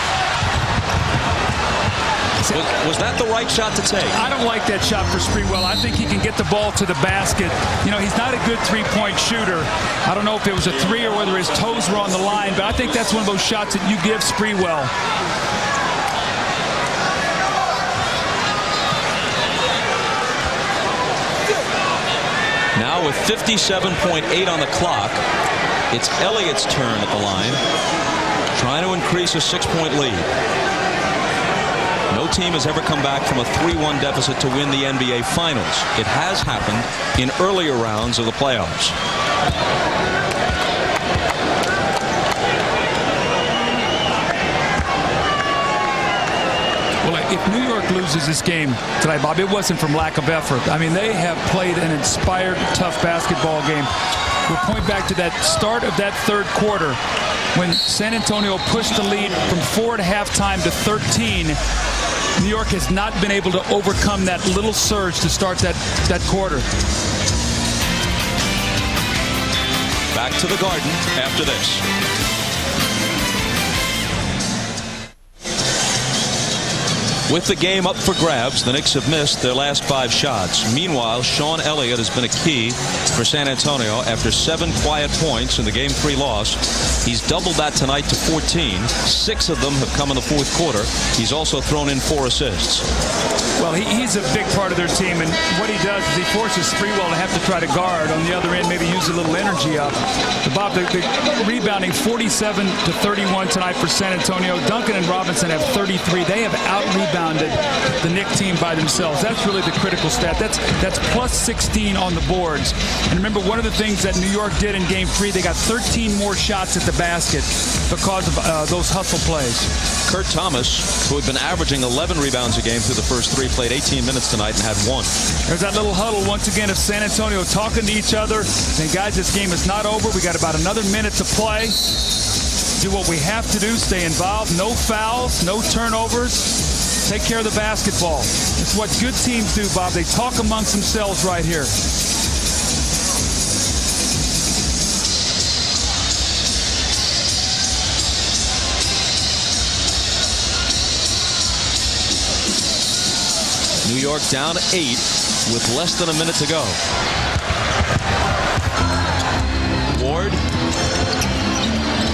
Speaker 9: Was that the right shot to take?
Speaker 12: I don't like that shot for Sprewell. I think he can get the ball to the basket. You know, he's not a good three-point shooter. I don't know if it was a 3 or whether his toes were on the line, but I think that's one of those shots that you give Sprewell.
Speaker 9: Now with 57.8 on the clock, it's Elliott's turn at the line, trying to increase a 6-point lead. No team has ever come back from a 3-1 deficit to win the NBA Finals. It has happened in earlier rounds of the playoffs.
Speaker 12: Well, if New York loses this game tonight, Bob, it wasn't from lack of effort. I mean, they have played an inspired, tough basketball game. We'll point back to that start of that third quarter when San Antonio pushed the lead from 4 at halftime to 13. New York has not been able to overcome that little surge to start that quarter.
Speaker 9: Back to the Garden after this. With the game up for grabs, the Knicks have missed their last 5 shots. Meanwhile, Sean Elliott has been a key for San Antonio after 7 quiet points in the Game 3 loss. He's doubled that tonight to 14. 6 of them have come in the fourth quarter. He's also thrown in 4 assists.
Speaker 12: Well, he's a big part of their team, and what he does is he forces Sprewell to have to try to guard. On the other end, maybe use a little energy up. But Bob, the rebounding 47 to 31 tonight for San Antonio. Duncan and Robinson have 33. They have out-rebounded the Knicks team by themselves. That's really the critical stat. That's plus 16 on the boards. And remember, one of the things that New York did in Game 3, they got 13 more shots at the basket because of those hustle plays.
Speaker 9: Kurt Thomas, who had been averaging 11 rebounds a game through the first 3, played 18 minutes tonight and had 1.
Speaker 12: There's that little huddle once again of San Antonio talking to each other. And guys, this game is not over. We got about another minute to play. do what we have to do, stay involved, no fouls, no turnovers, take care of the basketball. It's what good teams do, Bob. They talk amongst themselves right here.
Speaker 9: New York down 8 with less than a minute to go. Ward.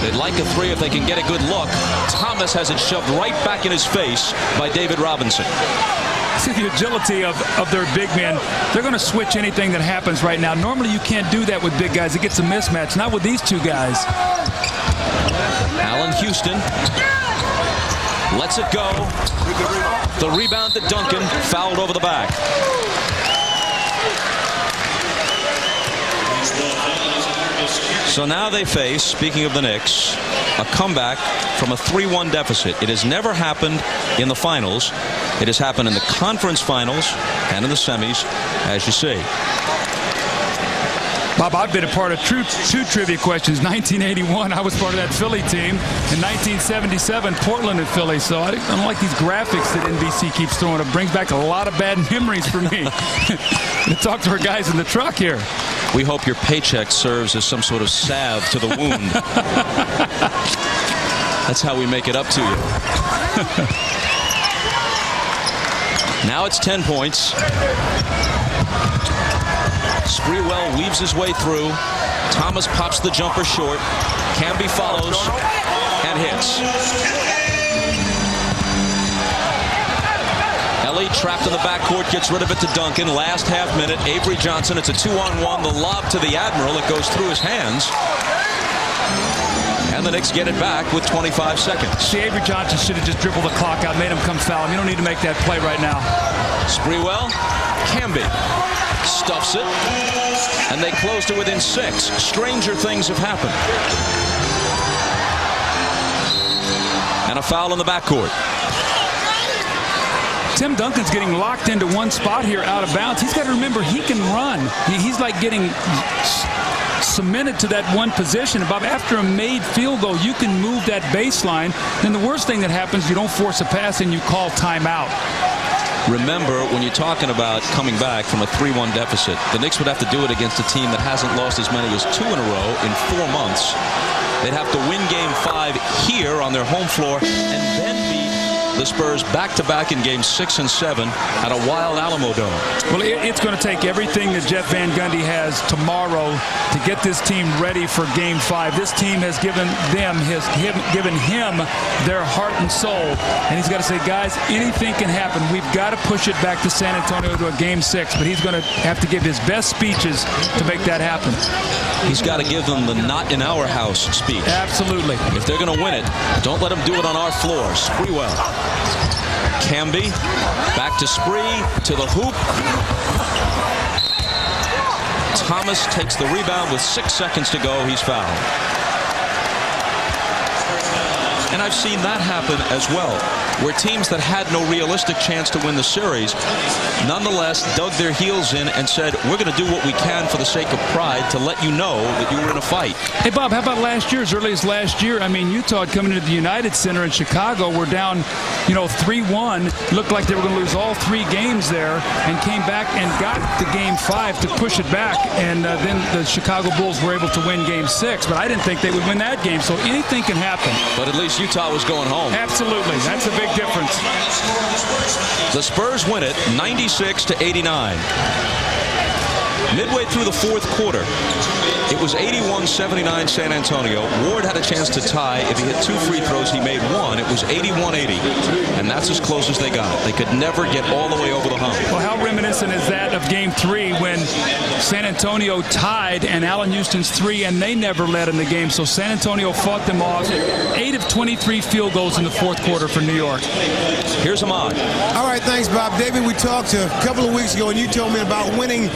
Speaker 9: They'd like a 3 if they can get a good look. Thomas has it shoved right back in his face by David Robinson.
Speaker 12: See the agility of their big men. They're going to switch anything that happens right now. Normally you can't do that with big guys. It gets a mismatch. Not with these two guys.
Speaker 9: Allen Houston lets it go. The rebound to Duncan, fouled over the back. So now they face, speaking of the Knicks, a comeback from a 3-1 deficit. It has never happened in the finals. It has happened in the conference finals and in the semis, as you see.
Speaker 12: Bob, I've been a part of two trivia questions. 1981, I was part of that Philly team. In 1977, Portland and Philly. So I don't like these graphics that NBC keeps throwing. It brings back a lot of bad memories for me. To talk to our guys in the truck here.
Speaker 9: We hope your paycheck serves as some sort of salve to the wound. That's how we make it up to you. Now it's 10 points. Sprewell weaves his way through. Thomas pops the jumper short. Camby follows and hits. Ellie trapped in the backcourt, gets rid of it to Duncan. Last half minute, Avery Johnson. It's a 2-on-1. The lob to the Admiral. It goes through his hands. And the Knicks get it back with 25 seconds.
Speaker 12: See, Avery Johnson should have just dribbled the clock out, made him come foul him. You don't need to make that play right now.
Speaker 9: Sprewell, Camby stuffs it, and they close to within 6. Stranger things have happened. And a foul in the backcourt.
Speaker 12: Tim Duncan's getting locked into one spot here out of bounds. He's got to remember he can run. He's like getting cemented to that one position. Bob, after a made field goal, you can move that baseline. And the worst thing that happens, you don't force a pass and you call timeout.
Speaker 9: Remember, when you're talking about coming back from a 3-1 deficit, the Knicks would have to do it against a team that hasn't lost as many as 2 in a row in 4 months. They'd have to win Game 5 here on their home floor and then beat the Spurs back-to-back in Games 6 and 7 at a Wild Alamo Dome.
Speaker 12: Well, it's going to take everything that Jeff Van Gundy has tomorrow to get this team ready for Game 5. This team has given him their heart and soul, and he's got to say, guys, anything can happen. We've got to push it back to San Antonio to a Game 6, but he's going to have to give his best speeches to make that happen.
Speaker 9: He's got to give them the not in our house speech.
Speaker 12: Absolutely.
Speaker 9: If they're going to win it, don't let them do it on our floor. Sprewell. Camby back to Spree, to the hoop. Thomas takes the rebound with 6 seconds to go. He's fouled. And I've seen that happen as well, where teams that had no realistic chance to win the series nonetheless dug their heels in and said, we're going to do what we can for the sake of pride to let you know that you were in a fight.
Speaker 12: Hey, Bob, how about last year, as early as last year? I mean, Utah coming into the United Center in Chicago were down, 3-1. Looked like they were going to lose all 3 games there and came back and got to Game 5 to push it back. And then the Chicago Bulls were able to win Game 6. But I didn't think they would win that game. So anything can happen.
Speaker 9: But at least Utah was going home.
Speaker 12: Absolutely. That's a big difference.
Speaker 9: The Spurs win it 96-89. Midway through the 4th quarter, it was 81-79 San Antonio. Ward had a chance to tie. If he hit 2 free throws, he made 1. It was 81-80, and that's as close as they got. They could never get all the way over the hump.
Speaker 12: Well, how reminiscent is that of Game 3 when San Antonio tied and Allen Houston's 3, and they never led in the game. So San Antonio fought them off. 8 of 23 field goals in the 4th quarter for New York.
Speaker 9: Here's Ahmad.
Speaker 10: All right, thanks, Bob. David, we talked a couple of weeks ago, and you told me about winning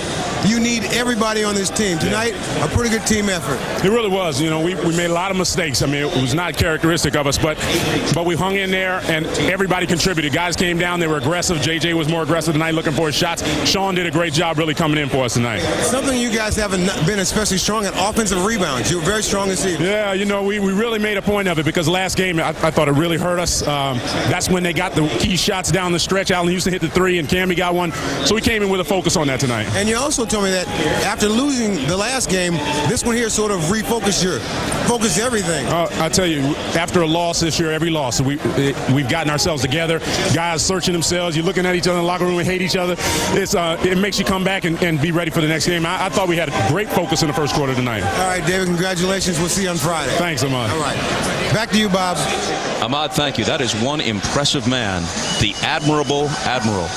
Speaker 10: you need everybody on this team. Tonight, a pretty good team effort.
Speaker 7: It really was. You know, we made a lot of mistakes. I mean, it was not characteristic of us, but we hung in there, and everybody contributed. Guys came down. They were aggressive. JJ was more aggressive tonight looking for his shots. Sean did a great job really coming in for us tonight.
Speaker 10: Something you guys haven't been especially strong at, offensive rebounds. You were very strong this evening.
Speaker 7: Yeah, you know, we really made a point of it because last game I thought it really hurt us. That's when they got the key shots down the stretch. Allen Houston hit the three, and Camby got one. So we came in with a focus on that tonight.
Speaker 10: And you also told me that after losing the last game, this one here sort of refocused everything.
Speaker 7: I tell you, after a loss this year, every loss, we've gotten ourselves together. Guys searching themselves. You're looking at each other in the locker room and hate each other. It makes you come back and be ready for the next game. I thought we had a great focus in the first quarter tonight.
Speaker 10: All right, David, congratulations. We'll see you on Friday.
Speaker 7: Thanks, Ahmad.
Speaker 10: All right. Back to you, Bob.
Speaker 9: Ahmad, thank you. That is one impressive man, the admirable Admiral.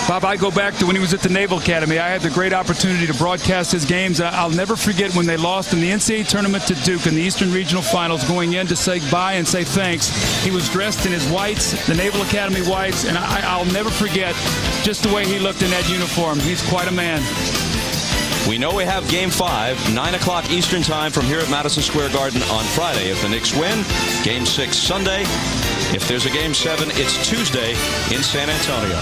Speaker 12: Bob, I go back to when he was at the Naval Academy. I had the great opportunity to broadcast his games. I'll never forget when they lost in the NCAA tournament to Duke in the Eastern Regional Finals, going in to say bye and say thanks. He was dressed in his whites, the Naval Academy whites, and I'll never forget just the way he looked in that uniform. He's quite a man.
Speaker 9: We know we have Game 5, 9 o'clock Eastern Time from here at Madison Square Garden on Friday if the Knicks win. Game 6 Sunday. If there's a Game 7, it's Tuesday in San Antonio.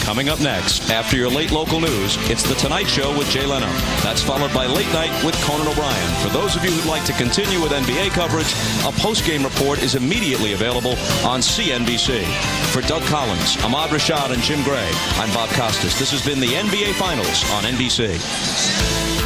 Speaker 9: Coming up next, after your late local news, it's The Tonight Show with Jay Leno. That's followed by Late Night with Conan O'Brien. For those of you who'd like to continue with NBA coverage, a post-game report is immediately available on CNBC. For Doug Collins, Ahmad Rashad, and Jim Gray, I'm Bob Costas. This has been the NBA Finals on NBC.